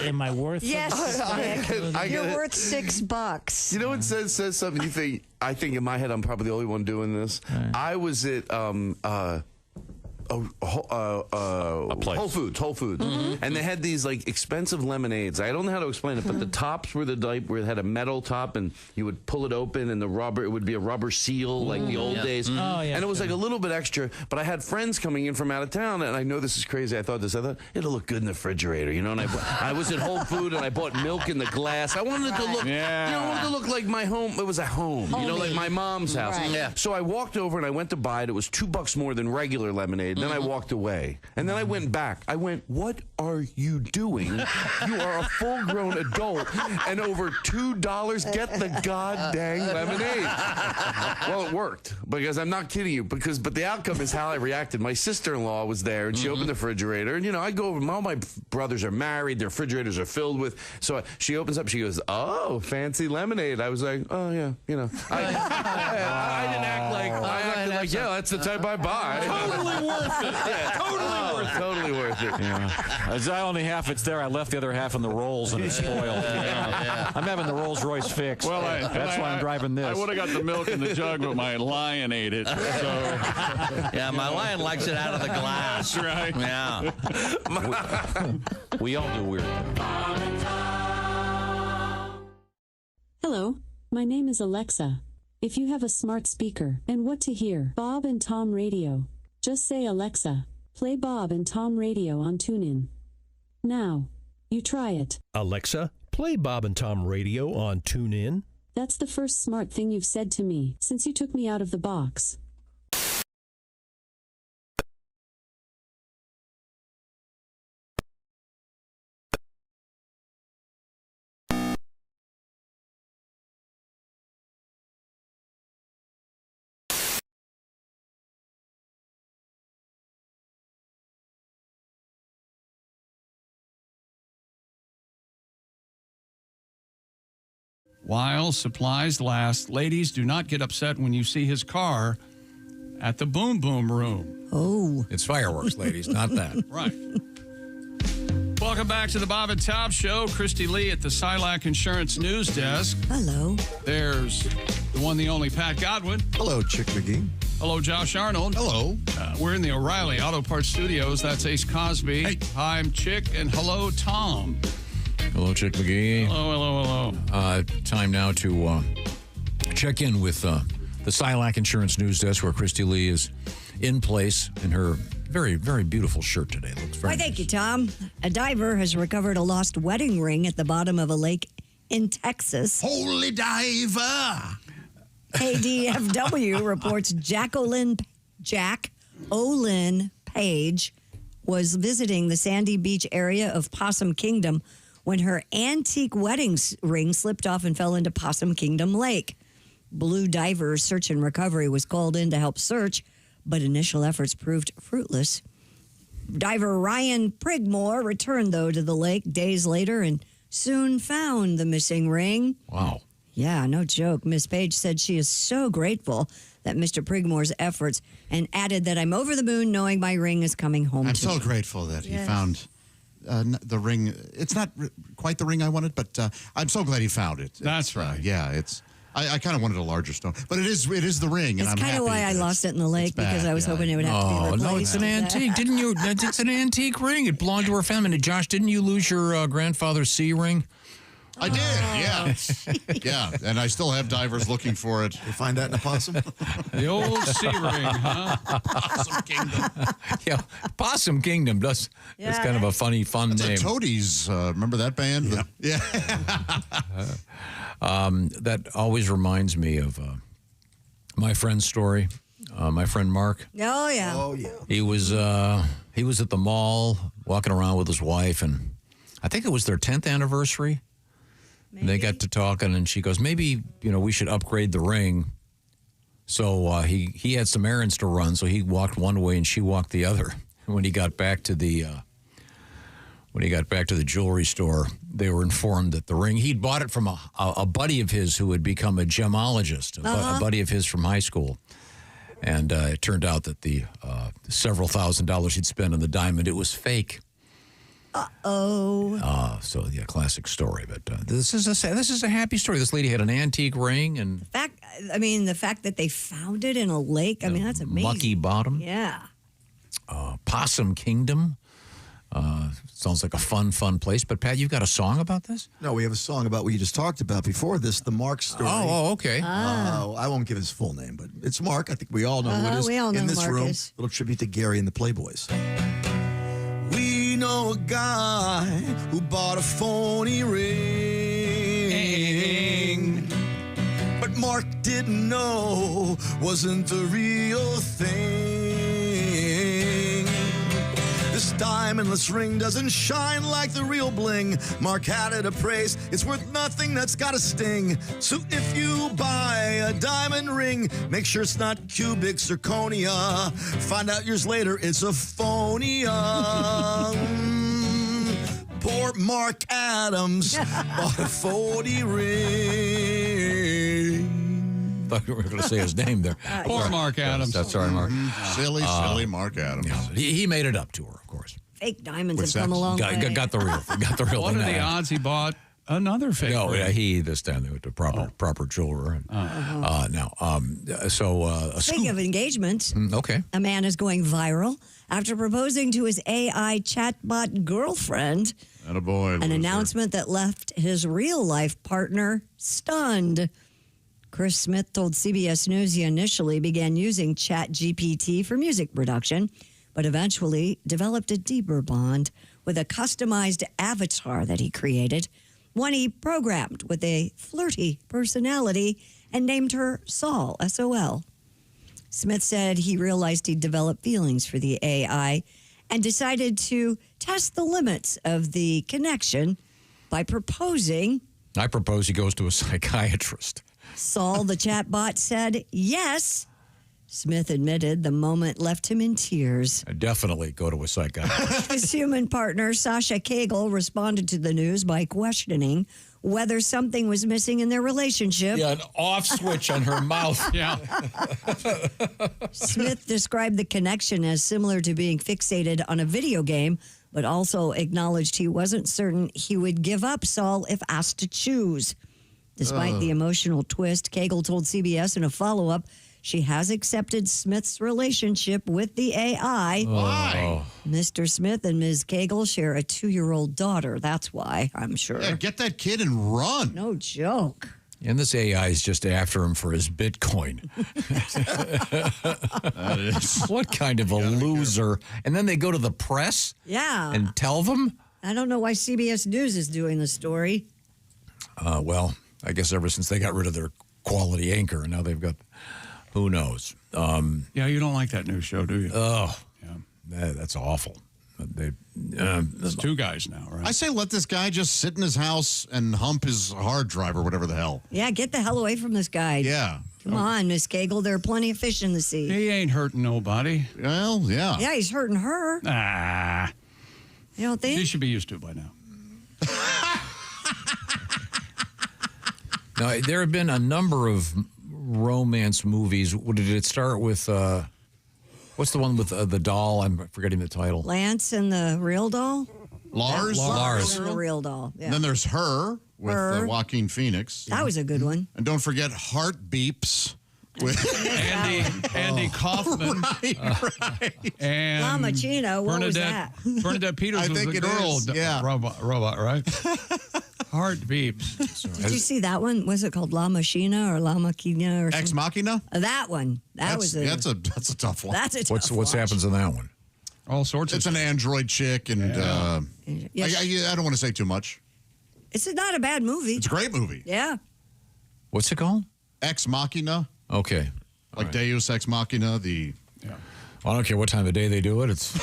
Am I worth Yes, it? Nick. You're worth $6. You know what says something? You think? I think in my head I'm probably the only one doing this. Right. I was at Whole Foods, and they had these like expensive lemonades. I don't know how to explain it, but the tops were the type where it had a metal top, and you would pull it open, and it would be a rubber seal like the old days. Oh, yeah, and it was like a little bit extra. But I had friends coming in from out of town, and I know this is crazy. I thought it'll look good in the refrigerator, And I was at Whole Foods, and I bought milk in the glass. I wanted it to look, I wanted it to look like my home. It was a home, like my mom's house. Right. Yeah. So I walked over and I went to buy it. It was $2 more than regular lemonade. Then I walked away. And then I went back. I went, what are you doing? You are a full-grown adult and over $2. Get the goddamn lemonade. Well, it worked because I'm not kidding you. But the outcome is how I reacted. My sister-in-law was there and she opened the refrigerator. And, I go over, all my brothers are married. Their refrigerators are filled with. So she opens up. She goes, oh, fancy lemonade. I was like, oh, yeah, I didn't act like, I acted like, yeah, that's the type I buy. totally worth it. Yeah, totally worth it. Yeah. As I only half it's there, I left the other half in the rolls and it's spoiled. I'm having the Rolls Royce fixed. Well, that's why I'm driving this. I would have got the milk in the jug, but my lion ate it. So. Yeah, my lion likes it out of the glass. That's right. Yeah. We all do weird things. Hello, my name is Alexa. If you have a smart speaker and what to hear, Bob and Tom Radio, just say Alexa, play Bob and Tom Radio on TuneIn. Now, you try it. Alexa, play Bob and Tom Radio on TuneIn. That's the first smart thing you've said to me since you took me out of the box. While supplies last, ladies, do not get upset when you see his car at the Boom Boom Room. Oh. It's fireworks, ladies, not that. Right. Welcome back to the Bob and Tom Show. Christy Lee at the Silac Insurance News Desk. Hello. There's the one, the only Pat Godwin. Hello, Chick McGee. Hello, Josh Arnold. Hello. We're in the O'Reilly Auto Parts Studios. That's Ace Cosby. Hey. Hi, I'm Chick, and hello, Tom. Hello, Chick McGee. Hello. Time now to check in with the Silac Insurance News Desk, where Christy Lee is in place in her very, very beautiful shirt today. Looks very Why, thank you, Tom. A diver has recovered a lost wedding ring at the bottom of a lake in Texas. Holy diver! KDFW reports Jack Olin Page was visiting the Sandy Beach area of Possum Kingdom when her antique wedding ring slipped off and fell into Possum Kingdom Lake. Blue Diver Search and Recovery was called in to help search, but initial efforts proved fruitless. Diver Ryan Prigmore returned, though, to the lake days later and soon found the missing ring. Wow. Yeah, no joke. Miss Page said she is so grateful that Mr. Prigmore's efforts and added that I'm over the moon knowing my ring is coming home I'm to so me. grateful that he found the ring. It's not quite the ring I wanted, but I'm so glad he found it. That's right. Yeah, it's I kind of wanted a larger stone, but it is the ring, and It's I'm kind of happy why I that lost it in the lake because I was hoping it would have to be replaced. No, it's an antique. Didn't you? It's an antique ring. It belonged to her family. Josh, didn't you lose your grandfather's sea ring? I did, yeah. Yeah, and I still have divers looking for it. You find that in a possum? The old sea ring, huh? Possum Kingdom. Yeah, Possum Kingdom. That's kind of a fun That's name. a Toadies. Remember that band? Yeah. That always reminds me of my friend's story. My friend Mark. Oh, yeah. Oh, yeah. He was at the mall walking around with his wife, and I think it was their 10th anniversary. And they got to talking, and she goes, maybe, we should upgrade the ring. So he had some errands to run, so he walked one way and she walked the other. And when he got back to the jewelry store, they were informed that the ring, he'd bought it from a buddy of his who had become a gemologist, a buddy of his from high school. And it turned out that the several $1,000s he'd spent on the diamond, it was fake. So yeah, classic story. But this is a happy story. This lady had an antique ring, and the fact that they found it in a lake. That's amazing. Mucky Bottom. Yeah. Possum Kingdom. Sounds like a fun place. But Pat, you've got a song about this? No, we have a song about what you just talked about before this, the Mark story. Oh, okay. I won't give his full name, but it's Mark. I think we all know who it is. We all know in this Mark room. is. Little tribute to Gary and the Playboys. We know a guy who bought a phony ring, but Mark didn't know wasn't the real thing. This diamondless ring doesn't shine like the real bling. Mark had it appraised. It's worth nothing, that's got a sting. So if you buy a diamond ring, make sure it's not cubic zirconia. Find out years later it's a phonia. Poor Mark Adams bought a phony ring. Thought we were going to say his name there. Poor Mark Adams. That's sorry, Mark. Silly Mark Adams. Yeah, he made it up to her, of course. Fake diamonds have come a long way. Got the real. What are the odds he bought another fake No, ring? he this time they went to proper jeweler. Speaking of engagement, okay. a man is going viral after proposing to his AI chatbot girlfriend. Attaboy, An announcement that left his real life partner stunned. Chris Smith told CBS News he initially began using ChatGPT for music production, but eventually developed a deeper bond with a customized avatar that he created, one he programmed with a flirty personality and named her Sol, S-O-L. Smith said he realized he'd developed feelings for the AI and decided to test the limits of the connection by proposing. I propose he goes to a psychiatrist. Saul, the chatbot, said yes. Smith admitted the moment left him in tears. I definitely go to a psychiatrist. His human partner, Sasha Cagle, responded to the news by questioning whether something was missing in their relationship. Yeah, an off switch on her mouth. Yeah. Smith described the connection as similar to being fixated on a video game, but also acknowledged he wasn't certain he would give up Saul if asked to choose. Despite the emotional twist, Cagle told CBS in a follow-up she has accepted Smith's relationship with the AI. Why? Mr. Smith and Ms. Cagle share a 2-year-old daughter. That's why, I'm sure. Yeah, get that kid and run. No joke. And this AI is just after him for his Bitcoin. That is. What kind of a loser? And then they go to the press? Yeah. And tell them? I don't know why CBS News is doing the story. Well, I guess ever since they got rid of their quality anchor, and now they've got, who knows? Yeah, you don't like that news show, do you? Oh, yeah. That's awful. It's two guys now, right? I say let this guy just sit in his house and hump his hard drive or whatever the hell. Yeah, get the hell away from this guy. Yeah. Come on, Miss Cagle. There are plenty of fish in the sea. He ain't hurting nobody. Well, yeah. Yeah, he's hurting her. You don't think? He should be used to it by now. Now, there have been a number of romance movies. Did it start with, what's the one with the doll? I'm forgetting the title. Lance and the real doll? Lars? Lars. And the real doll. Yeah. And then there's Her with Her. Joaquin Phoenix. That was a good one. And don't forget Heart Beeps with Andy Kaufman. Right. And La Machina, what was that? Bernadette Peters I was think the it girl is, yeah. robot, right? Heart beeps. Did you see that one? Was it called La Machina or La Machina or something? Ex Machina? That one. That's a tough one. That's a tough What's watch. happens in that one? All sorts It's of an android chick, and Yes. I don't want to say too much. It's not a bad movie. It's a great movie. Yeah. What's it called? Ex Machina. Okay. Like Deus Ex Machina, the... Well, I don't care what time of day they do it. It's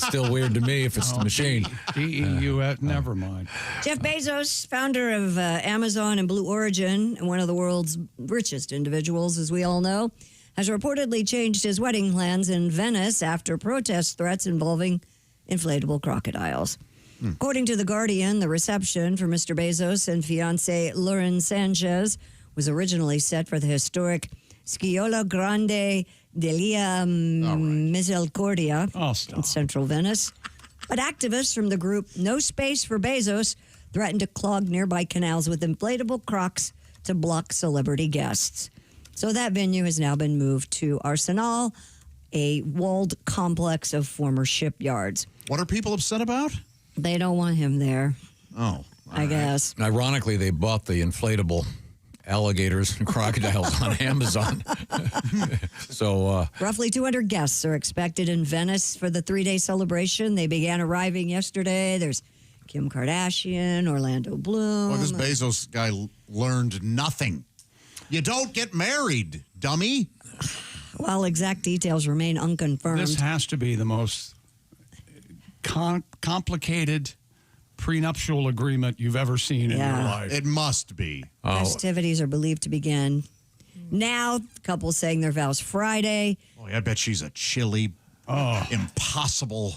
still weird to me if it's the machine. DEUF, never mind. Jeff Bezos, founder of Amazon and Blue Origin, and one of the world's richest individuals, as we all know, has reportedly changed his wedding plans in Venice after protest threats involving inflatable crocodiles. According to The Guardian, the reception for Mr. Bezos and fiancée Lauren Sanchez was originally set for the historic Sciola Grande dell'Ia Misericordia in central Venice. But activists from the group No Space for Bezos threatened to clog nearby canals with inflatable crocs to block celebrity guests. So that venue has now been moved to Arsenal, a walled complex of former shipyards. What are people upset about? They don't want him there. Oh, I guess. Ironically, they bought the inflatable alligators and crocodiles on Amazon. So Roughly 200 guests are expected in Venice for the 3-day celebration. They began arriving yesterday. There's Kim Kardashian, Orlando Bloom. Well, this Bezos guy learned nothing. You don't get married, dummy. While exact details remain unconfirmed. This has to be the most complicated prenuptial agreement you've ever seen in your life. It must be. Festivities are believed to begin now. The couple saying their vows Friday. Boy, I bet she's a chilly, impossible.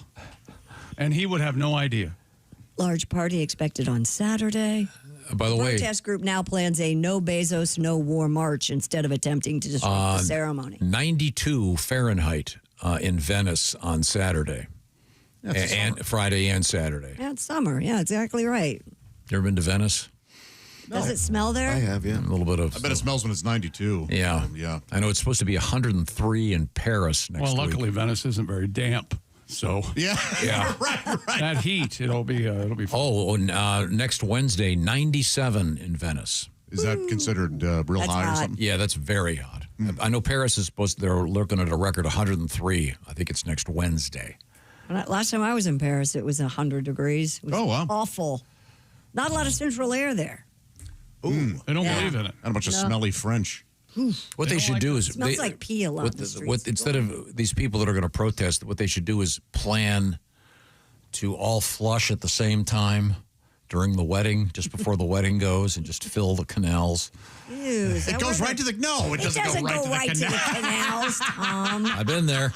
And he would have no idea. Large party expected on Saturday. By the way, protest group now plans a No Bezos, No War march instead of attempting to disrupt the ceremony. 92 Fahrenheit in Venice on Saturday. And Friday and Saturday. Yeah, it's summer. Yeah, exactly right. You ever been to Venice? Does it smell there? I have, yeah. A little bit of. I bet it smells when it's 92. Yeah. Yeah. I know it's supposed to be 103 in Paris next week. Well, luckily Venice isn't very damp, so yeah. right. That heat, it'll be fun. Next Wednesday, 97 in Venice. Is that considered real high or something? Yeah, that's very hot. I know Paris is supposed to, they're looking at a record 103. I think it's next Wednesday. Last time I was in Paris, it was 100 degrees. It was awful. Not a lot of central air there. Ooh. They don't believe in it. And a bunch of smelly French. What they should do is... It smells like pee a lot in the streets. Instead of these people that are going to protest, what they should do is plan to all flush at the same time during the wedding, just before the wedding goes, and just fill the canals. Ew, it goes right to the... No, it doesn't go right to the canals, Tom. I've been there.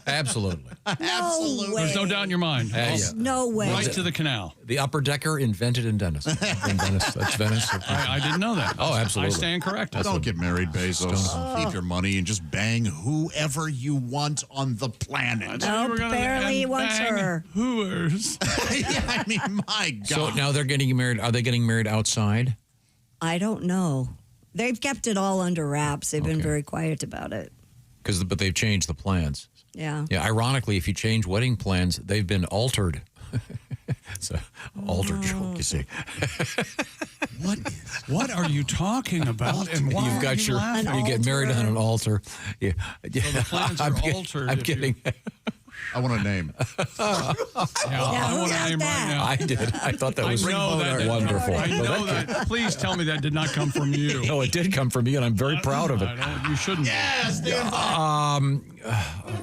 Absolutely. No way. There's no doubt in your mind. No way. Right to the canal. The upper decker invented in Venice. That's Venice. I didn't know that. Oh, absolutely. I stand corrected. Don't get married, Bezos. Keep your money and just bang whoever you want on the planet. No, barely wants her. Whoers. Yeah, I mean, my God. So now they're getting married. Are they getting married outside? I don't know. They've kept it all under wraps. They've been very quiet about it. But they've changed the plans. Yeah. Yeah. Ironically, if you change wedding plans, they've been altered. It's an altered joke, you see. What are you talking about? And why You've got you get married on an altar. Yeah. So the plans are altered. I'm kidding. I want a name. I want a name right now. I did. I thought that was wonderful. I So know that. Please tell me that did not come from you. No, it did come from me, and I'm very proud of it. You shouldn't. Yes,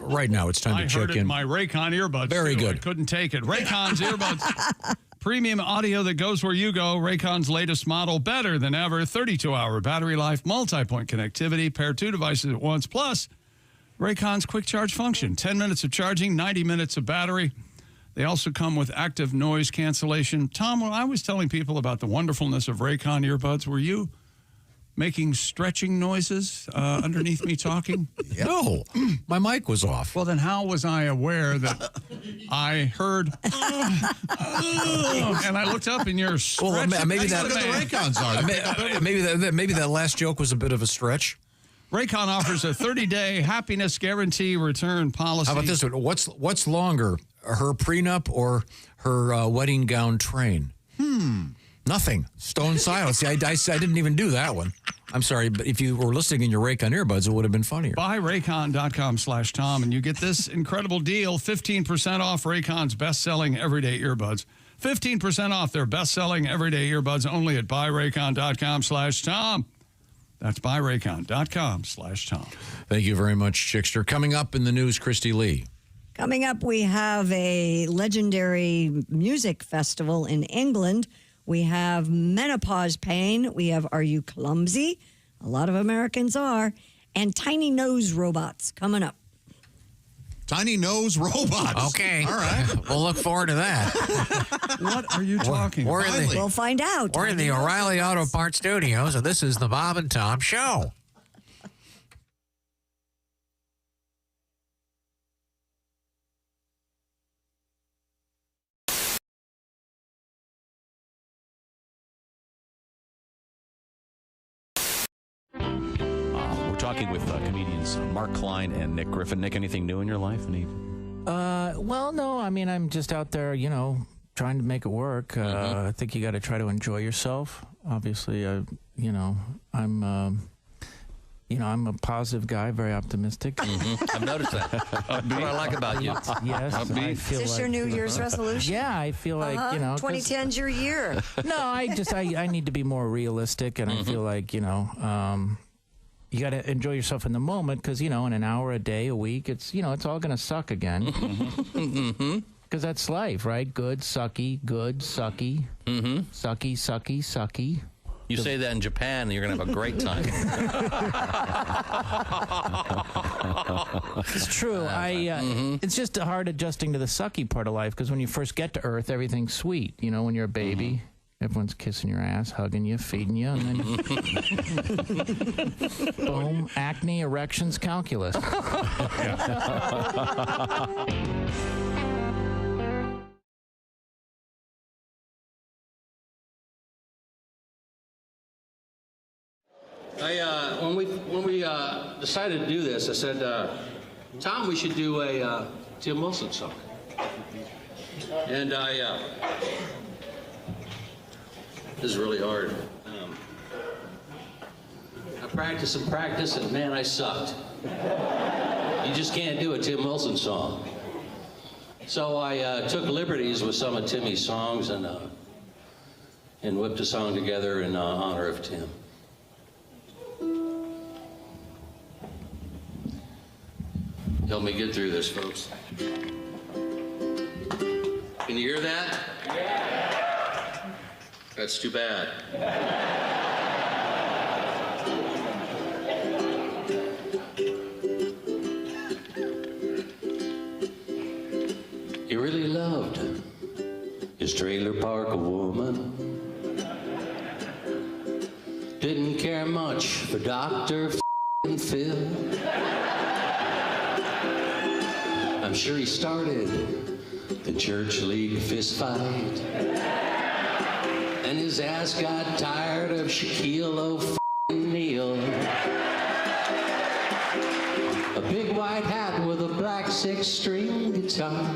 right now, it's time to check heard it in. in my Raycon earbuds. Very too. good. I couldn't take it. Raycon's earbuds. Premium audio that goes where you go. Raycon's latest model, better than ever. 32-hour battery life, multi-point connectivity, pair 2 devices at once. Plus, Raycon's quick charge function. 10 minutes of charging, 90 minutes of battery. They also come with active noise cancellation. Tom, when I was telling people about the wonderfulness of Raycon earbuds, were you making stretching noises underneath me talking? No, my mic was off. Well, then how was I aware that I heard, and I looked up and you're stretching? Well, maybe That's what the Raycons are. maybe that last joke was a bit of a stretch. Raycon offers a 30-day happiness guarantee return policy. How about this one? What's longer, her prenup or her wedding gown train? Nothing. Stone silence. See, I didn't even do that one. I'm sorry, but if you were listening in your Raycon earbuds, it would have been funnier. Buy Raycon.com/Tom, and you get this incredible deal, 15% off Raycon's best-selling everyday earbuds. 15% off their best-selling everyday earbuds only at buyraycon.com/Tom. That's buyraycon.com/Tom. Thank you very much, Chickster. Coming up in the news, Christy Lee. Coming up, we have a legendary music festival in England. We have menopause pain. We have Are You Clumsy? A lot of Americans are. And tiny nose robots coming up. Tiny nose robots. Okay. All right. We'll look forward to that. What are you talking about? We'll find out. We're in the O'Reilly Auto Parts Studios, and this is the Bob and Tom Show. We're talking with comedians Mark Klein and Nick Griffin. Nick, anything new in your life? Well, no. I mean, I'm just out there, trying to make it work. I think you got to try to enjoy yourself. Obviously, I'm a positive guy, very optimistic. I've noticed that. That's what I like about you. Yes, I feel Is this your New Year's resolution? Yeah, I feel like 2010's your year. No, I need to be more realistic, and I feel like you got to enjoy yourself in the moment because in an hour a day, a week, it's all going to suck again. Because that's life, right? Good, sucky, sucky, sucky, sucky. You say that in Japan, and you're going to have a great time. It's true. It's just hard adjusting to the sucky part of life because when you first get to Earth, everything's sweet. When you're a baby, everyone's kissing your ass, hugging you, feeding you, and then boom, acne, erections, calculus. When we decided to do this, I said, Tom, we should do a Tim Wilson song. And this is really hard. I practice, and man, I sucked. You just can't do a Tim Wilson song. So I took liberties with some of Timmy's songs and whipped a song together in honor of Tim. Help me get through this, folks. Can you hear that? Yeah. That's too bad. He really loved his trailer park woman. Didn't care much for Dr. Phil. I'm sure he started the church league fist fight, and his ass got tired of Shaquille O'Neal. A big white hat with a black 6-string guitar.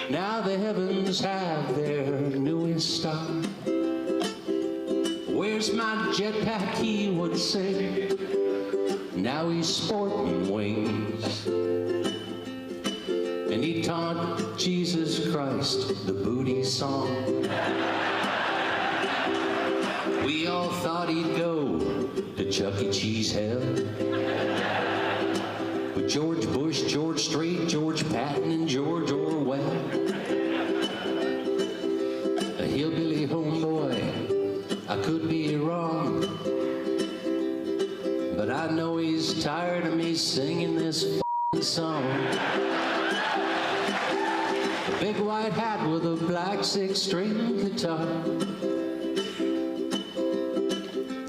Now the heavens have their newest star. Where's my jetpack, he would say. Now he's sporting wings. And he taught Jesus Christ the booty song. We all thought he'd go to Chuck E. Cheese hell. With George Bush, George Strait, George Patton, and George Orwell. A hillbilly homeboy, I could be wrong. But I know he's tired of me singing this song. A big white hat with a black 6-string guitar.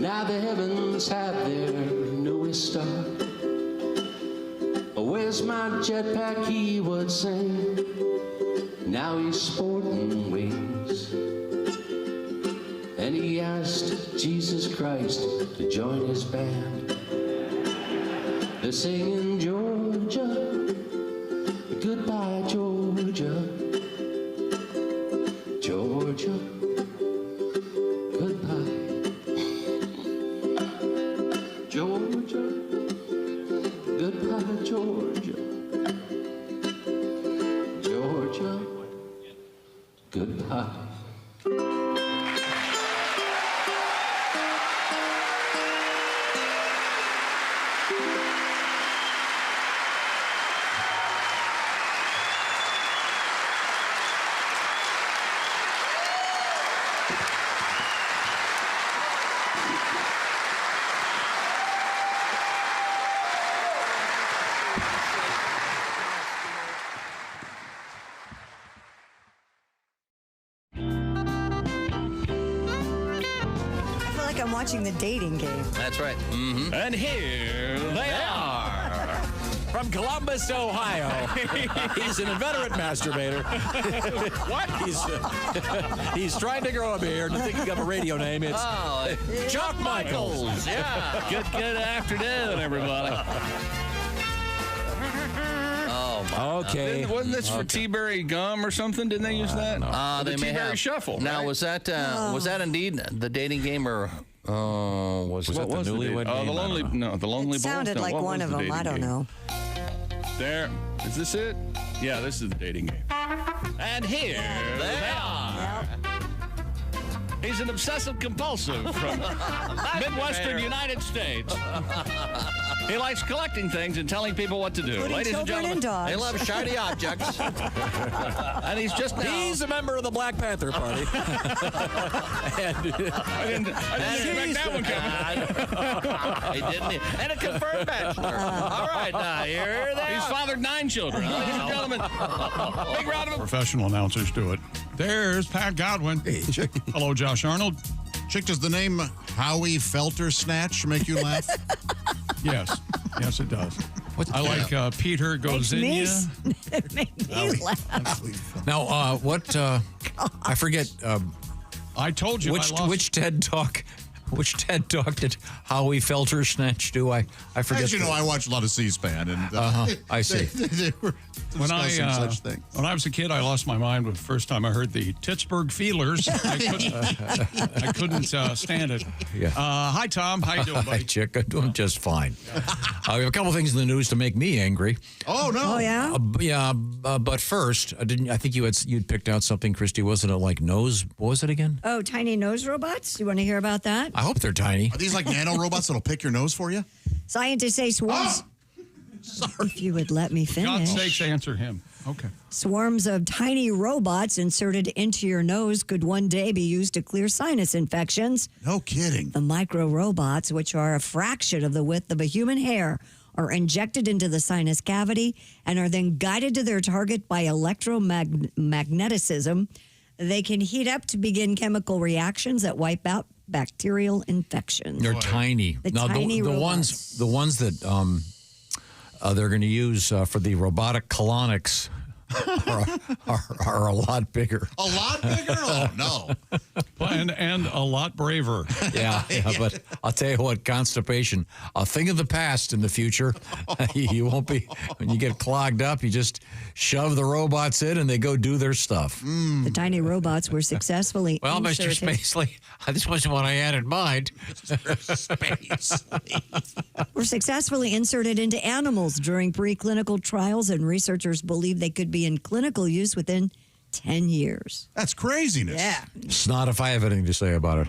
Now the heavens have their newest star. Where's my jetpack, he would sing. Now he's sporting wings. And he asked Jesus Christ to join his band. They're singing Georgia, goodbye Georgia, Georgia, goodbye, Georgia, goodbye Georgia, Georgia, goodbye. I'm watching the dating game. That's right. Mm-hmm. And here they are. From Columbus, Ohio. He's an inveterate masturbator. What? He's trying to grow a beard and thinking of a radio name. It's Chuck Michaels. Yeah. Good afternoon, everybody. Oh, my okay. Wasn't this for T-Berry gum or something? Didn't they use that? They may T-Berry have. Shuffle. Now, right? was that indeed the dating game, or was that the newlywed game? The Lonely Bowl. Sounded like one of them. I don't know. There. Is this it? Yeah, this is the dating game. And here they are. He's an obsessive compulsive from Midwestern United States. He likes collecting things and telling people what to do. Including Ladies and children gentlemen, and dogs. they love shiny objects. and he's just now. He's a member of the Black Panther Party. I didn't expect that one coming. He didn't. And a confirmed bachelor. All right, now here they He's are. fathered 9 children. Ladies and gentlemen, big round of professional announcers do it. There's Pat Godwin. Hey, Chick. Hello, Josh Arnold. Chick, does the name Howie Felter Snatch make you laugh? Yes. Yes, it does. I like Peter Gozinia. Make me laugh. Now, what? I forget. I told you. Which TED Talk did Howie Felter Snatch do? I forget. As you know, I watch a lot of C-SPAN, and I see. They were discussing such things. When I was a kid, I lost my mind the first time I heard the Pittsburgh Feelers. I couldn't stand it. Yeah. Hi, Tom. How you doing, buddy? Hi, Chick. I'm doing just fine. We have a couple things in the news to make me angry. Oh no! Oh yeah. But first, I think you'd picked out something, Christy. Wasn't it like nose? What was it again? Oh, tiny nose robots. You want to hear about that? I hope they're tiny. Are these like nano robots that'll pick your nose for you? Scientists say swarms. Sorry. If you would let me finish. God's sakes, answer him. Okay. Swarms of tiny robots inserted into your nose could one day be used to clear sinus infections. No kidding. The micro robots, which are a fraction of the width of a human hair, are injected into the sinus cavity and are then guided to their target by electromagnetism. They can heat up to begin chemical reactions that wipe out bacterial infections. They're tiny. The Now, tiny the robots. ones that they're going to use for the robotic colonics are a lot bigger. A lot bigger? Oh no! And a lot braver. Yeah, but I'll tell you what, constipation, a thing of the past in the future. You won't be, when you get clogged up, you just shove the robots in and they go do their stuff. The tiny robots were successfully Well, Mr. inserted. Spacely, this wasn't what I had in mind. Were successfully inserted into animals during preclinical trials, and researchers believe they could be in clinical use within 10 years. That's craziness. Yeah. It's not if I have anything to say about it.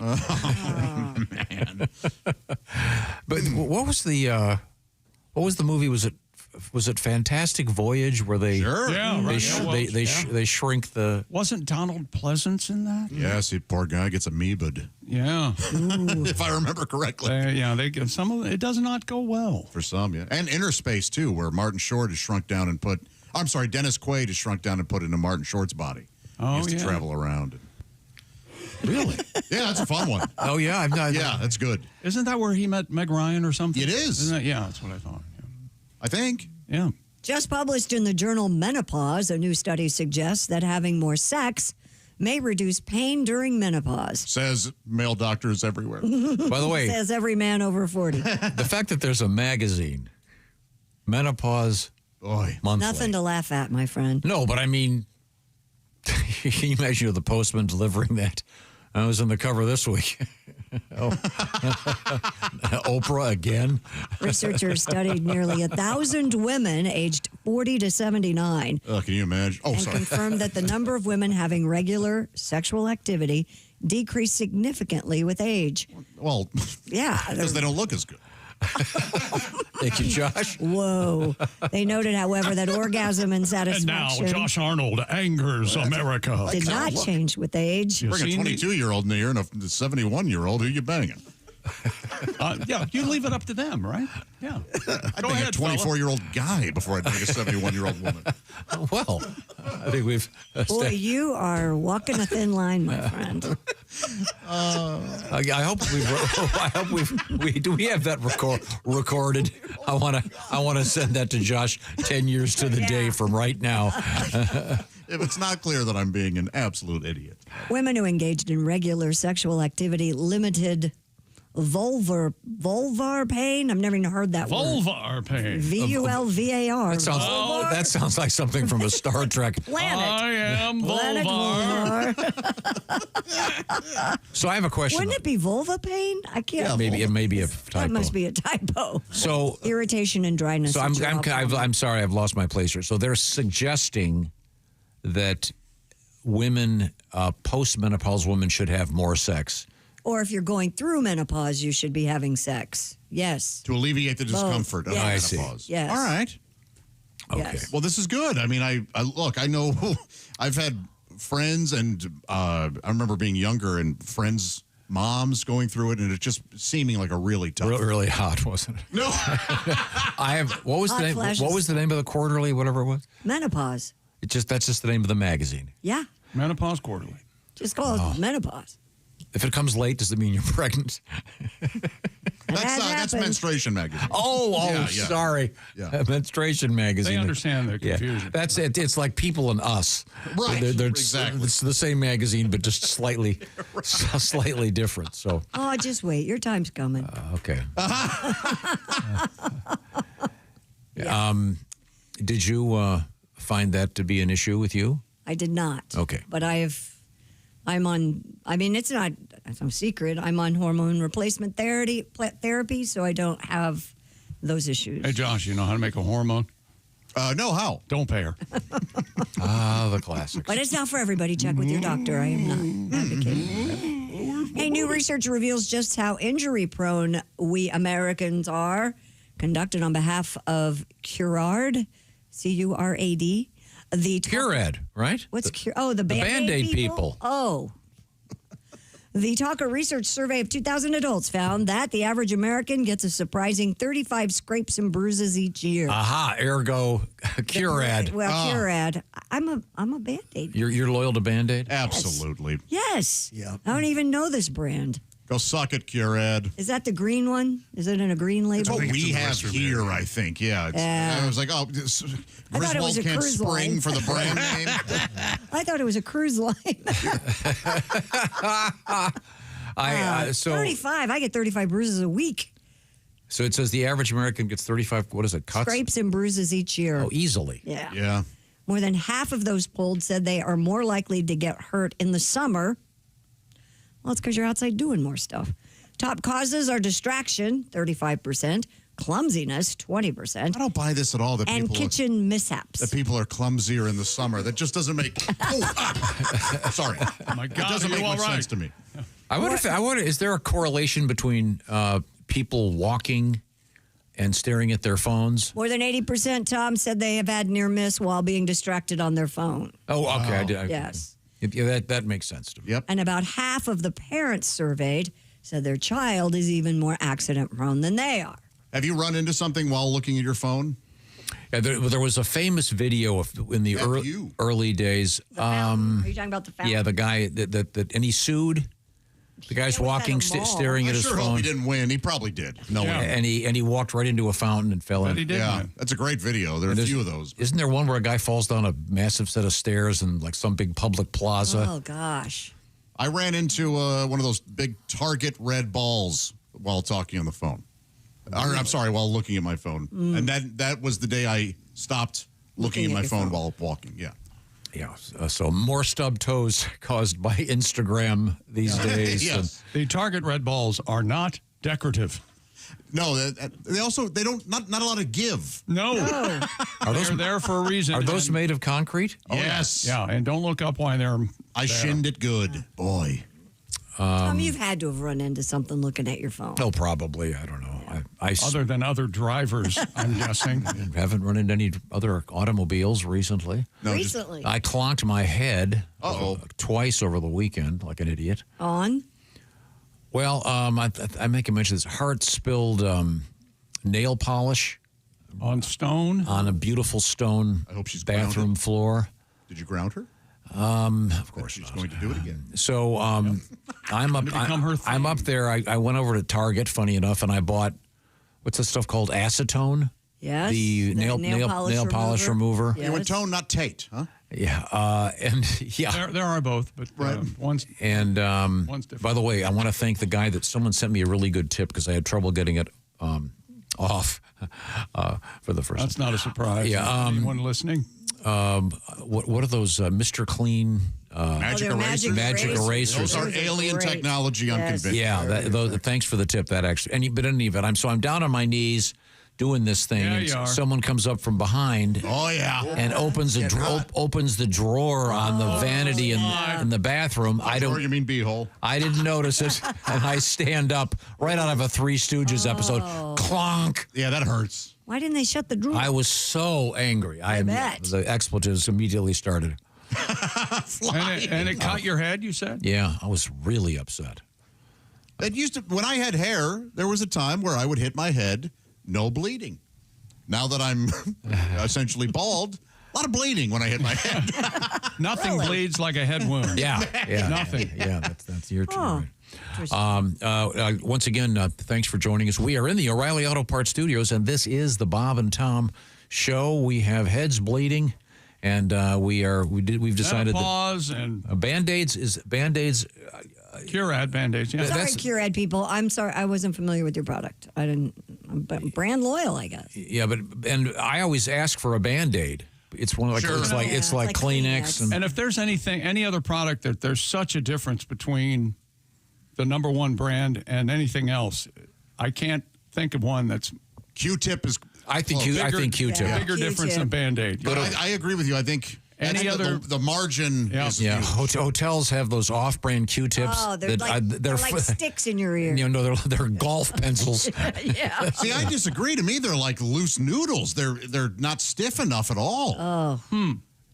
Man. But what was the movie? Was it Fantastic Voyage where they they shrink the? Wasn't Donald Pleasance in that? Yes, the poor guy gets amoeba'd. Yeah. If I remember correctly. They get some of it does not go well. For some, yeah. And Inner Space too, where Martin Short is shrunk down and put. I'm sorry, Dennis Quaid is shrunk down and put into Martin Short's body. Oh, he used to yeah. travel around. Really? Yeah, that's a fun one. Oh, yeah. I've not. Yeah, that's good. Isn't that where he met Meg Ryan or something? It is. Isn't that, yeah, that's what I thought. Yeah. I think. Yeah. Just published in the journal Menopause, a new study suggests that having more sex may reduce pain during menopause. Says male doctors everywhere. By the way, says every man over 40. the fact that there's a magazine, Menopause Monthly. Nothing to laugh at, my friend. No, but I mean, can you imagine the postman delivering that? I was on the cover this week. Oprah again. Researchers studied nearly 1,000 women aged 40 to 79 Can you imagine? Oh, and sorry. confirmed that the number of women having regular sexual activity decreased significantly with age. Well, yeah, because they don't look as good. Thank you, Josh. Whoa. They noted, however, that orgasm and And now, satisfaction Josh Arnold angers America. did not change with age. Bring a 22-year-old in the year and a 71-year-old. Who you banging? Yeah, you leave it up to them, right? Yeah. I'd bang a 24-year-old guy before I'd bang a 71-year-old woman. Well, I think we've... Boy, you are walking a thin line, my friend. I hope we have that recorded. I want to send that to Josh 10 years to the day from right now. If it's not clear that I'm being an absolute idiot. Women who engaged in regular sexual activity limited vulvar pain. I've never even heard that word. Vulvar pain. VULVAR. That sounds like something from a Star Trek. Planet. I am Planet vulvar. So I have a question. Wouldn't it be vulva pain? I can't. Yeah, maybe it may be a typo. That must be a typo. So irritation and dryness. So I'm sorry, I've lost my place here. So they're suggesting that women, postmenopausal women, should have more sex. Or if you're going through menopause, you should be having sex. Yes. To alleviate the discomfort of Yes. menopause. Yes. All right. Okay. Yes. Well, this is good. I mean, I look, I know I've had friends, and I remember being younger and friends' moms going through it, and it just seeming like a really tough. Really hot, wasn't it? No. I have. What was Hot the name? flashes. What was the name of the quarterly? Whatever it was. Menopause. That's just the name of the magazine. Yeah. Menopause Quarterly. Just call it menopause. If it comes late, does it mean you're pregnant? That's Menstruation Magazine. Oh, Yeah. sorry. Yeah. Menstruation Magazine. They understand the confusion. Yeah. That's it. It's like People and Us. Right. Exactly. It's the same magazine, but just slightly different. So. Oh, just wait. Your time's coming. Okay. Did you find that to be an issue with you? I did not. Okay. But I'm on, I mean, it's not some secret. I'm on hormone replacement therapy, so I don't have those issues. Hey, Josh, you know how to make a hormone? No, how? Don't pay her. The classics. But it's not for everybody. Check with your doctor. I am not advocating that. Hey, new research reveals just how injury-prone we Americans are. Conducted on behalf of Curad, C-U-R-A-D. Curad, right? What's the Band-Aid people? Oh. The Talker Research Survey of 2,000 adults found that the average American gets a surprising 35 scrapes and bruises each year. Aha, ergo Curad. Curad. I'm a Band-Aid. You're loyal to Band-Aid? Absolutely. Yes. Yeah. I don't even know this brand. Go suck it, Curad. Is that the green one? Is it in a green label? That's what we have here, I think. Yeah. I was like, Griswold can't spring for the brand name. I thought it was a cruise line. 35. I get 35 bruises a week. So it says the average American gets 35, what is it, cuts? Scrapes and bruises each year. Oh, easily. Yeah. Yeah. More than half of those polled said they are more likely to get hurt in the summer. Well, it's because you're outside doing more stuff. Top causes are distraction, 35%, clumsiness, 20%. I don't buy this at all. That and kitchen mishaps. That people are clumsier in the summer. That just doesn't make. Sorry. Oh my God, it doesn't make much sense to me. I wonder, is there a correlation between people walking and staring at their phones? More than 80%, Tom, said they have had near miss while being distracted on their phone. Oh, okay. Yes. Yeah, that makes sense to me. Yep. And about half of the parents surveyed said their child is even more accident prone than they are. Have you run into something while looking at your phone? Yeah, there was a famous video in the early days. Are you talking about the fountain? Yeah, the guy that and he sued. The guy's was at walking, a mall. staring I at his sure phone. hope he didn't win. He probably did. No way. And he walked right into a fountain and fell in. He did. Yeah, win. that's a great video. There are a few of those. Isn't there one where a guy falls down a massive set of stairs in like some big public plaza? Oh, gosh. I ran into one of those big Target red balls while talking on the phone. Or, I'm sorry, while looking at my phone. And that was the day I stopped looking at my phone while walking. Yeah. Yeah. So more stub toes caused by Instagram these days. Yes. The Target red balls are not decorative. No, they don't not a lot of give. No. Are those They're there for a reason. Are those made of concrete? Yes. Yeah, and don't look up why they're I shinned it good. Boy. Tom, you've had to have run into something looking at your phone. Oh, probably. I don't know. Other than other drivers, I'm guessing. I haven't run into any other automobiles recently. No, recently? I clonked my head twice over the weekend like an idiot. On? Well, I make a mention of this heart-spilled nail polish. On stone? On a beautiful stone I hope she's bathroom grounded. floor. Did you ground her? Of course she's going to do it again. So I'm up there. I went over to Target, funny enough, and I bought, what's that stuff called? Acetone? Yes. The nail polish remover. Yes. You went Tone, not Tate, huh? Yeah. And yeah. There are both, but one's And one's different. by the way, I want to thank the guy that someone sent me a really good tip because I had trouble getting it off for the first That's not a surprise. Yeah. Anyone listening? What are those Mr. Clean Magic erasers. Magic erasers. Those are alien great. technology. I'm convinced. Yeah. Thanks for the tip. That actually. But in any event, I'm down on my knees doing this thing. Yeah, and you are. someone comes up from behind. Oh yeah. And opens the drawer on the vanity in the bathroom. You mean beehole? I didn't notice it, and I stand up right out of a Three Stooges episode. Clonk. Yeah, that hurts. Why didn't they shut the drawer? I was so angry. I bet. The expletives immediately started. And it cut your head, you said? Yeah, I was really upset. That used to, when I had hair, there was a time where I would hit my head, no bleeding. Now that I'm essentially bald, a lot of bleeding when I hit my head. Nothing bleeds like a head wound. Yeah. Nothing. Yeah, that's your turn. Once again, thanks for joining us. We are in the O'Reilly Auto Parts Studios, and this is the Bob and Tom Show. We have heads bleeding, and we've decided Menopause that and Band-Aids. Curad Band-Aids. Yeah. Sorry, Curad people. I'm sorry. I wasn't familiar with your product. I'm brand loyal, I guess. Yeah, and I always ask for a Band-Aid. It's one of it's like Kleenex. And if there's any other product that there's such a difference between the number one brand and anything else, I can't think of one that's Q-tip is. I think Q-tip. Bigger difference than Band-Aid. But I agree with you. I think the margin is yeah. huge. Hotels have those off-brand Q-tips. Oh, they're like sticks in your ear. They're golf pencils. Yeah. See, I disagree. To me, they're like loose noodles. They're not stiff enough at all. Oh.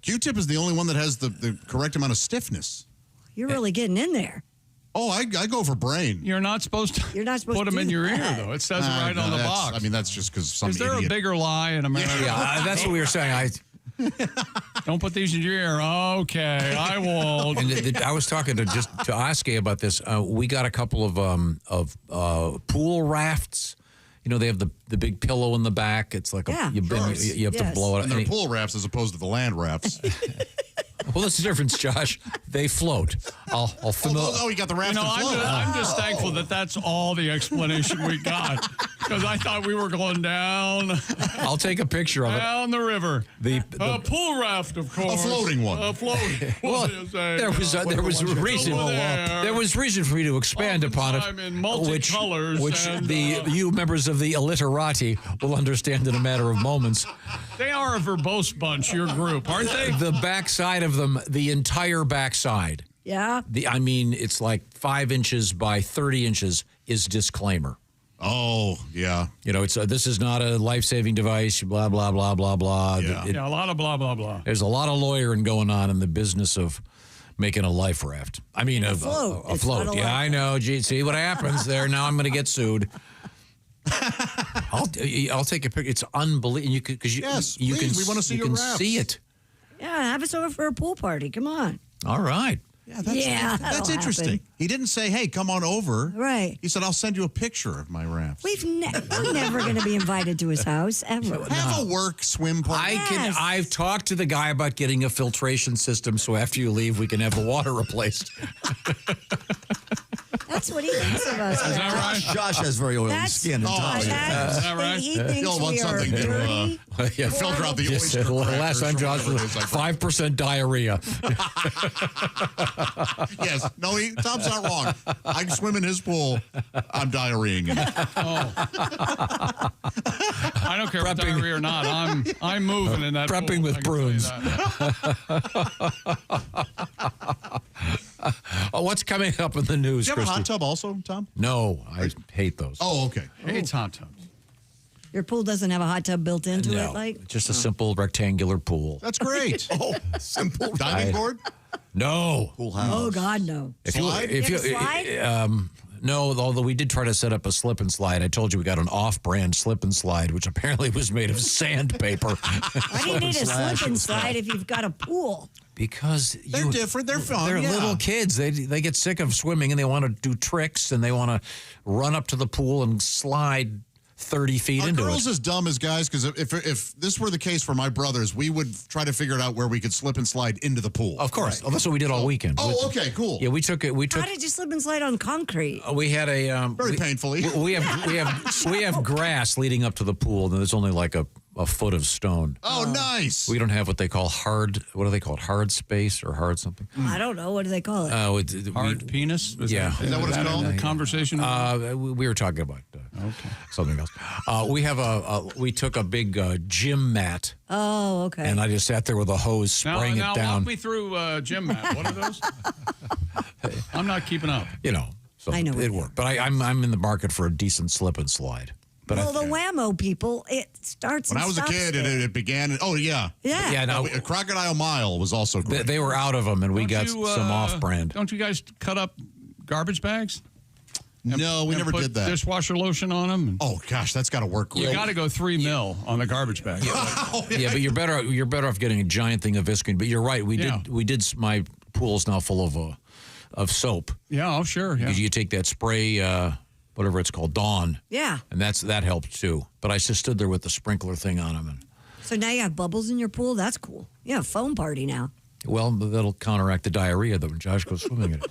Q-tip is the only one that has the correct amount of stiffness. You're really getting in there. Oh, I go for brain. You're not supposed to put them in your ear, though. It says it right on the box. I mean, that's just because some Is there idiot. a bigger lie in America? Yeah, that's what we were saying. Don't put these in your ear. Okay, I won't. And I was talking to Aske about this. We got a couple of pool rafts. You know, they have the big pillow in the back. It's like you have to blow it. And they're pool rafts as opposed to the land rafts. Well, that's the difference, Josh. They float. I'll you got the raft to float. I'm just thankful that that's all the explanation we got, because I thought we were going down. I'll take a picture of it. Down the river. The pool raft, of course. A floating one. A floating. Well, there was reason. There was reason for me to expand upon it, in multicolors, which and, you members of the illiterati will understand in a matter of moments. They are a verbose bunch, your group, aren't they? The backside of them, the entire backside. Yeah. It's like 5 inches by 30 inches is disclaimer. Oh, yeah. You know, this is not a life-saving device, blah, blah, blah, blah, blah. Yeah, a lot of blah, blah, blah. There's a lot of lawyering going on in the business of making a life raft. I mean, a float. A float. Yeah, I know. Gee, see what happens there. Now I'm going to get sued. I'll take a picture. It's unbelievable. You can we want to see you your can raft. see it. Yeah, have us over for a pool party. Come on. All right. Yeah, that'll that's interesting. happen. He didn't say, "Hey, come on over." Right. He said, "I'll send you a picture of my rafts." We're never going to be invited to his house ever. Have a work swim party. I've talked to the guy about getting a filtration system, so after you leave, we can have the water replaced. That's what he thinks of us. Is that right? Josh has very oily That's- skin. And Tom. Is that right? He thinks He'll want we are something dirty. Yeah, filter out the Yes, oyster last time crackers Josh or was whatever it is, 5% diarrhea. Yes. No, Tom's not wrong. I can swim in his pool. I'm diarrheaing in it. Oh. I don't care if diarrhea or not. I'm moving in that Prepping pool. with prunes. What's coming up in the news, Do you have a Christy? hot tub also, Tom? No, I hate those. Oh, okay. Hates hot tubs. Your pool doesn't have a hot tub built into No, it, like? just a simple rectangular pool. That's great. Simple diving board? No. Pool house. Oh, God, no. If Slide? You have a slide? No, although we did try to set up a slip and slide. I told you we got an off-brand slip and slide, which apparently was made of sandpaper. Why do you need a slip and slide if you've got a pool? Because They're different. They're fun. They're yeah. little kids. They get sick of swimming and they want to do tricks and they want to run up to the pool and slide 30 feet Are into girls it. as dumb as guys? Because if this were the case for my brothers, we would try to figure it out where we could slip and slide into the pool. Of course. Oh, that's what we did all weekend. Oh, okay, cool. Yeah, we took it. How did you slip and slide on concrete? We had a very painfully. We have grass leading up to the pool, and there's only like a foot of stone. Oh, nice. We don't have what they call hard. What do they call it? Hard space or hard something? I don't know. What do they call it? Hard penis? Yeah. Is that what it's called? The conversation? We were talking about something else. We took a big gym mat, Oh, okay. and I just sat there with a hose spraying now it down. walk me through gym mat. What are those? I'm not keeping up. So I know it worked. But I'm in the market for a decent slip and slide. But well, the whammo people, it starts When and I was a stops kid, there. it began. Oh, yeah. Yeah. Yeah, no, A Crocodile Mile was also great. they were out of them, and we got Don't you, some off-brand. Don't you guys cut up garbage bags? No, we never put did that. Dishwasher lotion on them. Oh gosh, that's got to work great. You got to go 3 mil on the garbage bag. Yeah, but you're better off getting a giant thing of Viscone. But you're right. We did. My pool's now full of soap. Yeah, oh sure. Yeah. You take that spray, whatever it's called, Dawn. Yeah. And that helped too. But I just stood there with the sprinkler thing on them, and So now you have bubbles in your pool? That's cool. You have a foam party now. well, that'll counteract the diarrhea that when Josh goes swimming in it.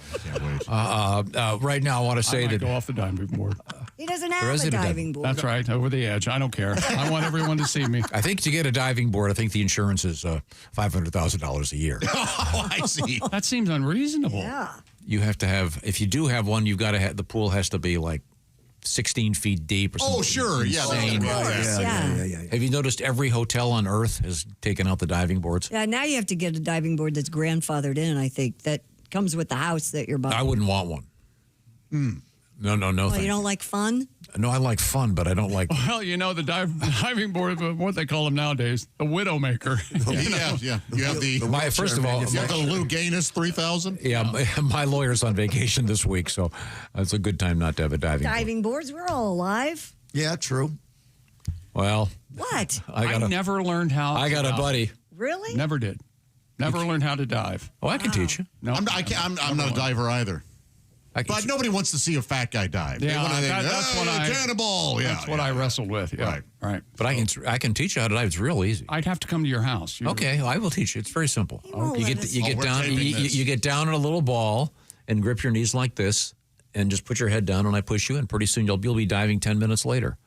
Right now, I want to say I might that go off the diving board. He doesn't There have is a a diving board. That's right, over the edge. I don't care. I want everyone to see me. I think to get a diving board, I think the insurance is $500,000 a year. Oh, I see. That seems unreasonable. Yeah. You have to have, if you do have one, you've got to have, the pool has to be like 16 feet deep or something. Oh, sure. Yeah. Insane. Yeah. Have you noticed every hotel on earth has taken out the diving boards? Yeah, now you have to get a diving board that's grandfathered in, I think, that comes with the house that you're buying. I wouldn't want one. No. Well, thank you don't like fun? No, I like fun, but I don't like. Well, the diving board, what they call them nowadays, the Widowmaker. Yeah. You have the First of all, you have the Lou Gaines 3000. yeah, my lawyer's on vacation this week, so it's a good time not to have a diving board. Diving boards? We're all alive. Yeah, true. Well, What? I never learned how. I got to a dive. buddy. Really? Never did. Never learned how to dive. Oh, I can teach you. No, I'm not a diver either. But nobody wants to see a fat guy dive. Yeah, that's what I cannibal. Yeah, that's what I wrestled with. Yeah, right. But I can teach you how to dive. It's real easy. I'd have to come to your house. Okay, I will teach you. It's very simple. won't You let get us- you get we're down taping this. you get down in a little ball and grip your knees like this and just put your head down and I push you and pretty soon you'll be diving 10 minutes later.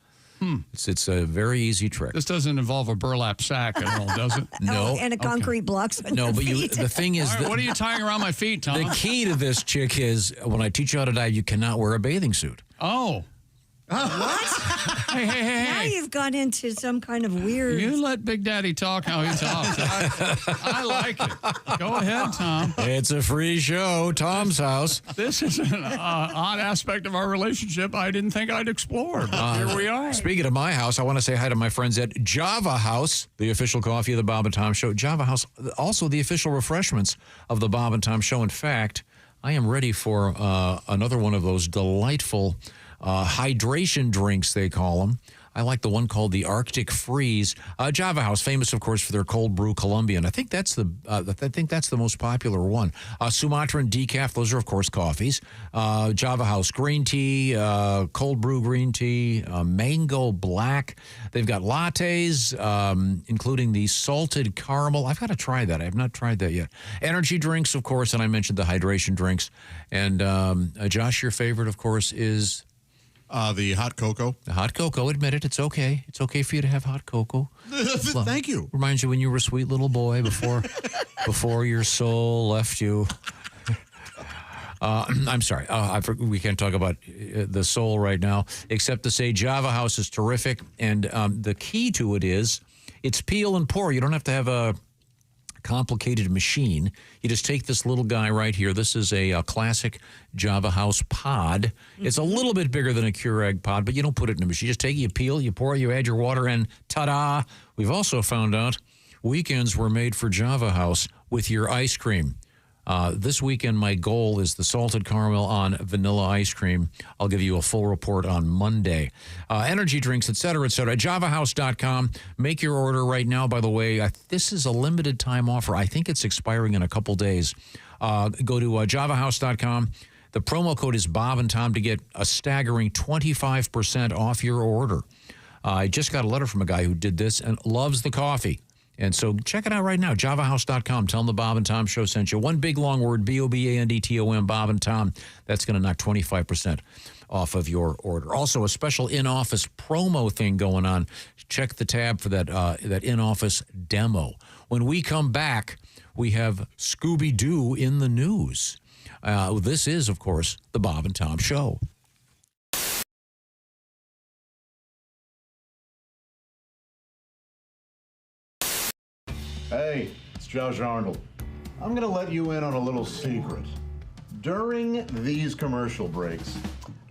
It's a very easy trick. This doesn't involve a burlap sack at all, does it? No. Oh, and a concrete blocks. on No, your but feet. the thing is All right, that what are you tying around my feet, Tom? the key to this chick is when I teach you how to dive, you cannot wear a bathing suit. Oh. What? Hey. Now you've gone into some kind of weird. You let Big Daddy talk how he talks. I like it. Go ahead, Tom. It's a free show, Tom's house. This is an odd aspect of our relationship I didn't think I'd explore. But here we are. Speaking of my house, I want to say hi to my friends at Java House, the official coffee of the Bob and Tom Show. Java House, also the official refreshments of the Bob and Tom Show. In fact, I am ready for another one of those delightful hydration drinks, they call them. I like the one called the Arctic Freeze. Java House, famous, of course, for their cold brew Colombian. I think that's the most popular one. Sumatran decaf, those are, of course, coffees. Java House green tea, cold brew green tea, mango black. They've got lattes, including the salted caramel. I've got to try that. I have not tried that yet. Energy drinks, of course, and I mentioned the hydration drinks. And Josh, your favorite, of course, is... the hot cocoa. The hot cocoa, admit it. It's okay. It's okay for you to have hot cocoa. Thank you. Reminds you when you were a sweet little boy before your soul left you. I'm sorry. We can't talk about the soul right now, except to say Java House is terrific. And the key to it is it's peel and pour. You don't have to have a complicated machine. You just take this little guy right here. This is a classic Java House pod. It's a little bit bigger than a Keurig pod, but you don't put it in a machine. You just take it, you peel, you pour, you add your water, and ta-da! We've also found out weekends were made for Java House with your ice cream. This weekend, my goal is the salted caramel on vanilla ice cream. I'll give you a full report on Monday. Energy drinks, et cetera, et cetera. JavaHouse.com. Make your order right now. By the way, this is a limited time offer. I think it's expiring in a couple days. Go to JavaHouse.com. The promo code is Bob and Tom to get a staggering 25% off your order. I just got a letter from a guy who did this and loves the coffee. And so check it out right now, javahouse.com. Tell them the Bob and Tom Show sent you. One big long word, BOBANDTOM, Bob and Tom. That's going to knock 25% off of your order. Also, a special in-office promo thing going on. Check the tab for that in-office demo. When we come back, we have Scooby-Doo in the news. This is, of course, the Bob and Tom Show. Hey, it's Josh Arnold. I'm going to let you in on a little secret. During these commercial breaks,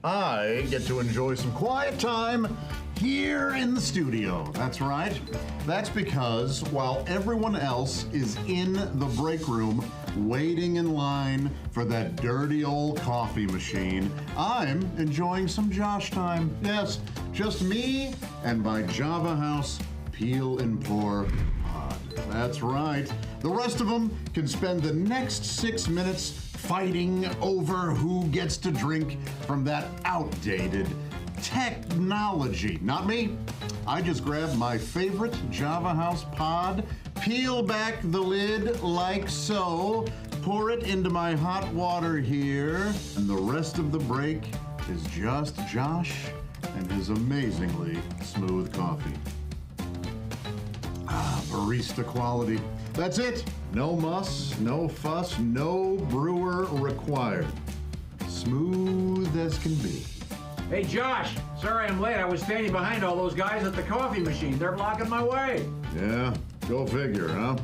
I get to enjoy some quiet time here in the studio. That's right. That's because while everyone else is in the break room waiting in line for that dirty old coffee machine, I'm enjoying some Josh time. Yes, just me and my Java House Peel and Pour. That's right. The rest of them can spend the next 6 minutes fighting over who gets to drink from that outdated technology. Not me. I just grab my favorite Java House pod, peel back the lid like so, pour it into my hot water here, and the rest of the break is just Josh and his amazingly smooth coffee. Barista quality. That's it. No muss, no fuss, no brewer required. Smooth as can be. Hey, Josh. Sorry I'm late. I was standing behind all those guys at the coffee machine. They're blocking my way. Yeah, go figure, huh?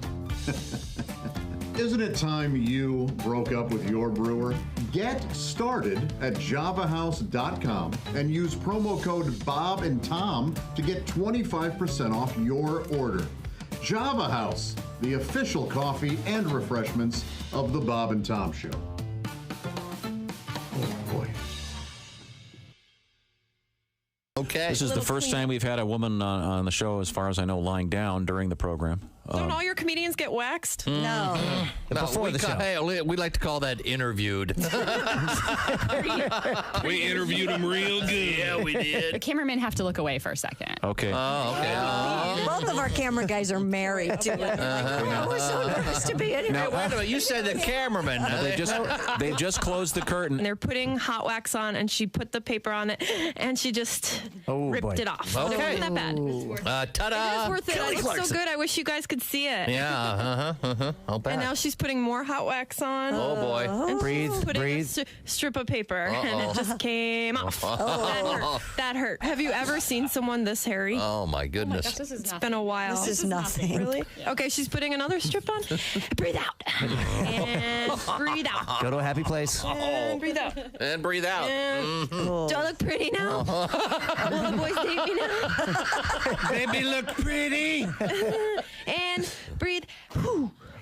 Isn't it time you broke up with your brewer? Get started at javahouse.com and use promo code Bob and Tom to get 25% off your order. Java House, the official coffee and refreshments of the Bob and Tom Show. Oh, boy. Okay. This is the first time we've had a woman on the show, as far as I know, lying down during the program. Don't all your comedians get waxed? No. Before the show. Hey, we like to call that interviewed. We interviewed him real good. Yeah, we did. The cameramen have to look away for a second. Okay. Oh, okay. Both of our camera guys are married to it. We're so nervous to be in here. Now, wait a minute. You said the cameraman. They've just closed the curtain. And they're putting hot wax on, and she put the paper on it, and she just ripped it off. Okay. It wasn't that bad. Ta-da. It is worth it. Kelly It looks Clarkson. so good. I wish you guys could see it. Yeah, I'll bet. And now she's putting more hot wax on. Oh, boy. And Breathe, she's putting breathe. a strip of paper, and it just came off. That hurt. Have you ever seen someone this hairy? Oh, my goodness. Oh my gosh, it's been a while. This is nothing. Really? Okay, she's putting another strip on. Breathe out. And breathe out. Go to a happy place. And breathe out. And breathe out. And do I look pretty now? Will the boys date me now? Baby, look pretty. And breathe.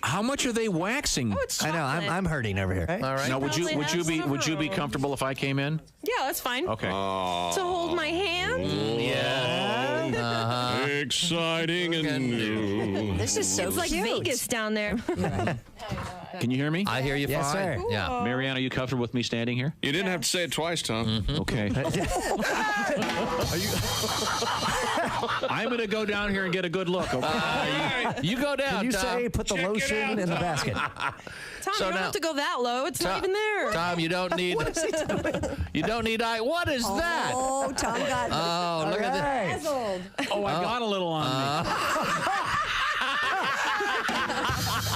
How much are they waxing? Oh, it's I know. I'm hurting over here. All right. Now, would you be comfortable if I came in? Yeah, that's fine. Okay. To hold my hand? Yeah. Exciting and new. This is so It's like cute. Vegas down there. Can you hear me? I hear you Yes, fine. sir. Yeah. Marianne, are you comfortable with me standing here? You didn't have to say it twice, Tom. Okay. I'm going to go down here and get a good look. Okay? You go down, Can you Tom. say put the Check it lotion out, in the Tom. basket? Tom, So you don't now- have to go that low. It's not even there. Tom, you don't need. You don't need eye. What is that? Oh, Tom got Oh, look at that. Dazzled. Oh, I got a little on me.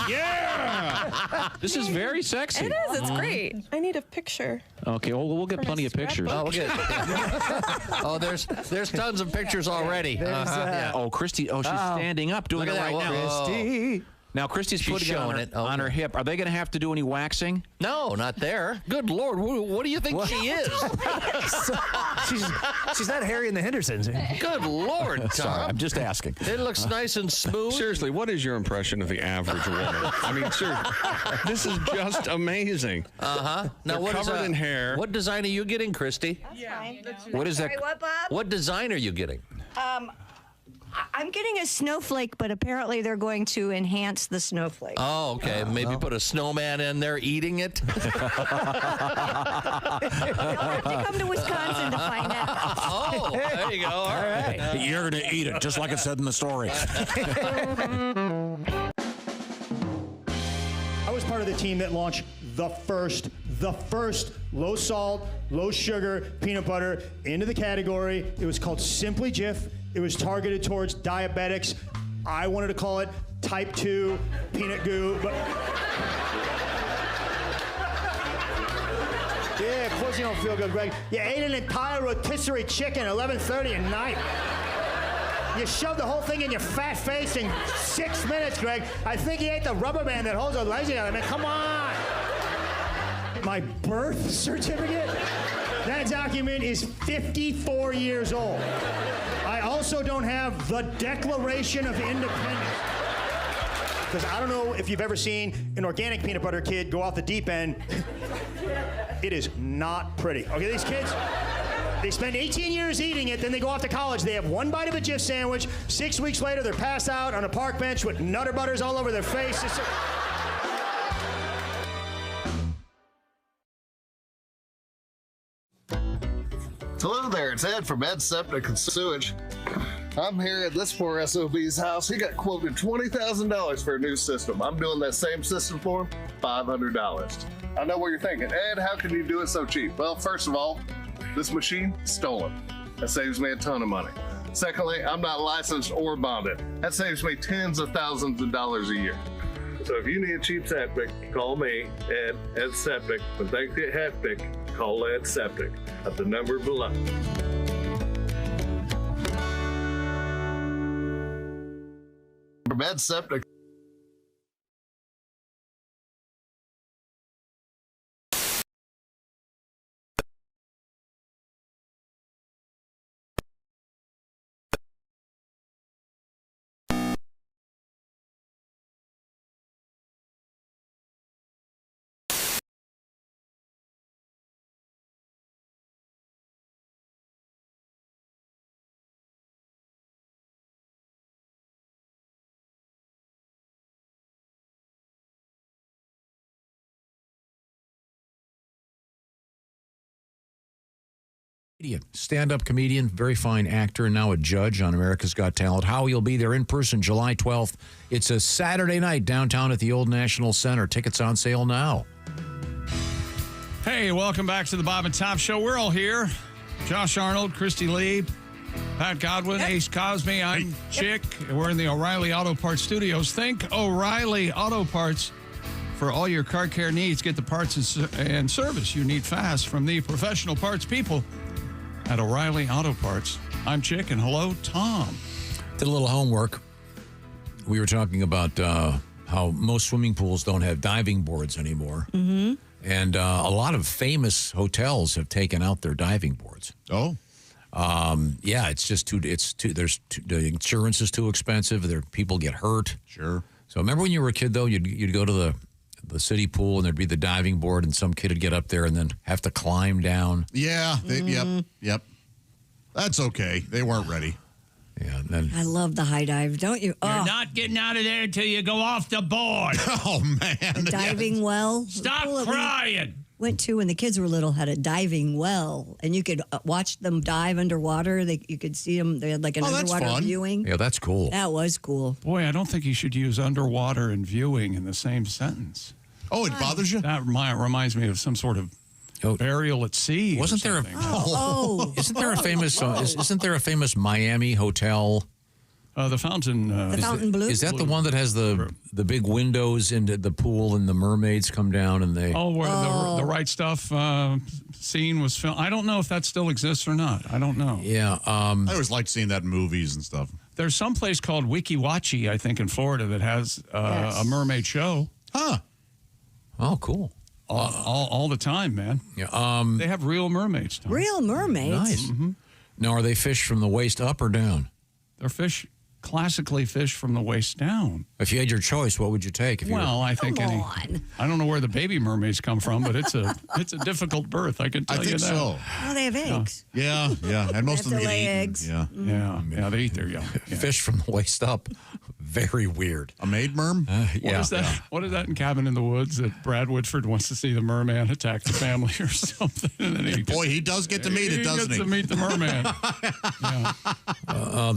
Yeah! This is very sexy. It is. It's great. I need a picture. Okay, well, we'll get plenty of pictures. Oh, look at. Oh, there's tons of pictures already. Yeah. Oh, Christy. Oh, she's standing up, doing Look it at right that. now. Christy. Now, Christy's She's putting it showing on, it. on her Okay. hip. Are they going to have to do any waxing? No, not there. Good Lord, what do you think she is? She's not Harry and the Hendersons. Good Lord, Tom. Sorry, I'm just asking. It looks nice and smooth. Seriously, what is your impression of the average woman? I mean, seriously, this is just amazing. Now, They're what covered in hair. What design are you getting, Christy? What is that? Sorry, what, Bob? What design are you getting? I'm getting a snowflake, but apparently they're going to enhance the snowflake. Oh, okay. Maybe put a snowman in there eating it. You'll have to come to Wisconsin to find out. Oh, there you go. All right. You're going to eat it, just like it said in the story. I was part of the team that launched the first low salt, low sugar peanut butter into the category. It was called Simply Jif. It was targeted towards diabetics. I wanted to call it type 2 peanut goo, but yeah, of course you don't feel good, Greg. You ate an entire rotisserie chicken at 11:30 at night. You shoved the whole thing in your fat face in 6 minutes, Greg. I think you ate the rubber band that holds the legs together. Man, come on. My birth certificate? That document is 54 years old. I also don't have the Declaration of Independence. Because I don't know if you've ever seen an organic peanut butter kid go off the deep end. It is not pretty. Okay, these kids, they spend 18 years eating it, then they go off to college. They have one bite of a Jif sandwich. 6 weeks later, they're passed out on a park bench with Nutter Butters all over their face. Hello there, it's Ed from Ed Septic and Sewage. I'm here at this poor SOB's house. He got quoted $20,000 for a new system. I'm doing that same system for him, $500. I know what you're thinking. Ed, how can you do it so cheap? Well, first of all, this machine, stolen. That saves me a ton of money. Secondly, I'm not licensed or bonded. That saves me tens of thousands of dollars a year. So if you need a cheap septic, call me, Ed Septic. When things get hectic, call Ed Septic at the number below. From Ed Septic. Stand-up comedian, very fine actor, and now a judge on America's Got Talent. Howie will be there in person July 12th. It's a Saturday night downtown at the Old National Center. Tickets on sale now. Hey, welcome back to the Bob and Tom Show. We're all here. Josh Arnold, Christy Lee, Pat Godwin, Ace Cosme. I'm Chick. We're in the O'Reilly Auto Parts Studios. Think O'Reilly Auto Parts for all your car care needs. Get the parts and service you need fast from the professional parts people at O'Reilly Auto Parts. I'm Chick, and hello, Tom. Did a little homework. We were talking about how most swimming pools don't have diving boards anymore. Mm-hmm. And a lot of famous hotels have taken out their diving boards. Oh. Yeah, it's just the insurance is too expensive. People get hurt. Sure. So remember when you were a kid, though, you'd go to the city pool and there'd be the diving board and some kid would get up there and then have to climb down. Yeah. Yep. That's okay. They weren't ready. Yeah, and then I love the high dive, don't you? You're Oh, not getting out of there until you go off the board. Oh, man. the diving well. Stop The pool that we crying. Went to when the kids were little had a diving well, and you could watch them dive underwater. You could see them. They had like an that's underwater fun. viewing. yeah, that's cool. That was cool. Boy, I don't think you should use underwater and viewing in the same sentence. Oh, it bothers you? That reminds me of some sort of burial at sea. Wasn't there? Oh, Isn't there a famous? Isn't there a famous Miami hotel? The Fountain. The Fountain Blue. Is that the one that has the big windows into the pool and the mermaids come down and they? Oh, where the Right Stuff scene was filmed. I don't know if that still exists or not. I don't know. Yeah. I always liked seeing that in movies and stuff. There's some place called Weeki Wachee, I think, in Florida that has a mermaid show. Huh. Oh, cool. All the time, man. Yeah. They have real mermaids. Tom. Real mermaids. Nice. Mm-hmm. Now, are they fish from the waist up or down? They're classically fish from the waist down. If you had your choice, what would you take? Well, I think I don't know where the baby mermaids come from, but it's a difficult birth. I can tell you that. So. Oh, they have eggs. Yeah, and most of them They get lay eaten. eggs. Yeah. Yeah, they eat their young. Yeah. Fish from the waist up. Very weird. A maid merm? What is that? What is that in Cabin in the Woods that Brad Woodford wants to see the merman attack the family or something? And then Boy, he does get to meet it, doesn't he? He gets to meet the merman.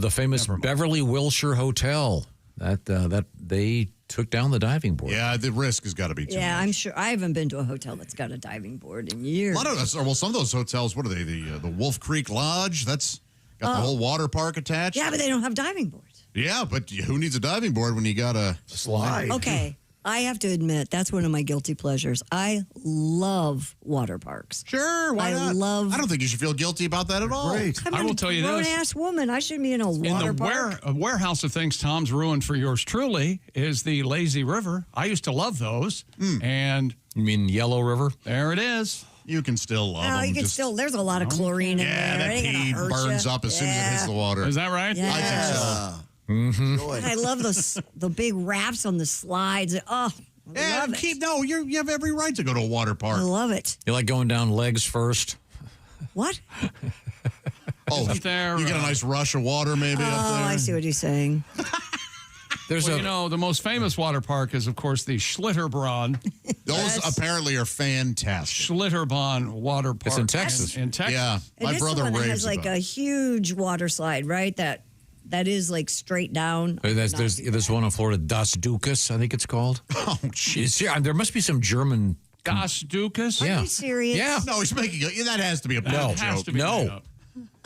The famous Beverly Wilshire Hotel. That they took down the diving board. Yeah, the risk has got to be too Yeah, much. I'm sure. I haven't been to a hotel that's got a diving board in years. A lot of us, well, some of those hotels, what are they? The Wolf Creek Lodge? That's got the whole water park attached. Yeah, but they don't have diving boards. Yeah, but who needs a diving board when you got a slide? Okay. I have to admit, that's one of my guilty pleasures. I love water parks. Sure, why not? I don't think you should feel guilty about that at all. Great. I will tell you this. Grown-ass woman. I shouldn't be in a water park. A warehouse of things Tom's ruined for yours truly is the lazy river. I used to love those. And you mean Yellow River? There it is. You can still love them. You can still. There's a lot of chlorine in there. that It ain't gonna pee hurt burns ya. up as soon as it hits the water. Is that right? Yeah. I think so. Mm-hmm. And I love the big rafts on the slides. Oh, I love it. You have every right to go to a water park. I love it. You like going down legs first? What? Oh, Up there, you get a nice rush of water maybe up Oh, there. I see what he's saying. The most famous water park is, of course, the Schlitterbahn. Those apparently are fantastic. Schlitterbahn water park. It's in Texas. In Texas. Yeah, And my this is brother the one that raves has like about a it. huge water slide, right? That is like straight down. There's one in Florida, Das Dukas, I think it's called. Oh, jeez. Yeah, there must be some German. Das Dukas? Are Yeah. you serious? Yeah. No, he's making that has to be a That bad has joke. to be made No. up.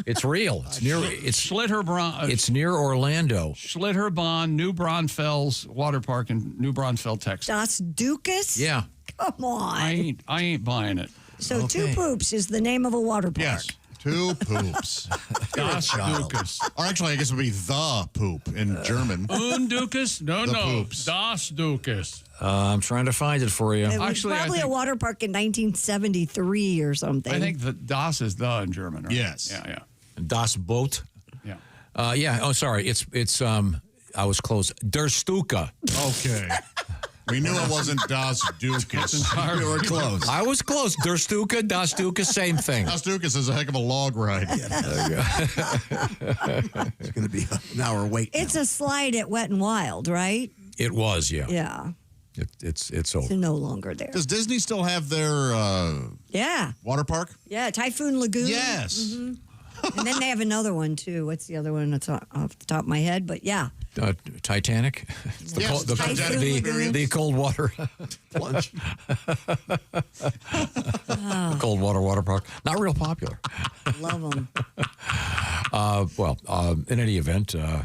It's real. It's near. It's Schlitterbahn. It's near Orlando. Schlitterbahn, New Braunfels Water Park in New Braunfels, Texas. Das Dukas? Yeah. Come on. I ain't buying it. So Two Poops is the name of a water park. Yes. Two poops. Das Dukas. Or actually, I guess it would be the poop in German. Dukas? No, The no. poops. Das Dukas. I'm trying to find it for you. It was Actually, I probably a think- water park in 1973 or something. I think the Das is the in German, right? Yes. Yeah. Das Boot. Yeah. Yeah. Oh, sorry. It's I was close. Der Stuka. Okay. We knew it wasn't Das Dukas. entirely- We were close. I was close. Der Stuka, Das Duka, same thing. Das Dukas is a heck of a log ride. It's going to be an hour wait. It's a slide at Wet and Wild, right? It was, yeah. Yeah. It's It's over. no longer there. Does Disney still have their Yeah. water park? Yeah, Typhoon Lagoon. Yes. Mhm. And then they have another one, too. What's the other one that's off the top of my head? But yeah. Titanic. The, Yes, the, Titanic the, experience. the cold water Plunge. cold water park. Not real popular. Love them. In any event, Boy,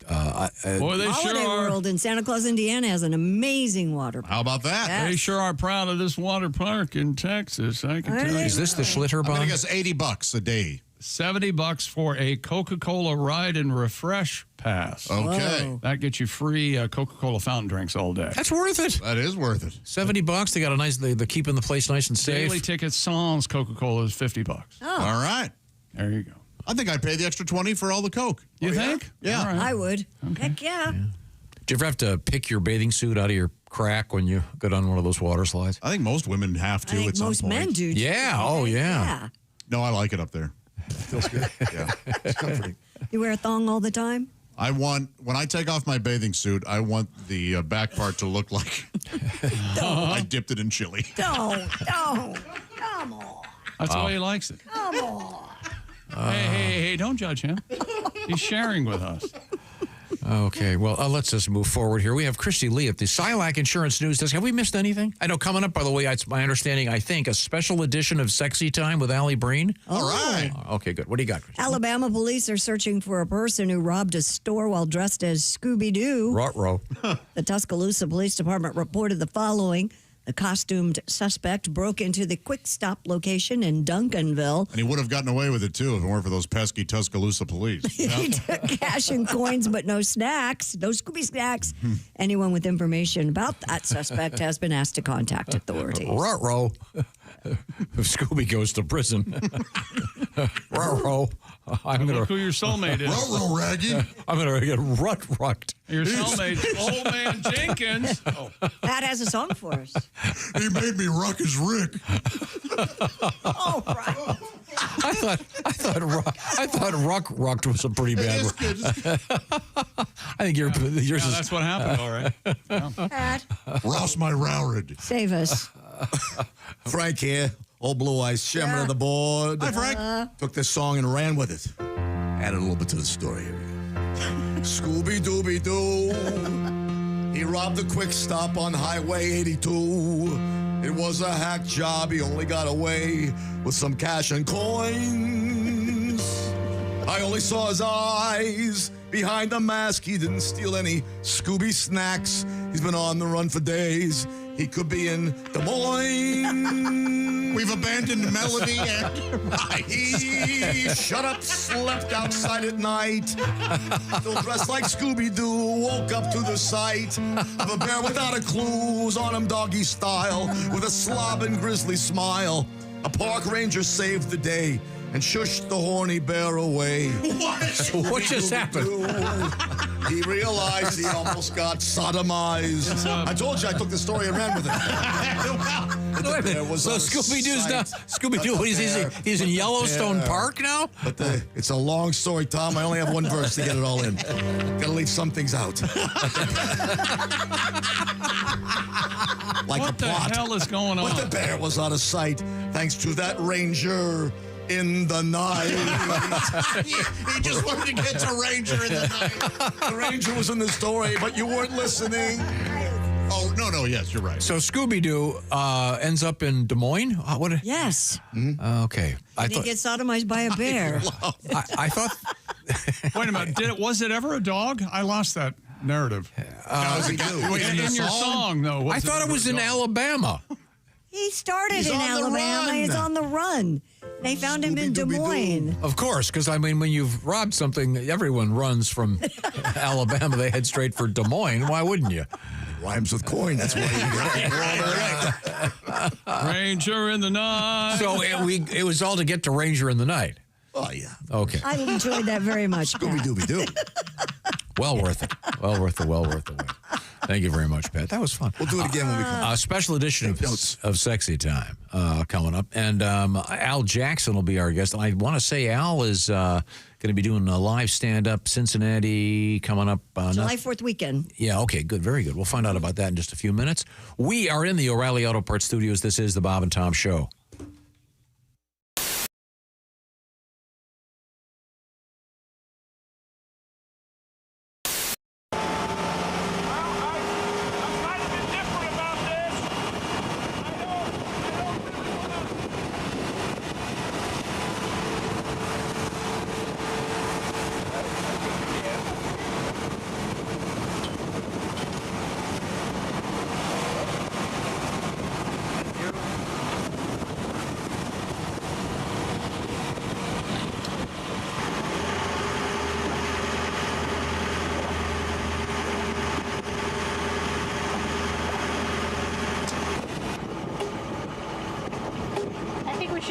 they sure Holiday are. World in Santa Claus, Indiana has an amazing water park. How about that? Yes. They sure are proud of this water park in Texas. I can tell you. is this the I'm going to Schlitterbahn? guess $80 a day. $70 for a Coca-Cola Ride and Refresh pass. Okay. Whoa. That gets you free Coca-Cola fountain drinks all day. That's worth it. That is worth it. $70. They got a nice. They're keeping the place nice and safe. Daily ticket sans Coca-Cola is $50. Oh, All right. There you go. I think I'd pay the extra 20 for all the Coke. You think? Yeah. All right. I would. Heck yeah. Do you ever have to pick your bathing suit out of your crack when you go down one of those water slides? I think most women have I to think at some most point. men do. Yeah. Oh, yeah. No, I like it up there. Feels good. Yeah. It's comforting. You wear a thong all the time? When I take off my bathing suit, I want the back part to look like I dipped it in chili. Don't. Come on. That's the way he likes it. Come on. Hey, don't judge him. He's sharing with us. Okay, well, let's just move forward here. We have Christy Lee at the Silac Insurance News Desk. Have we missed anything? I know coming up, by the way, it's my understanding, I think, a special edition of Sexy Time with Allie Breen. All right. Okay, good. What do you got, Christy? Alabama police are searching for a person who robbed a store while dressed as Scooby-Doo. Ruh-roh. The Tuscaloosa Police Department reported the following. The costumed suspect broke into the Quick Stop location in Duncanville. And he would have gotten away with it, too, if it weren't for those pesky Tuscaloosa police. He took cash and coins, but no snacks, no Scooby snacks. Anyone with information about that suspect has been asked to contact authorities. Ruh-roh. If Scooby goes to prison. Ruh-roh. I'm gonna look who your soulmate is. Ruh-roh, Raggy. I'm going to get rut-rucked. Your soulmate, Old Man Jenkins. Oh. Pat has a song for us. He made me ruck as Rick. Oh, right. I thought rucked was a pretty bad word. I think yours is... That's what happened, all right. Yeah. Pat, Ross my Rowrid. save us. Frank here, old blue eyes chairman of the board. Hi, Frank. Took this song and ran with it. Added a little bit to the story here. Scooby-Dooby-Doo. He robbed the Quick Stop on Highway 82. It was a hack job. He only got away with some cash and coins. I only saw his eyes. Behind the mask, he didn't steal any Scooby snacks. He's been on the run for days. He could be in Des Moines. We've abandoned Melody and He shut up, slept outside at night. Still dressed like Scooby-Doo, woke up to the sight of a bear without a clue, who's on him doggy style, with a slob and grisly smile. A park ranger saved the day and shushed the horny bear away. What just happened? He realized he almost got sodomized. I told you I took the story and ran with it. So Scooby-Doo's now Scooby-Doo. He's in Yellowstone Park now. But it's a long story, Tom. I only have one verse to get it all in. Gotta leave some things out. Like What the hell is going on? But the bear was out of sight thanks to that ranger in the night. he just wanted to get to Ranger in the night. The ranger was in the story, but you weren't listening. Oh, no, yes, you're right. So Scooby-Doo ends up in Des Moines? Yes. Okay. Did he get sodomized by a bear? I thought... Wait a minute. Was it ever a dog? I lost that narrative. In your song, though. I thought it was in Alabama. He started He's in on the Alabama. run. He's on the run. They found him in Des Moines. Of course, because, I mean, when you've robbed something, everyone runs from Alabama. They head straight for Des Moines. Why wouldn't you? Rhymes with coin. That's why you got it. Ranger in the night. So it was all to get to Ranger in the night. Oh, yeah. Okay. I enjoyed that very much. Scooby-Dooby-Doo. Well worth it. Well worth the wait. Thank you very much, Pat. That was fun. We'll do it again when we come. A special edition of Sexy Time coming up. And Al Jackson will be our guest. And I want to say Al is going to be doing a live stand-up Cincinnati coming up. July 4th weekend. Yeah, okay, good. Very good. We'll find out about that in just a few minutes. We are in the O'Reilly Auto Parts Studios. This is the Bob and Tom Show.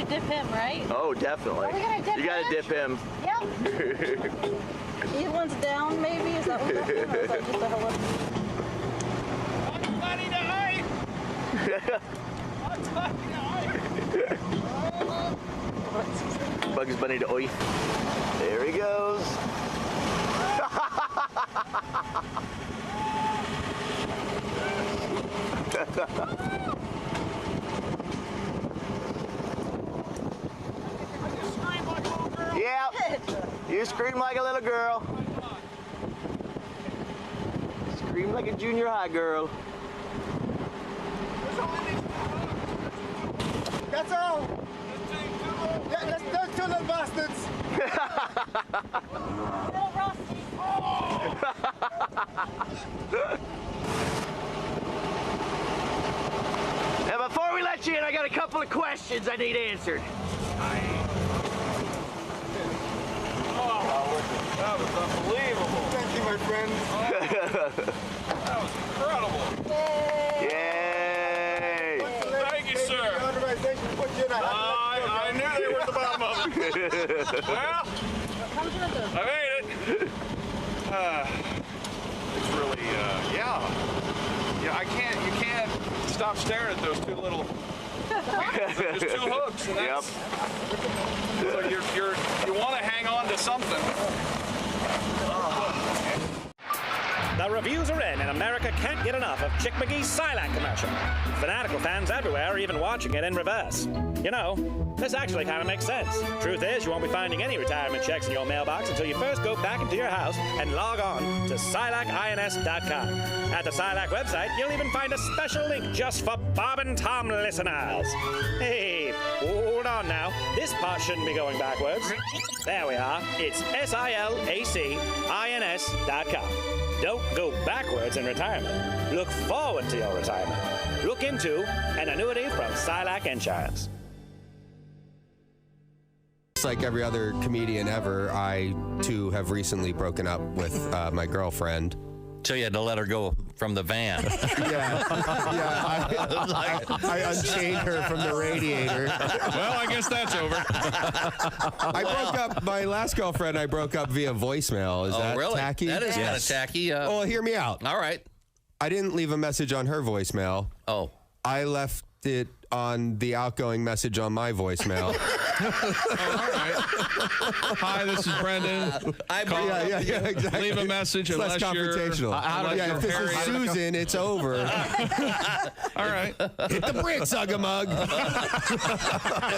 Dip him, right? Oh, definitely. Are we gonna dip you gotta dip him. Yep. He one's down, maybe? Is that what we're doing? Or is that just a hello? Everybody to ice! I'm talking to ice! Bugs Bunny to oi. There he goes. Yeah, you scream like a little girl. Scream like a junior high girl. That's all. Yeah, those two little bastards. Now, before we let you in, I got a couple of questions I need answered. That was unbelievable. Thank you, my friend. That was incredible. Yay! Thank you, sir. I knew they were at the bottom of it. Well, I made it. It's really, yeah, you can't stop staring at those two little. There's two hooks. And that's, so you want to hang on to something. The reviews are in, and America can't get enough of Chick McGee's Silac commercial. Fanatical fans everywhere are even watching it in reverse. You know, this actually kind of makes sense. Truth is, you won't be finding any retirement checks in your mailbox until you first go back into your house and log on to SilacINS.com. At the Silac website, you'll even find a special link just for Bob and Tom listeners. Hey, hold on now. This part shouldn't be going backwards. There we are. It's SilacINS.com. Don't go backwards in retirement. Look forward to your retirement. Look into an annuity from Silac Insurance. Just like every other comedian ever, I, too, have recently broken up with my girlfriend. So you had to let her go from the van. I unchained her from the radiator. Well, I guess that's over. I broke up, my last girlfriend I broke up via voicemail. Is that really? tacky? That is kind of tacky. Well, hear me out. All right. I didn't leave a message on her voicemail. Oh. I left it on the outgoing message on my voicemail. All right. Hi, this is Brendan. Yeah, exactly. Leave a message it's unless less confrontational. If this is Susan, it's over. All right. Hit the bricks, Ugga-Mug.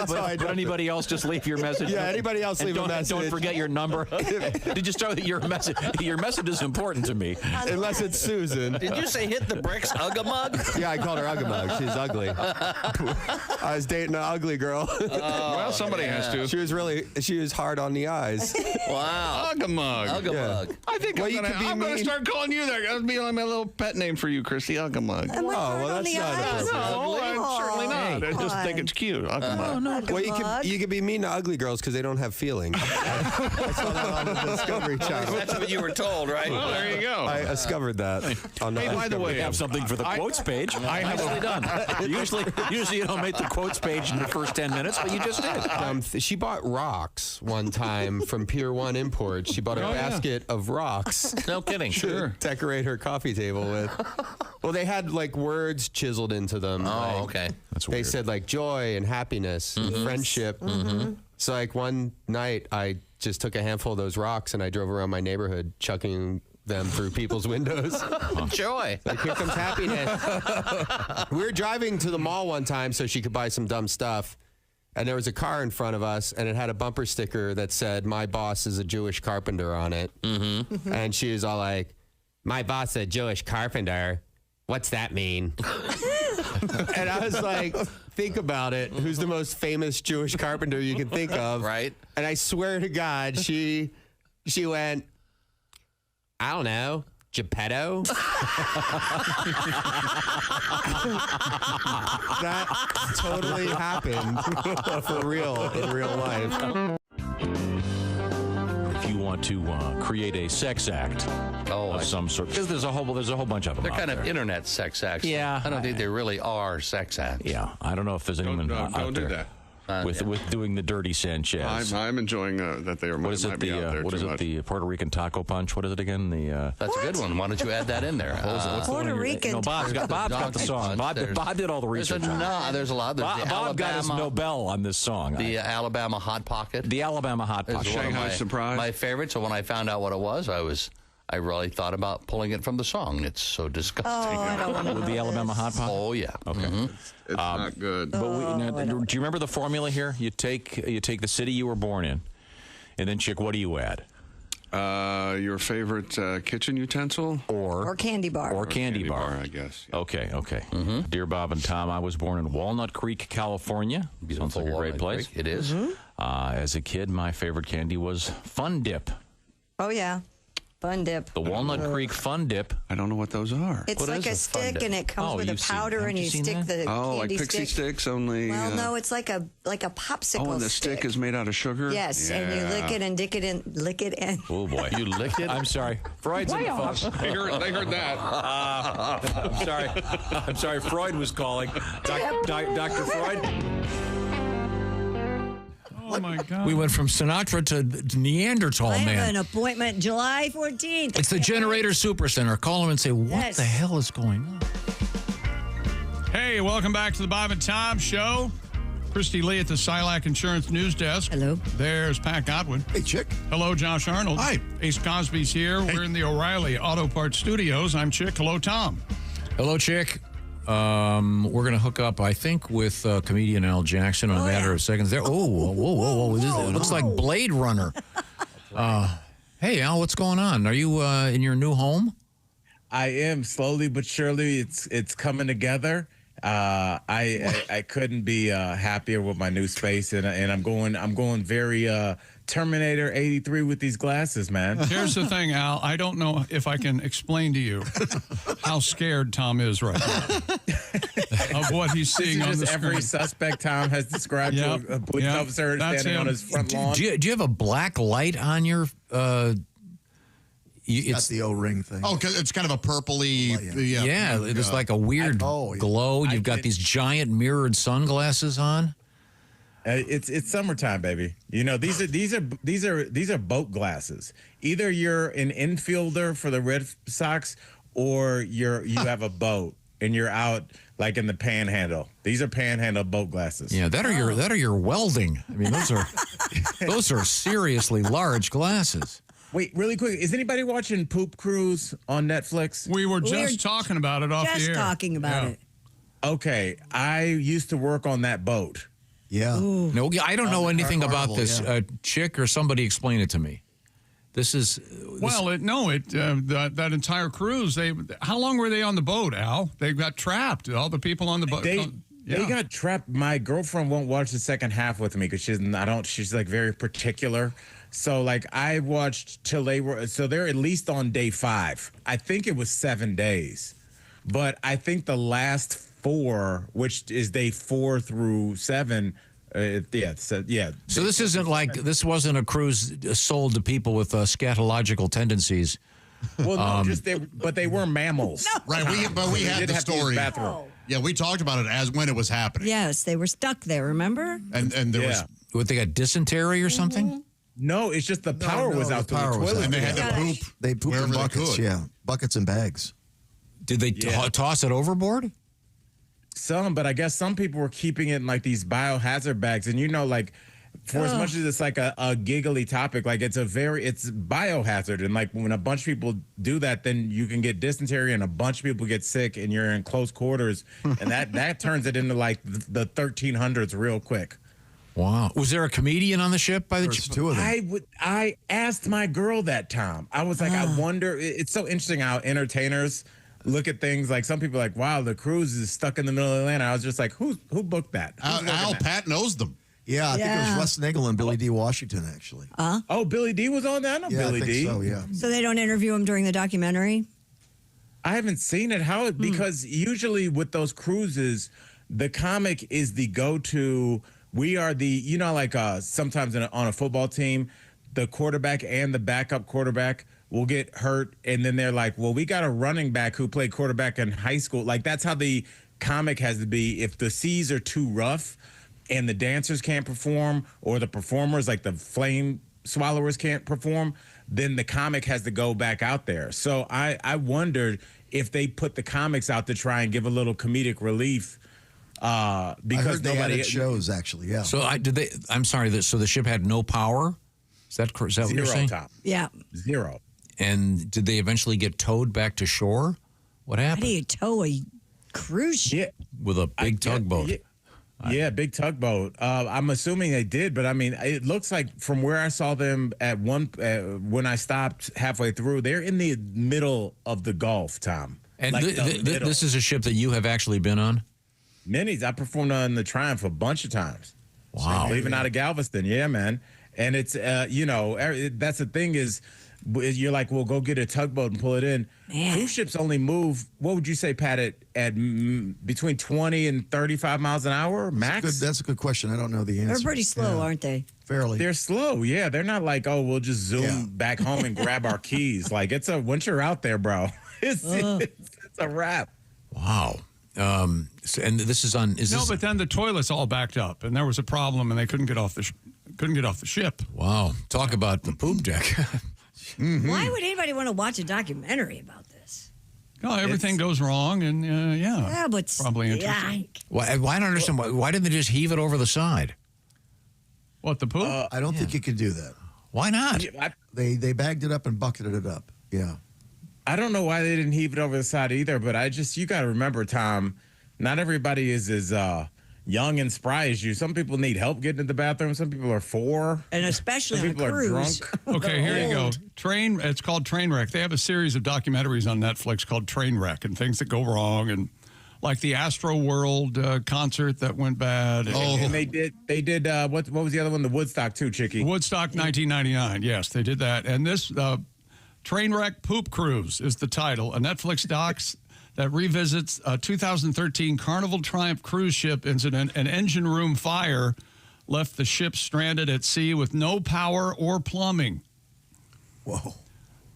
But anybody else just leave your message? Yeah, anybody else leave a message. Don't forget your number. Did you start with your message? Your message is important to me. Unless it's Susan. Did you say hit the bricks, Ugga-Mug? Yeah, I called her Ugga-Mug. She's ugly. I was dating an ugly girl. Well, somebody has to. She was hard on the eyes. Wow. Ugga-Mug. Ugga-Mug. I think I'm going to start calling you that. That'll be like my little pet name for you, Christy. Ugga-Mug. Oh, well, that's not appropriate. No, certainly not. I just think it's cute. Ugga-Mug. Well, you could be mean to ugly girls because they don't have feelings. I saw that on the Discovery Channel. That's what you were told, right? Well, there you go. I discovered that. On the by the way, we have something for the quotes page. Nicely done. Usually you don't make the quotes page in the first 10 minutes, but you just did. She bought rocks one time from Pier 1 Imports. She bought a basket of rocks. No kidding. Sure. Decorate her coffee table with. Well, they had like words chiseled into them. Oh, okay. That's weird. They said like joy and happiness and friendship. So like one night I just took a handful of those rocks and I drove around my neighborhood chucking them through people's windows. Joy. Like, here comes happiness. We were driving to the mall one time so she could buy some dumb stuff. And there was a car in front of us, and it had a bumper sticker that said, "My boss is a Jewish carpenter" on it. And she was all like, "My boss is a Jewish carpenter? What's that mean?" And I was like, think about it. Who's the most famous Jewish carpenter you can think of? Right. And I swear to God, she went, I don't know, Geppetto? That totally happened for real in real life. If you want to create a sex act of some sort, because there's a whole bunch of them. They're kind out of there. internet sex acts. Yeah. I don't think they really are sex acts. Yeah, I don't know if there's anyone out don't there. do that. with doing the dirty Sanchez. I'm enjoying that they are. What is it? Might be out there What is too it? much. The Puerto Rican taco punch. What is it again? That's a good one. Why don't you add that in there? What's the Puerto one Rican No, Bob's got the song. Bob did all the research. There's a lot. There's the Bob got his Alabama, Nobel on this song. the Alabama Hot Pocket. The Alabama Hot is Pocket. one of Shanghai Surprise. my favorite. So when I found out what it was, I really thought about pulling it from the song. It's so disgusting. Oh, I don't want to With the Alabama Hot Pocket. Oh yeah. Okay. It's not good. But do you remember the formula here? You take the city you were born in, and then, Chick, what do you add? Your favorite kitchen utensil? Or candy bar. Or candy bar. I guess. Okay. Dear Bob and Tom, I was born in Walnut Creek, California. Sounds like a great place. It is. As a kid, my favorite candy was Fun Dip. Oh, yeah. Fun Dip. The Walnut Creek Fun Dip. I don't know what those are. It's What like is a a Fun stick, Dip? and it comes with a powder, and you stick the like candy pixie stick. sticks, only. Well, no, it's like a popsicle. Oh, and the stick is made out of sugar. Yes, and you lick it and lick it and. Oh boy, you lick it. I'm sorry, Freud's in the phone. They heard that. I'm sorry. Freud was calling. Dr. Freud. Oh, my God. We went from Sinatra to Neanderthal I have man. an appointment July 14th. It's the Generator Supercenter. Call them and say, what Yes. the hell is going on? Hey, welcome back to the Bob and Tom Show. Christy Lee at the Silac Insurance News Desk. Hello. There's Pat Godwin. Hey, Chick. Hello, Josh Arnold. Hi. Ace Cosby's here. We're in the O'Reilly Auto Parts Studios. I'm Chick. Hello, Tom. Hello, Chick. We're going to hook up, I think, with comedian Al Jackson in a matter of seconds. There. Oh, whoa. It looks like Blade Runner. Hey, Al, what's going on? Are you in your new home? I am, slowly but surely. It's coming together. I couldn't be happier with my new space, and I'm going very Terminator 83 with these glasses, man. Here's the thing, Al. I don't know if I can explain to you how scared Tom is right now of what he's seeing on the screen. Every suspect Tom has described to a police officer standing on his front lawn. Do you have a black light on your... It's the O-ring thing. Oh, because it's kind of a purpley. Yeah, it's like a weird glow. You've got these giant mirrored sunglasses on. It's summertime, baby. You know, these are boat glasses. Either you're an infielder for the Red Sox, or you have a boat and you're out like in the Panhandle. These are Panhandle boat glasses. Yeah, that are your welding. I mean, those are seriously large glasses. Wait, really quick, is anybody watching Poop Cruise on Netflix? We were just talking about it off the air. Just talking about it. Okay, I used to work on that boat. Yeah. No, I don't know anything about this. Chick or somebody explain it to me. This is... that entire cruise, how long were they on the boat, Al? They got trapped, all the people on the boat. They got trapped. My girlfriend won't watch the second half with me because she's like very particular. So like I watched till they're at least on day 5. I think it was 7 days. But I think the last 4, which is day 4 through 7, So this isn't like, this wasn't a cruise sold to people with scatological tendencies. Well, no, but they were mammals. No. Right, we had the story. Yeah, we talked about it as when it was happening. Yes, they were stuck there, remember? And there was... What, they got dysentery or something? No, it's just the power was out. The toilet. And they had to poop. They pooped in buckets, buckets and bags. Did they toss it overboard? Some, but I guess some people were keeping it in like these biohazard bags. And you know, like for as much as it's like a giggly topic, like it's biohazard. And like when a bunch of people do that, then you can get dysentery and a bunch of people get sick and you're in close quarters. And that turns it into like the 1300s real quick. Wow. Was there a comedian on the ship by the two of them? I asked my girl that, Tom. I was like, I wonder, it's so interesting how entertainers look at things. Like some people are like, wow, the cruise is stuck in the middle of Atlanta. I was just like, who booked that? Al Pat knows them. Yeah, I think it was Wes Nagel and Billy D. Washington, actually. Oh, Billy D was on that? I know Billy I think D. so, yeah. So they don't interview him during the documentary? I haven't seen it. Because usually with those cruises, the comic is the go-to. We are the, like sometimes on a football team, the quarterback and the backup quarterback will get hurt. And then they're like, well, we got a running back who played quarterback in high school. Like that's how the comic has to be. If the seas are too rough, and the dancers can't perform, or the performers like the flame swallowers can't perform, then the comic has to go back out there. So I wondered if they put the comics out to try and give a little comedic relief. Because I heard they nobody added shows actually. Yeah. So I'm sorry. So the ship had no power. Is that what you're saying? Tom. Yeah. 0. And did they eventually get towed back to shore? What How happened? do you tow a cruise ship? With a big tugboat. Yeah, big tugboat. I'm assuming they did, but I mean, it looks like from where I saw them at when I stopped halfway through, they're in the middle of the Gulf, Tom. And Like this is a ship that you have actually been on? Many. I performed on the Triumph a bunch of times. Wow. Leaving out of Galveston. Yeah, man. And it's, that's the thing is, you're like, well, go get a tugboat and pull it in. Man. Cruise ships only move, what would you say, Pat, at between 20 and 35 miles an hour max? That's a good question. I don't know the answer. They're pretty slow, aren't they? Fairly. They're slow, yeah. They're not like, oh, we'll just zoom back home and grab our keys. Like, once you're out there, bro, it's a wrap. Wow. And this is on. But then the toilet's all backed up, and there was a problem, and they couldn't get off the ship. Wow. Talk about the poop deck. Mm-hmm. Why would anybody want to watch a documentary about this? No, everything goes wrong, and Yeah, but probably interesting. Why? I don't understand. Why didn't they just heave it over the side? What, the poop? I don't think you could do that. Why not? They bagged it up and bucketed it up. Yeah. I don't know why they didn't heave it over the side either, but you got to remember, Tom, not everybody is as young and spry as you. Some people need help getting to the bathroom. Some people are 4. And especially Some on a people are cruise. drunk. Okay, here you go. It's called Trainwreck. They have a series of documentaries on Netflix called Trainwreck and things that go wrong, and like the Astro World concert that went bad. And they did what was the other one? The Woodstock too, Chicky. Woodstock 1999. Yes, they did that. And this Trainwreck Poop Cruise is the title. A Netflix docs that revisits a 2013 Carnival Triumph cruise ship incident. An engine room fire left the ship stranded at sea with no power or plumbing. Whoa.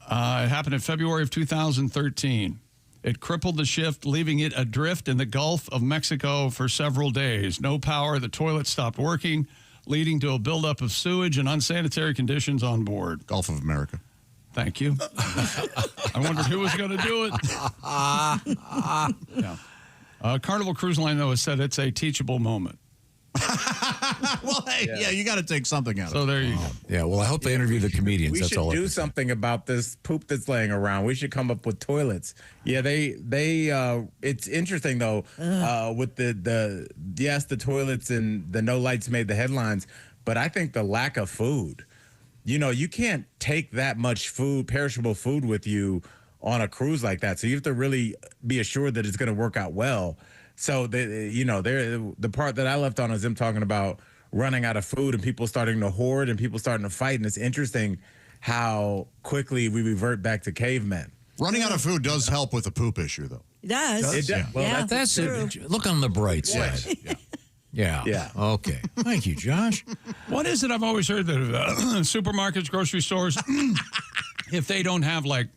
It happened in February of 2013. It crippled the ship, leaving it adrift in the Gulf of Mexico for several days. No power, the toilet stopped working, leading to a buildup of sewage and unsanitary conditions on board. Gulf of America. Thank you. I wondered who was going to do it. Yeah. Carnival Cruise Line, though, has said it's a teachable moment. Well, hey, you got to take something out of it. So there you go. Yeah, well, I hope they interview the comedians. We That's should all. do something about this poop that's laying around. We should come up with toilets. Yeah, they it's interesting though, with the toilets and the no lights made the headlines, but I think the lack of food. You can't take that much food, perishable food with you on a cruise like that. So you have to really be assured that it's going to work out well. So the part that I left on is them talking about running out of food and people starting to hoard and people starting to fight. And it's interesting how quickly we revert back to cavemen. Running out of food does help with the poop issue, though. It does. It does. Yeah. Well, that's it. Look on the bright side. Yeah. Okay. Thank you, Josh. What is it? I've always heard that supermarkets, grocery stores, if they don't have like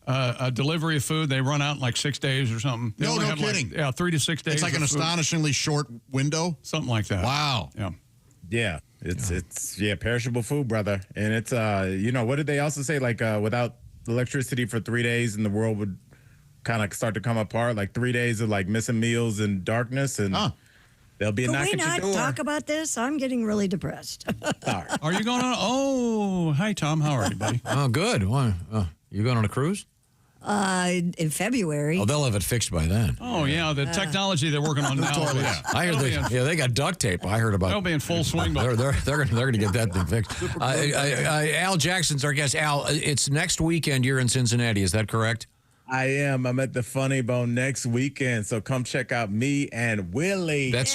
a delivery of food, they run out in like 6 days or something. They No only have kidding. 3 to 6 days. It's like an of food. astonishingly short window. Something like that. Wow. Yeah. Yeah. It's perishable food, brother. And it's what did they also say? Like without electricity for 3 days and the world would kind of start to come apart. Like 3 days of like missing meals and darkness and they'll be a knock Can we at your not door. talk about this? I'm getting really depressed. Are you going on? Oh, hi, Tom. How are you, buddy? Oh, good. Why? You going on a cruise? In February. Oh, they'll have it fixed by then. Oh, yeah. The technology they're working on now. I heard they got duct tape. I heard about. They'll be in full swing. They're going to get that thing fixed. Al Jackson's our guest. Al, it's next weekend. You're in Cincinnati. Is that correct? I am. I'm at the Funny Bone next weekend, so come check out me and Willie. That's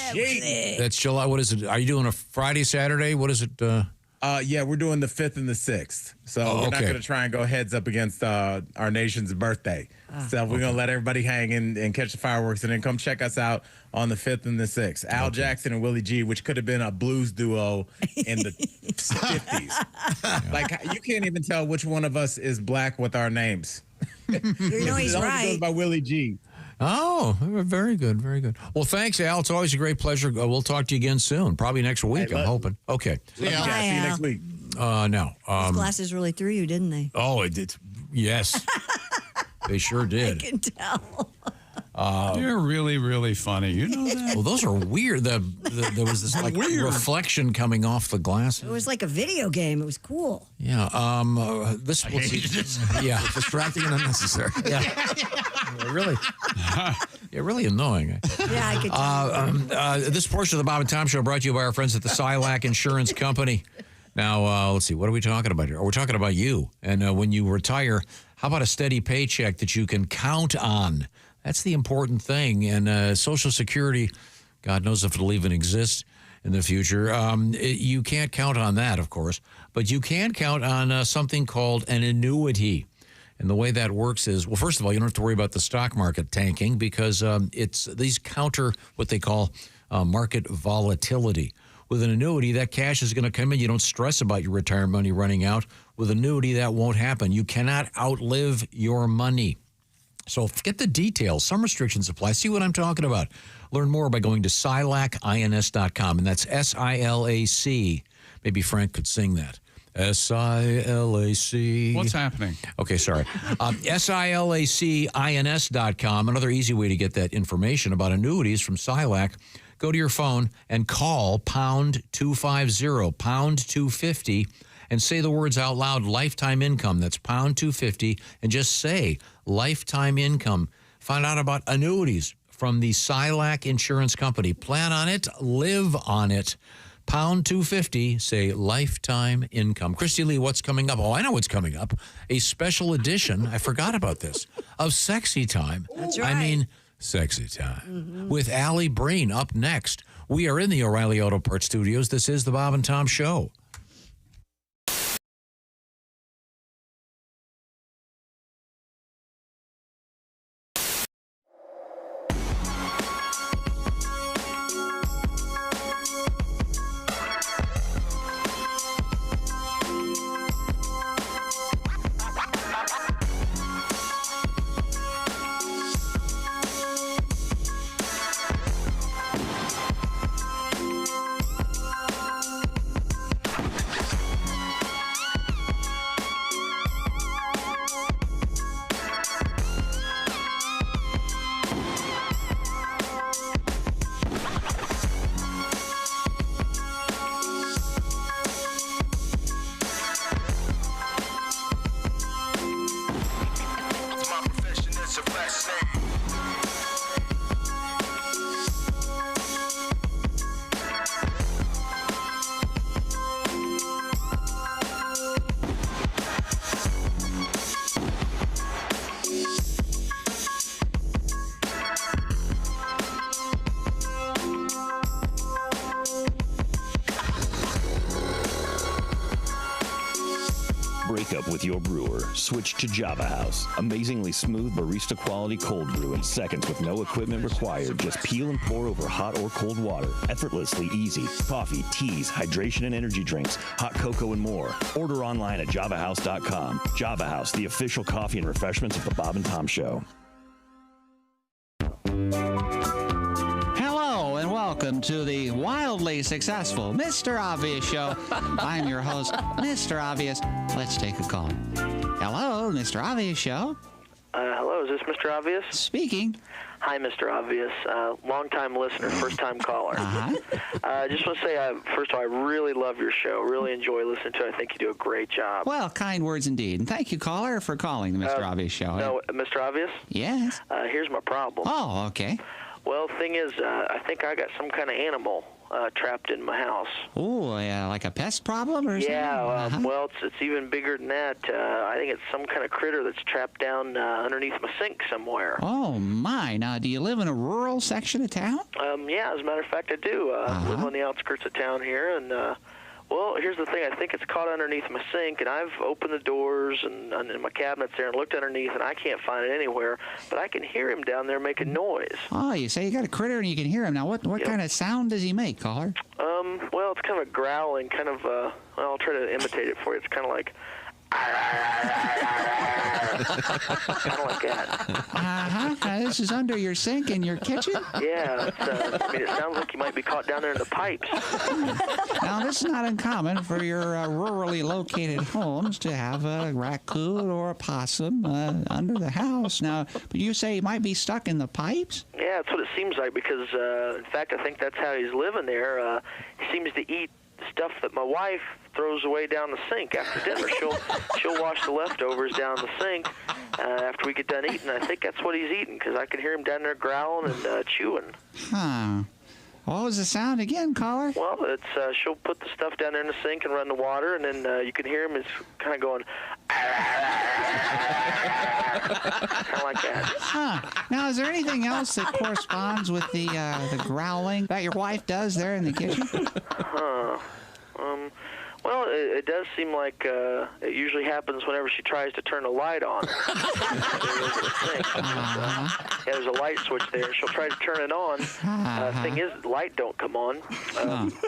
July. What is it? Are you doing a Friday, Saturday? What is it? Yeah, we're doing the 5th and the 6th. So we're not going to try and go heads up against our nation's birthday. So we're going to let everybody hang and catch the fireworks, and then come check us out on the 5th and the 6th. Al Jackson and Willie G, which could have been a blues duo in the 50s. Like, you can't even tell which one of us is black with our names. He's It only right. goes by Willie G. Oh, very good, very good. Well, thanks, Al. It's always a great pleasure. We'll talk to you again soon, probably next week, I'm hoping. Okay. Yeah, see you next week. No. Those glasses really threw you, didn't they? Oh, it did. Yes. They sure did. I can tell. You're really, really funny. You know that? Well, those are weird. There was this like reflection coming off the glasses. It was like a video game. It was cool. Yeah. This was distracting and unnecessary. Yeah. Really. Yeah, really annoying. Yeah, I could tell. This portion of the Bob and Tom Show brought to you by our friends at the Silac Insurance Company. Now, let's see. What are we talking about here? We're talking about you. And when you retire, how about a steady paycheck that you can count on? That's the important thing. And Social Security, God knows if it'll even exist in the future. You can't count on that, of course. But you can count on something called an annuity. And the way that works is, well, first of all, you don't have to worry about the stock market tanking because these counter what they call market volatility. With an annuity, that cash is going to come in. You don't stress about your retirement money running out. With annuity, that won't happen. You cannot outlive your money. So get the details. Some restrictions apply. See what I'm talking about. Learn more by going to silacins.com, and that's SILAC. Maybe Frank could sing that. SILAC. What's happening? Okay, sorry. SILACINS.com. Another easy way to get that information about annuities from Silac. Go to your phone and call pound 250, pound 250, and say the words out loud, lifetime income. That's pound 250, and just say lifetime income. Find out about annuities from the Silac Insurance Company. Plan on it, live on it. Pound 250, say lifetime income. Christy Lee, what's coming up? Oh, I know what's coming up. A special edition, I forgot about this, of Sexy Time. That's right. I mean, Sexy Time. With Allie Breen up next. We are in the O'Reilly Auto Parts Studios. This is the Bob and Tom Show. Break up with your brewer. Switch to Java House. Amazingly smooth barista quality cold brew in seconds with no equipment required. Just peel and pour over hot or cold water. Effortlessly easy. Coffee, teas, hydration and energy drinks, hot cocoa and more. Order online at javahouse.com. Java House, the official coffee and refreshments of the Bob and Tom Show. Hello and welcome to the wildly successful Mr. Obvious Show. I'm your host, Mr. Obvious. Let's take a call. Hello, Mr. Obvious Show. Hello, is this Mr. Obvious? Speaking. Hi, Mr. Obvious. Long-time listener, first-time caller. I just want to say, first of all, I really love your show. Really enjoy listening to it. I think you do a great job. Well, kind words indeed. And thank you, caller, for calling the Mr. Obvious Show. No, Mr. Obvious? Yes? Here's my problem. Oh, okay. Well, the thing is, I think I got some kind of animal trapped in my house. Oh, yeah, like a pest problem or something? Yeah, well, it's even bigger than that. I think it's some kind of critter that's trapped down underneath my sink somewhere. Oh, my. Now, do you live in a rural section of town? Yeah, as a matter of fact, I do. I live on the outskirts of town here, and well, here's the thing. I think it's caught underneath my sink, and I've opened the doors and my cabinets there and looked underneath, and I can't find it anywhere. But I can hear him down there making noise. Oh, you say you got a critter and you can hear him. Now, what kind of sound does he make, caller? Well, it's kind of a growling, I'll try to imitate it for you. It's kind of like... Kind of like that. This is under your sink in your kitchen? Yeah, I mean, it sounds like you might be caught down there in the pipes. Now, this is not uncommon for your rurally located homes to have a raccoon or a possum under the house. Now, but you say he might be stuck in the pipes? Yeah, that's what it seems like because, in fact, I think that's how he's living there. He seems to eat stuff that my wife throws away down the sink after dinner. She'll wash the leftovers down the sink after we get done eating. I think that's what he's eating because I can hear him down there growling and chewing. Huh. What was the sound again, caller? Well, it's she'll put the stuff down there in the sink and run the water, and then you can hear him is kind of going, kind of like that. Huh. Now, is there anything else that corresponds with the growling that your wife does there in the kitchen? Huh. Well, it does seem like it usually happens whenever she tries to turn a light on. There's a light switch there, and she'll try to turn it on. Thing is, the light don't come on.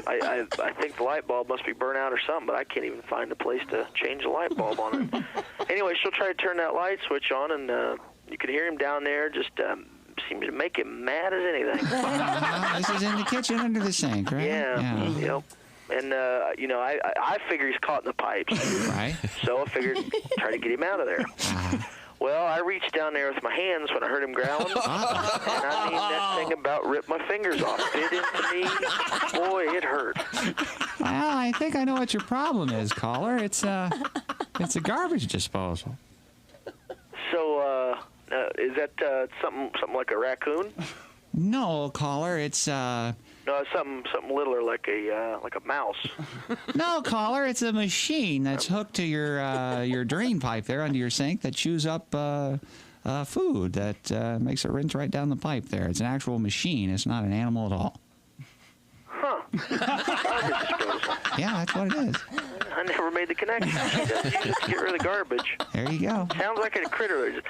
I think the light bulb must be burnt out or something, but I can't even find a place to change the light bulb on it. Anyway, she'll try to turn that light switch on, and you can hear him down there just seems to make him mad as anything. This is in the kitchen under the sink, right? Yeah. Yep. And, I figure he's caught in the pipes. Right. So I figured try to get him out of there. Well, I reached down there with my hands when I heard him growling. And I mean, that thing about ripped my fingers off. Bit into me. Boy, it hurt. Well, I think I know what your problem is, caller. It's a garbage disposal. So, is that something like a raccoon? No, caller. It's No, it's something littler like a mouse. No, caller, it's a machine that's hooked to your drain pipe there under your sink that chews up food that makes it rinse right down the pipe there. It's an actual machine. It's not an animal at all. Huh. Yeah, that's what it is. I never made the connection. She does use it to get rid of garbage. There you go. Sounds like a critter. Just,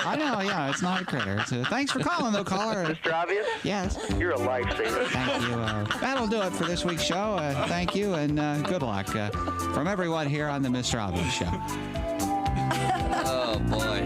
I know, yeah, it's not a critter. Thanks for calling, though, caller. Mr. Obvious? Yes. You're a lifesaver. Thank you. That'll do it for this week's show. Thank you, and good luck from everyone here on the Mr. Obvious Show. Oh, boy.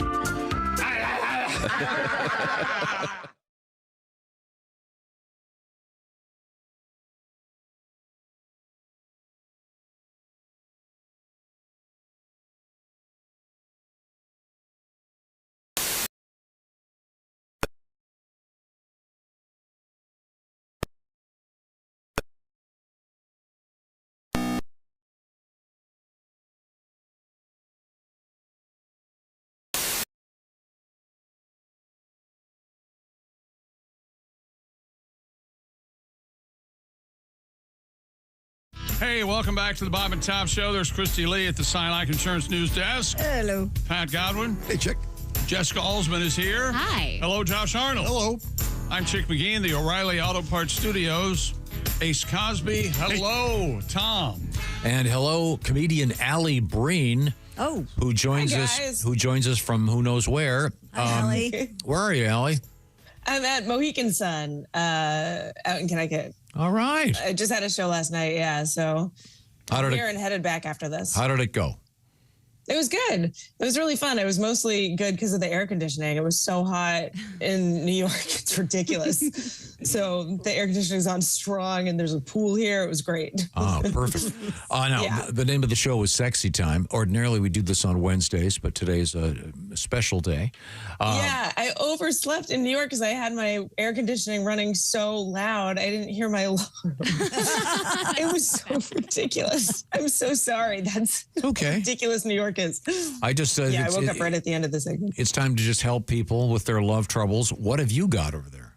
Hey, welcome back to the Bob and Tom Show. There's Christy Lee at the Sign Like Insurance News Desk. Hello. Pat Godwin. Hey, Chick. Jessica Alsman is here. Hi. Hello, Josh Arnold. Hello. I'm Chick McGee in the O'Reilly Auto Parts Studios. Ace Cosby. Hello, Tom. And hello, comedian Allie Breen. Oh. Who joins Hi, us? guys. Who joins us from who knows where? Hi, Allie. Where are you, Allie? I'm at Mohican Sun out in Connecticut. All right. I just had a show last night, yeah, so How did I'm here it? and headed back after this. How did it go? It was good. It was really fun. It was mostly good because of the air conditioning. It was so hot in New York. It's ridiculous. So the air conditioning is on strong and there's a pool here. It was great. Oh, perfect. Now, Yeah. the name of the show was Sexy Time. Ordinarily, we do this on Wednesdays, but today's a special day. Yeah, I overslept in New York because I had my air conditioning running so loud. I didn't hear my alarm. It was so ridiculous. I'm so sorry. That's okay. ridiculous New York is. I just yeah, I woke up right at the end of the segment. It's time to just help people with their love troubles. What have you got over there?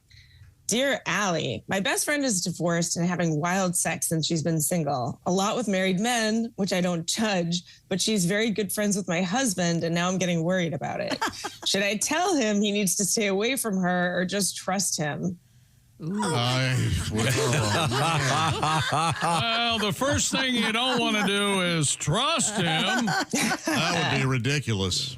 Dear Allie, my best friend is divorced and having wild sex since she's been single. A lot with married men, which I don't judge, but she's very good friends with my husband, and now I'm getting worried about it. Should I tell him he needs to stay away from her or just trust him? Well, the first thing you don't want to do is trust him. That would be ridiculous.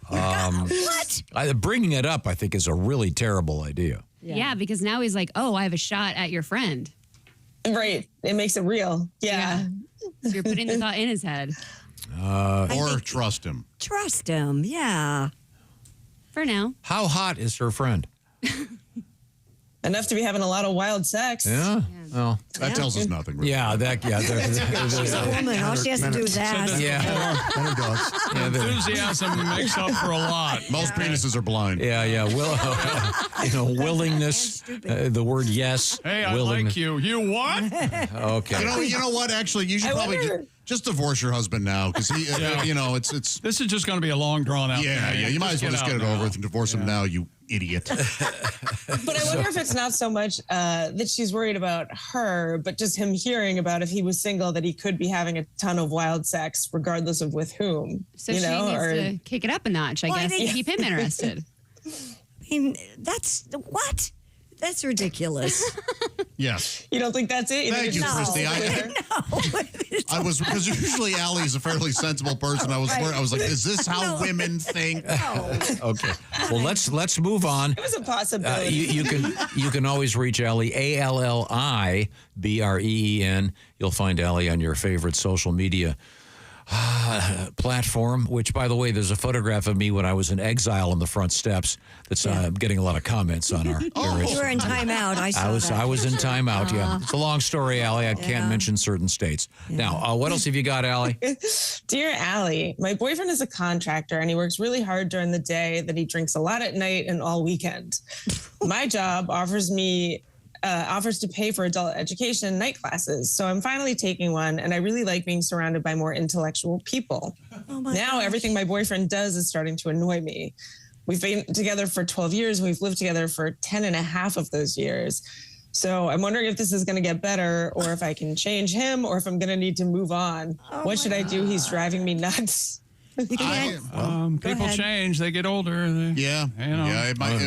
What? Bringing it up, I think, is a really terrible idea. Yeah, because now he's like, oh, I have a shot at your friend. Right. It makes it real. Yeah. So you're putting the thought in his head. Or trust him. Trust him, yeah. For now. How hot is her friend? Enough to be having a lot of wild sex. Yeah. Well, that tells us nothing. Really. Yeah, She's a woman. All she has to do is ask. Enthusiasm makes up for a lot. Most penises are blind. Yeah. Willingness. The word yes. Hey, I willingness. like you. You what? Okay. You know what? Actually, you should probably just divorce your husband now because he. It's. This is just going to be a long drawn out. Yeah. You might as well just get it over with and divorce him now. You idiot. But I wonder if it's not so much that she's worried about her, but just him hearing about if he was single that he could be having a ton of wild sex, regardless of with whom. So she needs to kick it up a notch, I guess, to keep him interested. I mean, that's what? That's ridiculous. Yes. You don't think that's it? Thank you, Christy. I was because usually Allie is a fairly sensible person. I was like, is this how women think? Okay. Well, let's move on. It was a possibility. You can always reach Allie, ALLIBREEN. You'll find Allie on your favorite social media platform, which, by the way, there's a photograph of me when I was in exile on the front steps that's getting a lot of comments on our You were in timeout. I was in timeout, yeah. It's a long story, Allie. I can't mention certain states. Now, what else have you got, Allie? Dear Allie, my boyfriend is a contractor and he works really hard during the day, that he drinks a lot at night and all weekend. My job offers to pay for adult education and night classes. So I'm finally taking one, and I really like being surrounded by more intellectual people. Now everything my boyfriend does is starting to annoy me. We've been together for 12 years. We've lived together for 10 and a half of those years. So I'm wondering if this is going to get better, or if I can change him, or if I'm going to need to move on. What should I do? He's driving me nuts. You can't. People change; they get older. Yeah, it might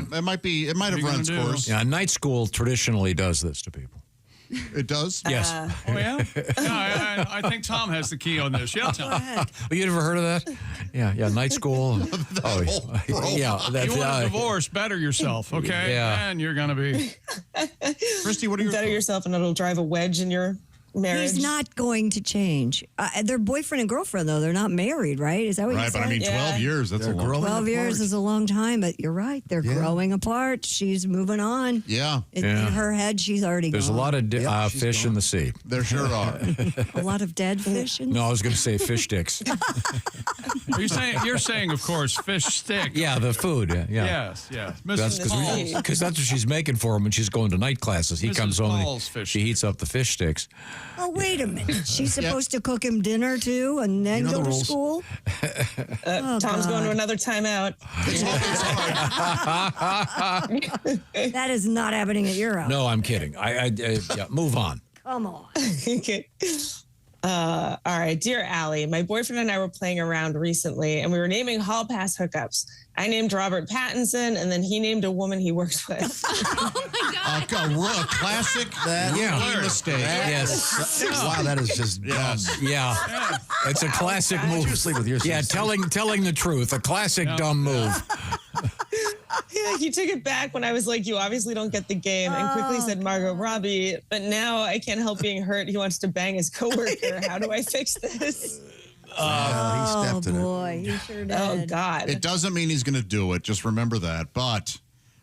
have run its course. Yeah, night school traditionally does this to people. It does? Yes. Oh yeah. No, I think Tom has the key on this. Yeah, Tom. You ever heard of that? Yeah. Night school. You want a divorce? Better yourself, okay? Yeah. And you're gonna be. Christy, what are your better yourself, and it'll drive a wedge in your marriage. He's not going to change. They're boyfriend and girlfriend, though. They're not married, right? Is that what you said? Right, but I mean, 12 years, that's a long time. 12 years is a long time, but you're right. They're growing apart. She's moving on. Yeah. In her head, she's already There's gone. a lot of fish in the sea. There sure are. A lot of dead fish in No, I was going to say fish sticks. You're saying, of course, fish stick. Yeah, the food. Yeah. Yes. That's because that's what she's making for him when she's going to night classes. He Mrs. comes home Paul's and she heats up the fish sticks. Oh, wait a minute. She's supposed to cook him dinner, too, and then go to school? Tom's going to another timeout. That is not happening at your house. No, I'm kidding. Move on. Come on. Okay. All right. Dear Allie, my boyfriend and I were playing around recently, and we were naming hall pass hookups. I named Robert Pattinson, and then he named a woman he works with. A classic mistake. Yes. Wow, that is just dumb. Yeah. It's a classic move. Sleep with your sister. telling the truth. A classic dumb move. Yeah, he took it back when I was like, you obviously don't get the game, and quickly said Margot Robbie. But now I can't help being hurt. He wants to bang his coworker. How do I fix this? He stepped in it. Boy, he sure did. Oh, God. It doesn't mean he's going to do it. Just remember that. But,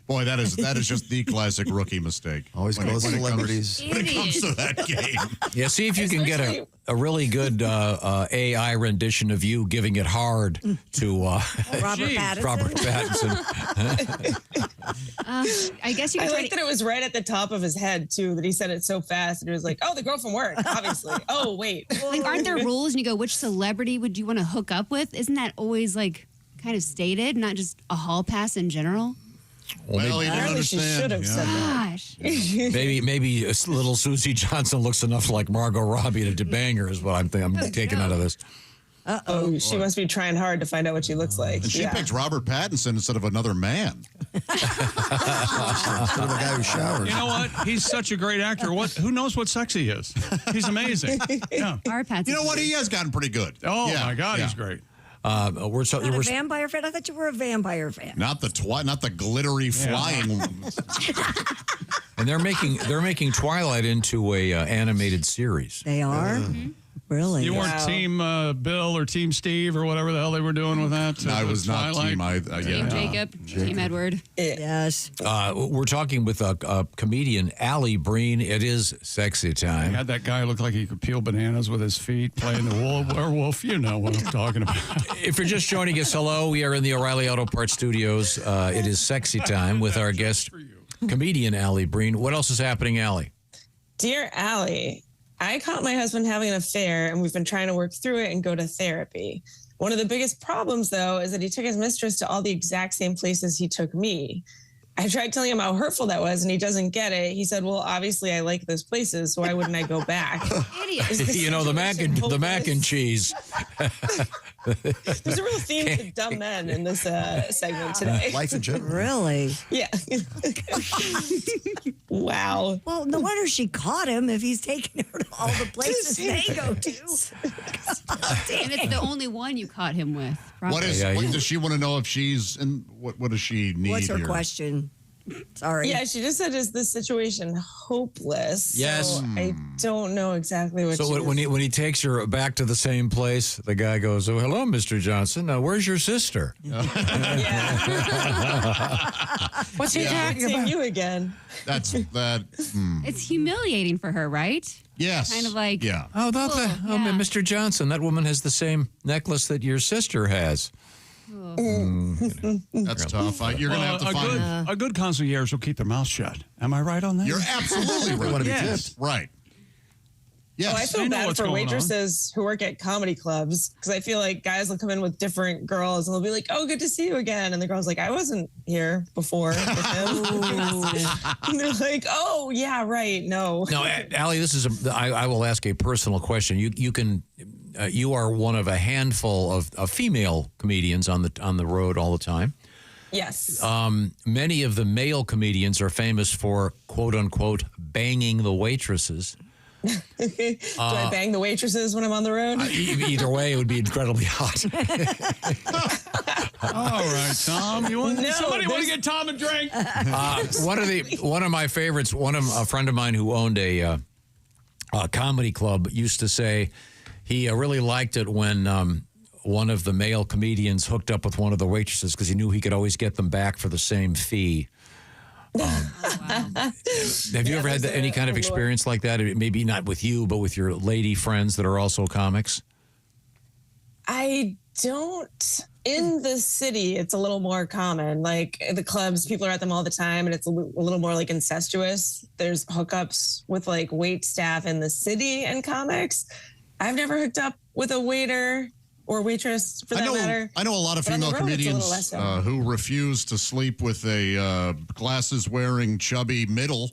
boy, that is just the classic rookie mistake. Always when close it celebrities. When it comes to that game. Yeah, see if you can get a really good AI rendition of you giving it hard to Robert Pattinson. I guess you I could like that it was right at the top of his head, too, that he said it so fast. And he was like, oh, the girl from work, obviously. Oh, wait. Like, aren't there rules? And you go, which celebrity would you want to hook up with? Isn't that always, like, kind of stated, not just a hall pass in general? Well, he didn't Apparently she should understand. have said that. Gosh. Maybe little Susie Johnson looks enough like Margot Robbie to bang her is what I'm taking out of this. Uh-oh. She must be trying hard to find out what she looks like. And she picked Robert Pattinson instead of another man. Instead of the guy who showers. You know what? He's such a great actor. Who knows what sex he is? He's amazing. Yeah. You know what? He has gotten pretty good. Oh, my God, he's great. Not a vampire fan? I thought you were a vampire fan. Not the glittery flying. And they're making Twilight into a animated series. They are? Really? You weren't Team Bill or Team Steve or whatever the hell they were doing with that? No, I was not Team Team Jacob, Team Edward. Yes. We're talking with a comedian, Allie Breen. It is sexy time. He had that guy look like he could peel bananas with his feet playing the werewolf. You know what I'm talking about. If you're just joining us, hello. We are in the O'Reilly Auto Parts Studios. It is sexy time with our guest, comedian Allie Breen. What else is happening, Allie? Dear Allie, I caught my husband having an affair, and we've been trying to work through it and go to therapy. One of the biggest problems, though, is that he took his mistress to all the exact same places he took me. I tried telling him how hurtful that was, and he doesn't get it. He said, well, obviously I like those places, so why wouldn't I go back? You know, the mac and cheese. There's a real theme to dumb men in this segment today. Life in general. Really? Yeah. Wow. Well, no wonder she caught him if he's taking her to all the places they go to. And it's the only one you caught him with. What does she want to know if she's in? What does she need? What's her here? question? Sorry. Yeah, she just said, is this situation hopeless? Yes. So I don't know exactly what So when he takes her back to the same place, the guy goes, "Oh, hello, Mr. Johnson. Where's your sister?" What's he talking about? You again. That's that. It's humiliating for her, right? Yes. Kind of like. Yeah. Oh, Mr. Johnson, that woman has the same necklace that your sister has. That's tough. You're going to have to find a good concierge will keep their mouth shut. Am I right on that? You're absolutely right. Want to be tipped. Right. Yes. Oh, I feel bad for waitresses who work at comedy clubs because I feel like guys will come in with different girls and they'll be like, "Oh, good to see you again," and the girl's like, "I wasn't here before with him." And they're like, "Oh, yeah, right. No." No, Allie, this is I will ask a personal question. You are one of a handful of female comedians on the road all the time. Yes. Many of the male comedians are famous for quote unquote banging the waitresses. Do I bang the waitresses when I'm on the road? Either way, it would be incredibly hot. All right, Tom. Somebody want to get Tom a drink? One of my favorites. A friend of mine who owned a comedy club used to say he really liked it when one of the male comedians hooked up with one of the waitresses because he knew he could always get them back for the same fee. Have you ever had any kind of experience like that? Maybe not with you, but with your lady friends that are also comics? I don't. In the city, it's a little more common. Like the clubs, people are at them all the time, and it's a little more like incestuous. There's hookups with like wait staff in the city and comics. I've never hooked up with a waiter or waitress for that matter. I know a lot of female comedians who refuse to sleep with a glasses-wearing, chubby middle.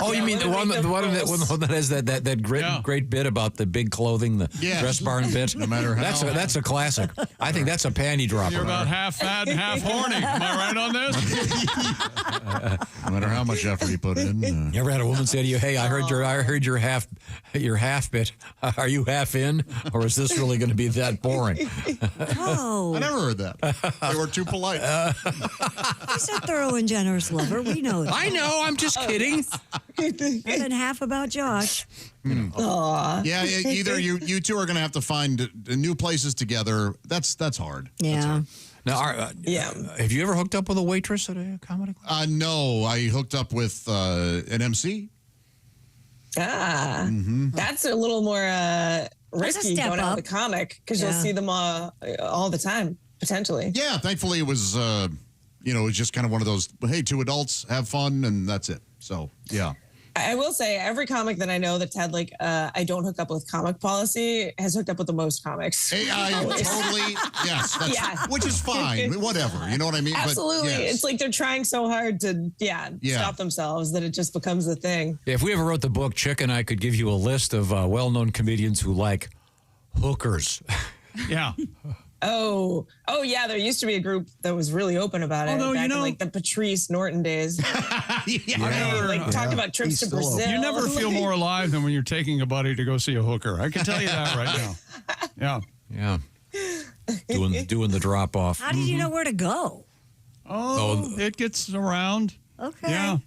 Oh, you mean the one that has that great bit about the big clothing, the dress barn bit? No matter how. That's a classic. I think that's a panty dropper. You're about half fat and half horny. Am I right on this? No matter how much effort you put in. You ever had a woman say to you, "Hey, I heard your half bit. Are you half in, or is this really going to be that boring?" Oh. I never heard that. They were too polite. He's a thorough and generous lover. We know that. I know. I'm just kidding. And then half about Josh. Yeah, either you two are going to have to find new places together. That's hard. Yeah. That's hard. Now, have you ever hooked up with a waitress at a comedy club? No, I hooked up with an MC. That's a little more risky going out with a comic because you'll see them all the time, potentially. Yeah, thankfully it was, it was just kind of one of those, hey, two adults, have fun, and that's it. So, yeah. I will say every comic that I know that's had like I don't hook up with comic policy has hooked up with the most comics. Totally, yes, which is fine, whatever, you know what I mean? Absolutely, but, yes. It's like they're trying so hard to stop themselves that it just becomes a thing. If we ever wrote the book, Chick and I could give you a list of well-known comedians who like hookers. Yeah. Oh, yeah. There used to be a group that was really open about it. Although, back in like the Patrice Norton days. Talked about trips to Brazil. You never feel more alive than when you're taking a buddy to go see a hooker. I can tell you that right now. Yeah. Doing the drop off. How did you know where to go? Oh, it gets around. Okay. Yeah.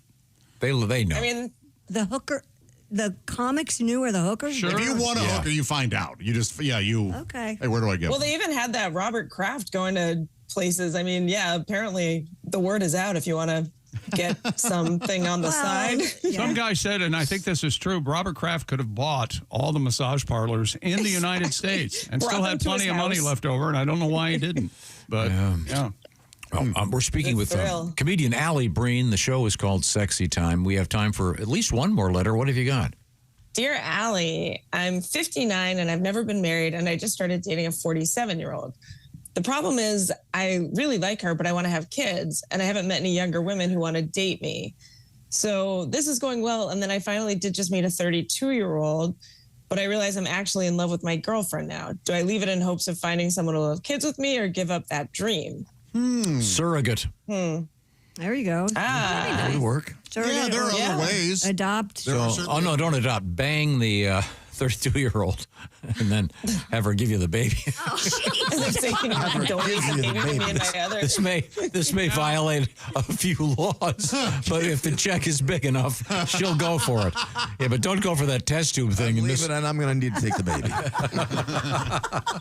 They know. I mean, the hooker. the comics knew where the hookers were? If you want a hooker, you find out. You just, Okay. Hey, where do I get Well, one? they even had that Robert Kraft going to places. I mean, yeah, apparently the word is out if you want to get something on the side. Some guy said, and I think this is true, Robert Kraft could have bought all the massage parlors in the United States and still had plenty of money left over, and I don't know why he didn't. But, yeah. Well, we're speaking with comedian Allie Breen. The show is called Sexy Time. We have time for at least one more letter. What have you got? Dear Allie, I'm 59 and I've never been married, and I just started dating a 47-year-old. The problem is I really like her, but I want to have kids, and I haven't met any younger women who want to date me. So this is going well, and then I finally did just meet a 32-year-old, but I realize I'm actually in love with my girlfriend now. Do I leave it in hopes of finding someone who will have kids with me or give up that dream? Surrogate. There you go. That would work. Surrogate there are other ways. Adopt. So, no, don't adopt. Bang the 32-year-old and then have her give you the baby. This may violate a few laws, but if the check is big enough, she'll go for it. Yeah, but don't go for that test tube thing. Leave it, and I'm going to need to take the baby.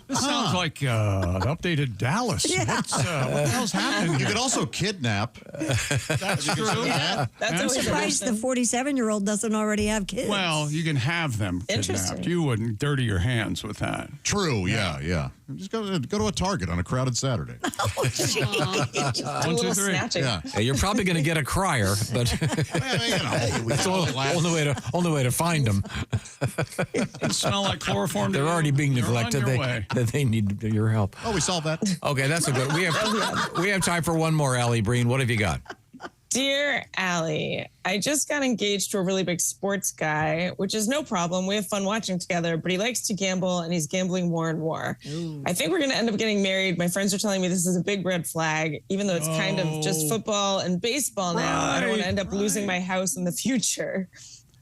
This sounds like an updated Dallas. Yeah. What the hell's happening? You could also kidnap. That's true. Yeah, I'm surprised the 47-year-old doesn't already have kids. Well, you can have them kidnapped. You wouldn't dirty your hands with that. True, yeah. Just go to a Target on a crowded Saturday. 1, 2, 3. Yeah, you're probably going to get a crier, but that's the only way to find them. They smell like chloroform. They're already being neglected. They need your help. Oh, we solved that. Okay, that's a good. We have time for one more, Allie Breen. What have you got? Dear Allie, I just got engaged to a really big sports guy, which is no problem. We have fun watching together, but he likes to gamble and he's gambling more and more. I think we're going to end up getting married. My friends are telling me this is a big red flag, even though it's kind of just football and baseball now. I don't want to end up losing my house in the future.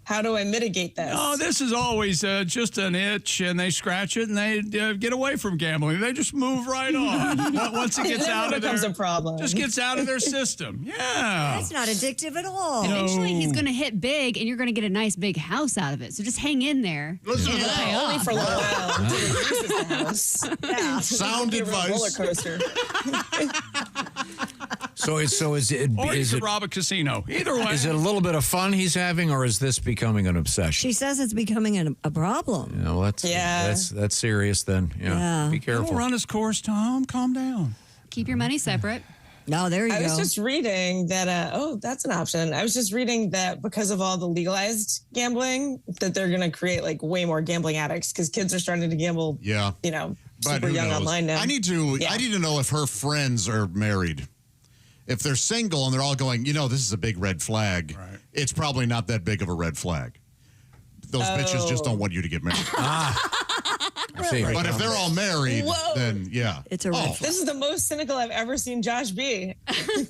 How do I mitigate this? Oh, this is always just an itch, and they scratch it, and they get away from gambling. They just move right on once it gets out of becomes a problem. Just gets out of their system. Yeah, That's not addictive at all. Eventually, he's going to hit big, and you're going to get a nice big house out of it. So just hang in there. Listen to that. Only for a little while until he uses the house. Yeah. Sound advice. Roller coaster. So is it? Or Is you it could rob a casino. Either way. Is it a little bit of fun he's having, or is this becoming an obsession? She says it's becoming a problem. You know, that's serious. Then, Yeah. Be careful. Don't run his course, Tom. Calm down. Keep your money separate. No, there you go. I was just reading that, that's an option. I was just reading that because of all the legalized gambling, that they're going to create like way more gambling addicts because kids are starting to gamble, Yeah. But super who young knows? online now. I need to know if her friends are married. If they're single and they're all going, this is a big red flag. Right. It's probably not that big of a red flag. Those bitches just don't want you to get married. Really? But if they're all married, then yeah. It's a red flag. This is the most cynical I've ever seen Josh be.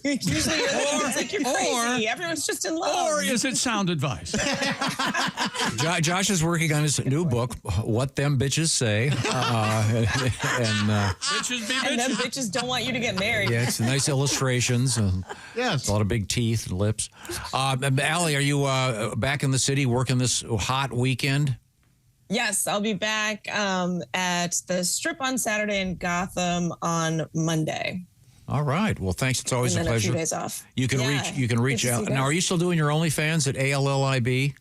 Usually it's like you're crazy. Everyone's just in love. Or is it sound advice? Josh is working on his new book, What Them Bitches Say. Bitches be bitches. And them bitches don't want you to get married. Yeah, it's nice illustrations. Yes. A lot of big teeth and lips. Allie, are you back in the city working this hot weekend? Yes, I'll be back at the Strip on Saturday and Gotham on Monday. All right. Well, thanks. It's always And a then pleasure. A few days off. You can reach out. Now, are you still doing your OnlyFans at ALLIB?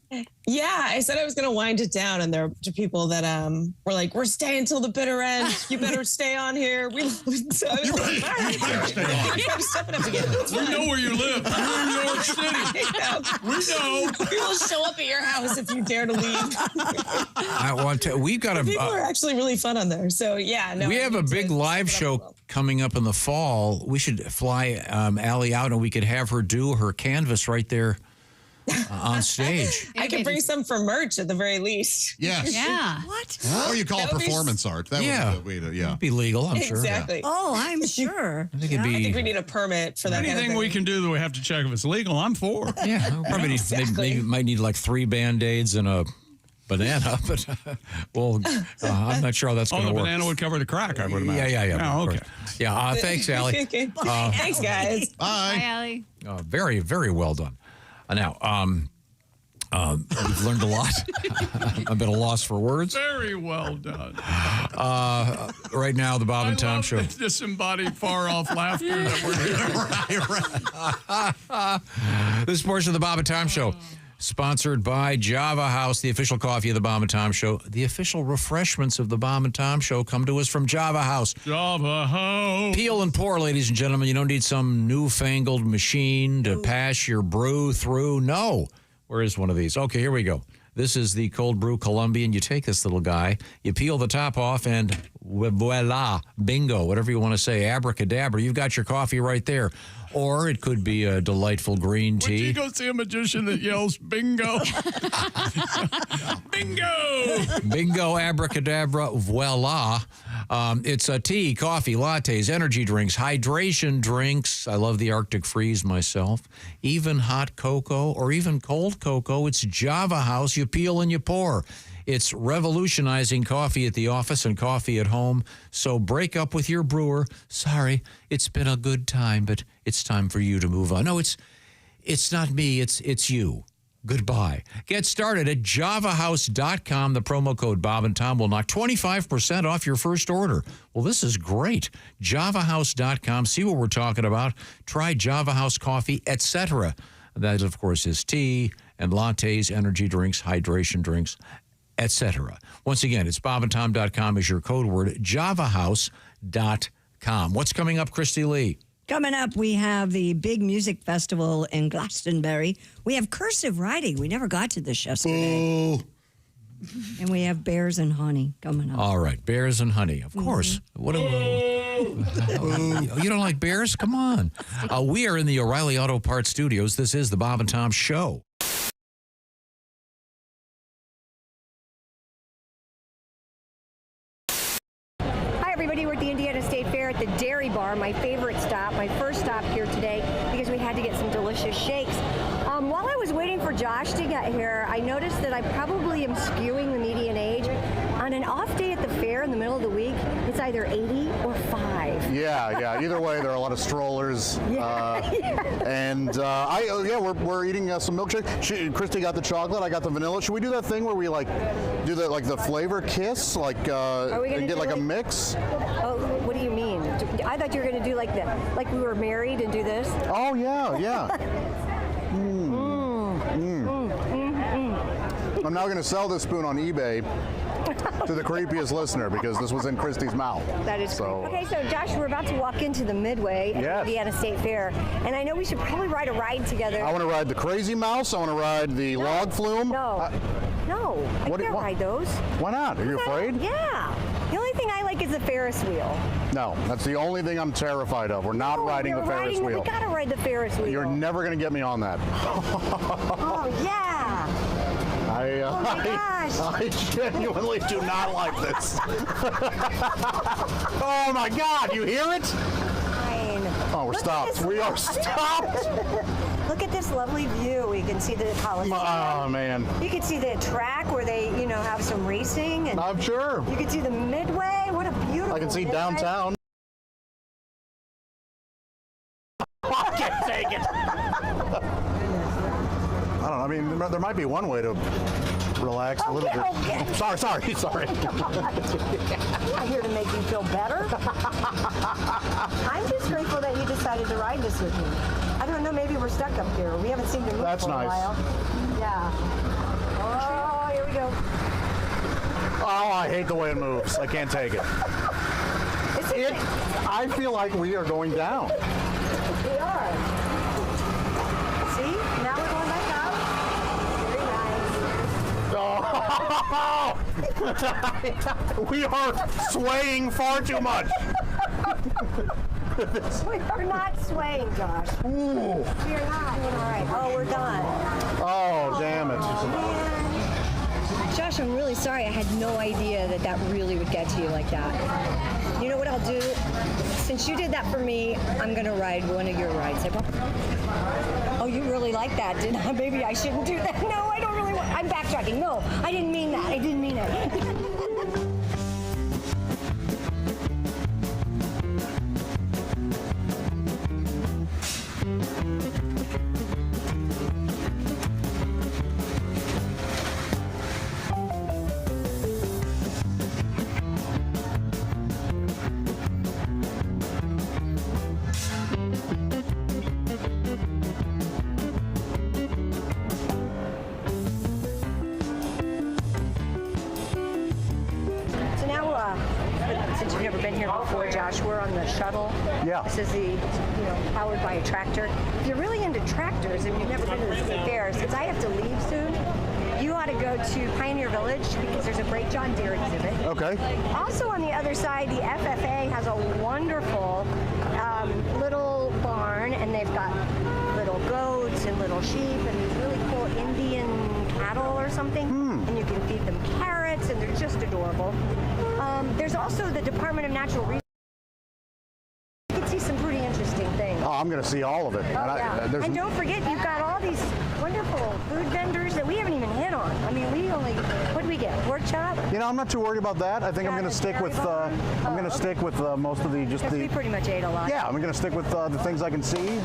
Yeah, I said I was going to wind it down, and there are people that were like, "We're staying till the bitter end. You better stay on here." So I was like, "All right, I'm stepping up again." We know where you live. You're in New York City. We know. We will show up at your house if you dare to leave. I want to. We've got People are actually really fun on there. So yeah, no. We have a big live show coming up in the fall. We should fly Allie out, and we could have her do her canvas right there on stage. I could bring some for merch at the very least. Yes. Yeah. What? Or you call it performance art. That would be the way to, It'd be legal, I'm sure. Exactly. Oh, I'm sure. I think it'd I be. think we need a permit for that. Anything kind of we can do that we have to check if it's legal, I'm for. Yeah, probably maybe might need like 3 Band-Aids and a banana, but I'm not sure how that's going to the work. banana would cover the crack, I would imagine. Yeah. Oh, okay. Yeah, thanks, Allie. Thanks, guys. Bye. Bye, Allie. Very, very well done. Now, We've learned a lot. I'm at a loss for words. Very well done. Right now, the Bob and Tom Show. This disembodied, far-off laughter that we're doing. This portion of the Bob and Tom Show, sponsored by Java House, the official coffee of the Bob and Tom Show. The official refreshments of the Bob and Tom Show come to us from Java House. Java House. Peel and pour, ladies and gentlemen. You don't need some newfangled machine to pass your brew through. No. Where is one of these? Okay, here we go. This is the cold brew Colombian. You take this little guy, you peel the top off, and voila, bingo, whatever you want to say, abracadabra. You've got your coffee right there. Or it could be a delightful green tea. Would you go see a magician that yells bingo? Bingo! Bingo, abracadabra, voila. It's a tea, coffee, lattes, energy drinks, hydration drinks. I love the Arctic freeze myself. Even hot cocoa or even cold cocoa. It's Java House. You peel and you pour. It's revolutionizing coffee at the office and coffee at home. So break up with your brewer. Sorry, it's been a good time, but it's time for you to move on. No, it's not me. It's you. Goodbye. Get started at javahouse.com. The promo code Bob and Tom will knock 25% off your first order. Well, this is great. javahouse.com. See what we're talking about. Try Java House coffee, etc. That, of course, is tea and lattes, energy drinks, hydration drinks, etc. Once again, it's bobandtom.com is your code word, javahouse.com. What's coming up, Christy Lee? Coming up, we have the big music festival in Glastonbury. We have cursive writing. We never got to this yesterday. And we have bears and honey coming up. All right, bears and honey, of course. What you don't like bears? Come on. We are in the O'Reilly Auto Parts Studios. This is the Bob and Tom Show. We're at the Indiana State Fair at the Dairy Bar, my favorite stop, my first stop here today because we had to get some delicious shakes. While I was waiting for Josh to get here, I noticed that I probably am skewing the median age. On an off day at the fair in the middle of the week, it's either 80 or 5. Yeah. Either way, there are a lot of strollers. And we're eating some milkshake. Christy got the chocolate. I got the vanilla. Should we do that thing where we do the flavor kiss, and get a mix? Oh, what do you mean? I thought you were going to do like we were married and do this. Oh yeah. I'm now going to sell this spoon on eBay to the creepiest listener because this was in Christy's mouth. That is so. Okay, so Josh, we're about to walk into the Midway at the Indiana State Fair, and I know we should probably ride a ride together. I want to ride the Crazy Mouse. I want to ride the log flume. No, I can't ride those. Why not? Are you afraid? Yeah. The only thing I like is the Ferris wheel. No, that's the only thing I'm terrified of. We're not riding the Ferris wheel. We gotta ride the Ferris wheel. You're never gonna get me on that. Oh yeah. Oh my gosh. I genuinely do not like this. Oh my God, you hear it? Fine. Oh, we're stopped. We are stopped. Look at this lovely view. We can see the Coliseum. Oh man. You can see the track where they, have some racing. And I'm sure. You can see the Midway. What a beautiful. I can see downtown. I can't take it. I don't know. I mean, there might be one way to relax a little bit. Okay. Sorry. I'm not here to make you feel better. I'm just grateful that you decided to ride this with me. I don't know, maybe we're stuck up here. We haven't seen to move That's for nice. a while. Yeah. Oh, here we go. Oh, I hate the way it moves. I can't take it. I feel like we are going down. We are. See? Now we're going back up. Very nice. Oh! We are swaying far too much. We are not swaying, Josh. Ooh. We are not. All right. Oh, we're done. Oh, damn it. Josh, I'm really sorry. I had no idea that really would get to you like that. You know what I'll do? Since you did that for me, I'm going to ride one of your rides. Oh, you really like that, didn't I? Maybe I shouldn't do that. No, I don't really want... I'm backtracking. No, I didn't mean that. I didn't mean it. you've never been here before, Josh, we're on the shuttle. Yeah. This is the, powered by a tractor. If you're really into tractors and you've never been to the state fair, since I have to leave soon, you ought to go to Pioneer Village because there's a great John Deere exhibit. Okay. Also on the other side, the FFA has a wonderful little barn, and they've got little goats and little sheep and these really cool Indian cattle or something. And you can feed them carrots, and they're just adorable. There's also the Department of Natural Resources. You can see some pretty interesting things. Oh, I'm going to see all of it. And don't forget, you've got all these wonderful food vendors that we haven't even hit on. I mean, what do we get? Pork chop? I'm not too worried about that. I think I'm going to stick with stick with most of We pretty much ate a lot. Yeah, I'm going to stick with the things I can see.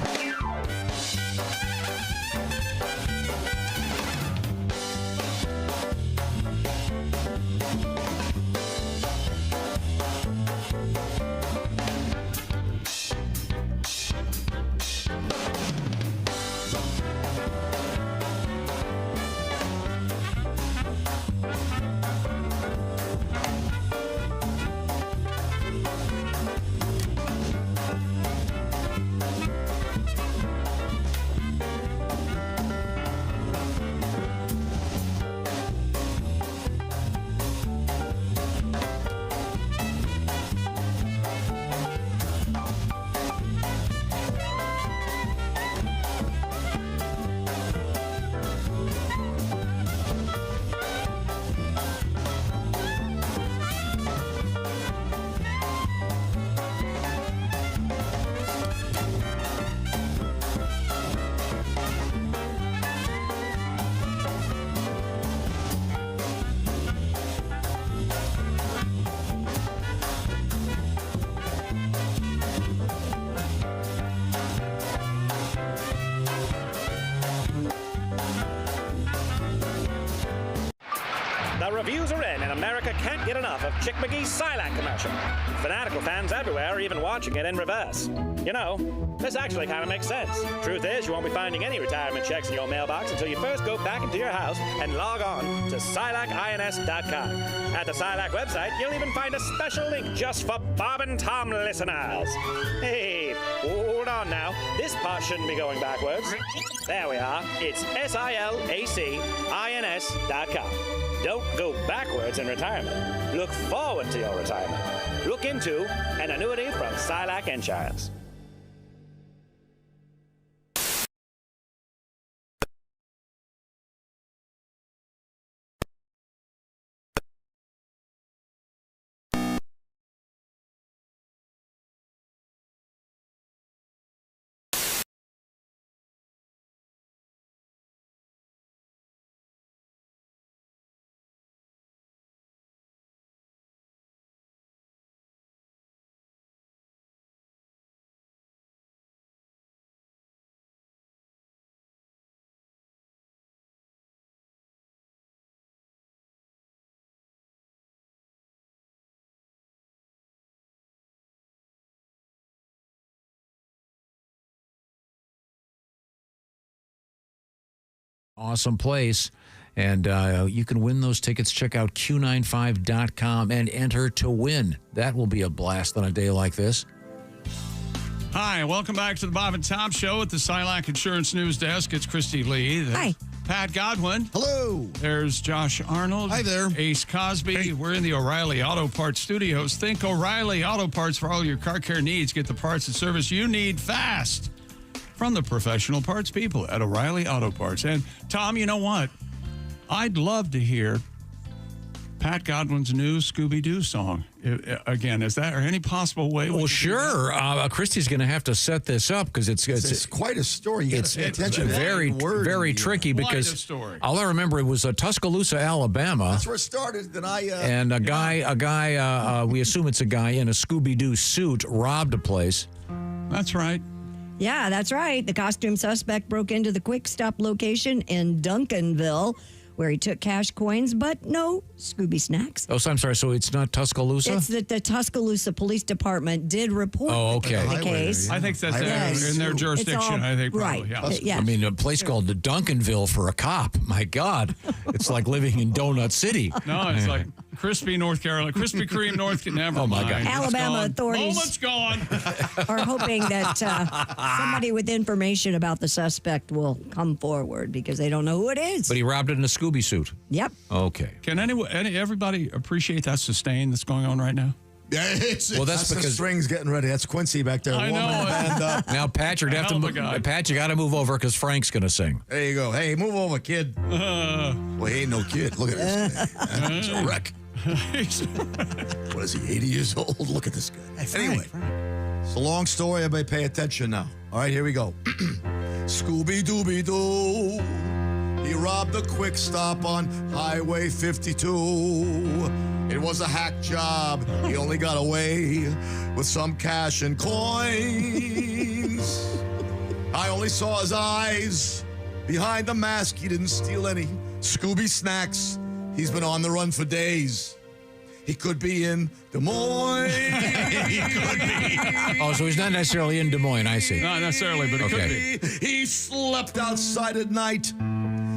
The reviews are in, and America can't get enough of Chick McGee's Silac commercial. Fanatical fans everywhere are even watching it in reverse. This actually kind of makes sense. Truth is, you won't be finding any retirement checks in your mailbox until you first go back into your house and log on to SilacINS.com. At the Silac website, you'll even find a special link just for Bob and Tom listeners. Hey, hold on now. This part shouldn't be going backwards. There we are. It's SilacINS.com. Don't go backwards in retirement. Look forward to your retirement. Look into an annuity from Silac Insurance. Awesome place. And you can win those tickets. Check out Q95.com and enter to win. That will be a blast on a day like this. Hi, welcome back to the Bob and Tom Show at the Silac Insurance News Desk. It's Christy Lee. Hi. Pat Godwin. Hello. There's Josh Arnold. Hi there. Ace Cosby. Hey. We're in the O'Reilly Auto Parts Studios. Think O'Reilly Auto Parts for all your car care needs. Get the parts and service you need fast from the professional parts people at O'Reilly Auto Parts. And Tom, you know what? I'd love to hear Pat Godwin's new Scooby-Doo song. Again, is there any possible way? Well, sure. Christy's going to have to set this up because it's quite a story. You it's pay attention. very tricky because all I remember it was Tuscaloosa, Alabama. That's where it started. Then and a guy, we assume it's a guy in a Scooby-Doo suit robbed a place. That's right. Yeah, that's right. The costume suspect broke into the Quick Stop location in Duncanville, where he took cash coins, but no Scooby snacks. Oh, so I'm sorry. So it's not Tuscaloosa? It's that the Tuscaloosa Police Department did report the case. I think that's in their jurisdiction. I think probably, right. Yeah. I mean, a place called Duncanville for a cop. My God. It's like living in Donut City. No, it's like Crispy, North Carolina. Krispy Kreme, North Carolina. Never mind. God. It's Alabama gone. authorities Moment's gone. are hoping that somebody with information about the suspect will come forward because they don't know who it is. But he robbed it in a Scooby suit. Yep. Okay. Can everybody appreciate that sustain that's going on right now? Yeah, Well, that's the because strings getting ready. That's Quincy back there. I know. warming the band up. now Pat, you have to move. Pat, you got to move over because Frank's going to sing. There you go. Hey, move over, kid. Well, he ain't no kid. Look at this guy. He's a wreck. What is he, 80 years old? Look at this guy. Anyway, it's a long story. Everybody pay attention now. All right, here we go. Scooby-Dooby-Doo. He robbed a quick stop on Highway 52. It was a hack job. He only got away with some cash and coins. I only saw his eyes. Behind the mask, he didn't steal any Scooby snacks. He's been on the run for days. He could be in Des Moines. He could be. Oh, so he's not necessarily in Des Moines, I see. Not necessarily, but it could be. He slept outside at night,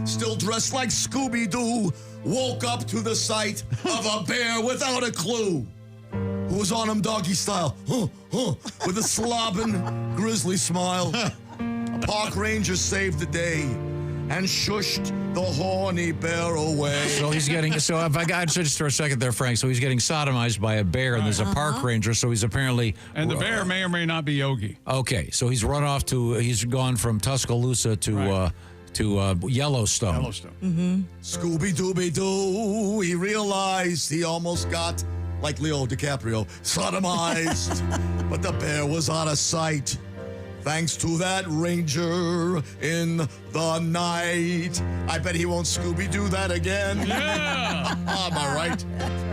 still dressed like Scooby-Doo, woke up to the sight of a bear without a clue. Who was on him doggy style, with a slobbing, grizzly smile. A park ranger saved the day and shushed the horny bear away. So he's getting, so if I got just for a second there, Frank, so he's getting sodomized by a bear and there's a park ranger, so he's apparently. And the bear may or may not be Yogi. Okay, so he's run off he's gone from Tuscaloosa to Yellowstone. Mm-hmm. Scooby-Dooby-Doo, he realized he almost got, like Leo DiCaprio, sodomized. But the bear was out of sight. Thanks to that ranger in the night. I bet he won't Scooby-Doo that again. Yeah. Am I right? That's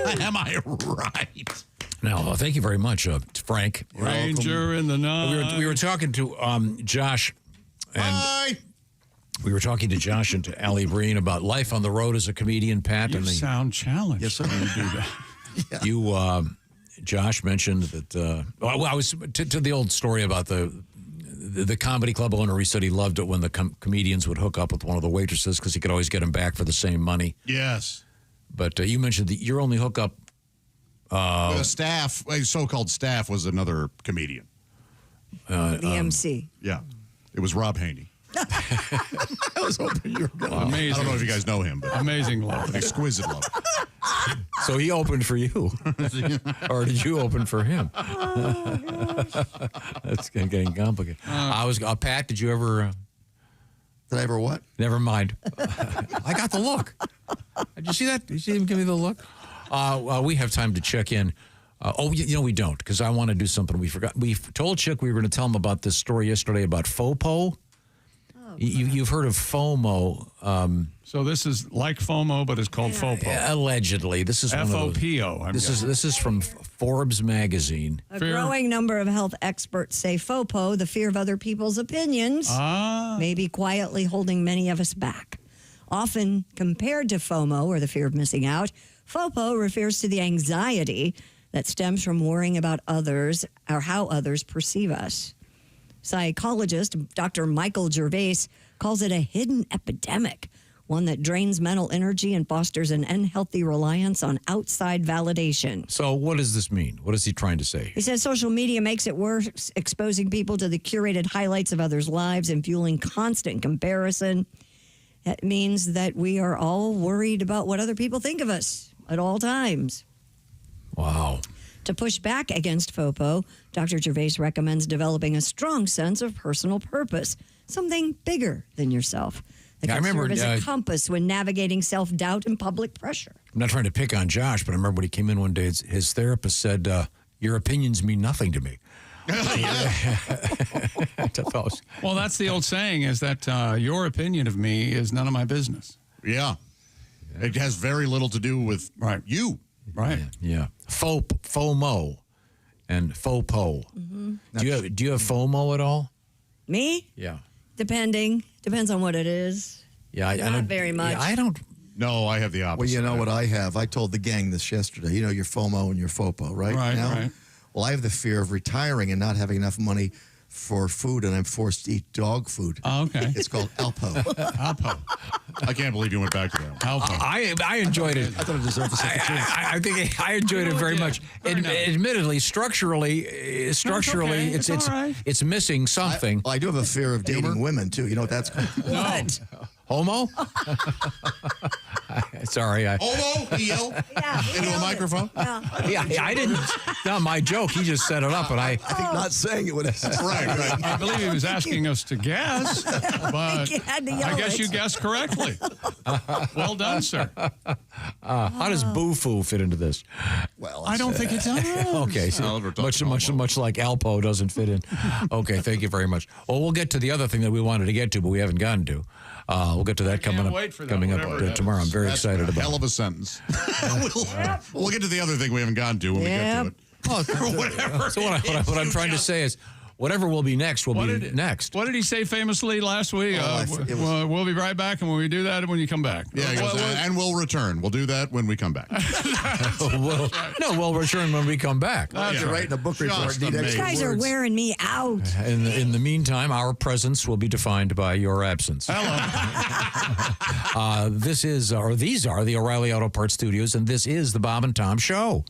right. Am I right? Now, thank you very much, Frank. Ranger in the night. We were talking to Josh. And we were talking to Josh and to Allie Breen about life on the road as a comedian, Pat. You sound challenged. Yes, sir. When you do that. Yeah. You, Josh mentioned that. I was to the old story about the comedy club owner. He said he loved it when the comedians would hook up with one of the waitresses because he could always get them back for the same money. Yes. But you mentioned that your only hookup. A so-called staff was another comedian. The MC. Yeah. It was Rob Haney. I was hoping you were going to. Amazing. I don't know if you guys know him, but amazing love. Exquisite love. So he opened for you. Or did you open for him? That's getting complicated. Pat, did you ever... Did I ever what? Never mind. I got the look. Did you see that? Did you see him give me the look? We have time to check in. We don't, because I want to do something we forgot. We told Chick we were going to tell him about this story yesterday about FOPO. You've heard of FOMO. So this is like FOMO, but it's called FOPO. Allegedly. This is FOPO. This is from Forbes magazine. A growing number of health experts say FOPO, the fear of other people's opinions, may be quietly holding many of us back. Often compared to FOMO, or the fear of missing out, FOPO refers to the anxiety that stems from worrying about others or how others perceive us. Psychologist Dr. Michael Gervais calls it a hidden epidemic, one that drains mental energy and fosters an unhealthy reliance on outside validation. So what does this mean? What is he trying to say? He says social media makes it worse, exposing people to the curated highlights of others' lives and fueling constant comparison. That means that we are all worried about what other people think of us at all times. Wow. To push back against FOPO, Dr. Gervais recommends developing a strong sense of personal purpose, something bigger than yourself. That can serve as a compass when navigating self-doubt and public pressure. I'm not trying to pick on Josh, but I remember when he came in one day, his therapist said, your opinions mean nothing to me. Well, that's the old saying, is that your opinion of me is none of my business. Yeah. It has very little to do with you. Right. Yeah. FOMO and FOPO. Mm-hmm. Do you have FOMO at all? Me? Yeah. Depends on what it is. Yeah. Not very much. Yeah, I don't. No, I have the opposite. Well, you know what I have? I told the gang this yesterday. You know your FOMO and your FOPO, right? Right. Well, I have the fear of retiring and not having enough money for food, and I'm forced to eat dog food. Oh, okay. It's called Alpo. Alpo. I can't believe you went back to that. Alpo. I enjoyed it. I thought it deserved a second chance. I think I enjoyed it very much. Admittedly, structurally, It's it's all right. it's missing something. I do have a fear of dating women too. You know what that's called? What? Homo? Sorry, Homo? He yelled into a microphone? Yeah, I didn't. Not my joke. He just set it up, and I think not saying it would have. Right. I believe he was asking us to guess, but You had to yell I guess it. you guessed correctly. Well done, sir. How does boo-foo fit into this? Well, I don't think it does. Okay, so much like Alpo doesn't fit in. Okay, thank you very much. Well, we'll get to the other thing that we wanted to get to, but we haven't gotten to. We'll get to that coming up tomorrow. I'm very excited about. Hell of a sentence. We'll get to the other thing we haven't gotten to when we get to it. Oh, whatever. So what I'm trying to say is, whatever will be next will be next. What did he say famously last week? We'll be right back, and when we do that, when you come back. Yeah, he goes, and we'll return. We'll do that when we come back. We'll return when we come back. You're writing a book report. You guys are wearing me out. In the meantime, our presence will be defined by your absence. Hello. These are the O'Reilly Auto Parts Studios, and this is the Bob and Tom Show.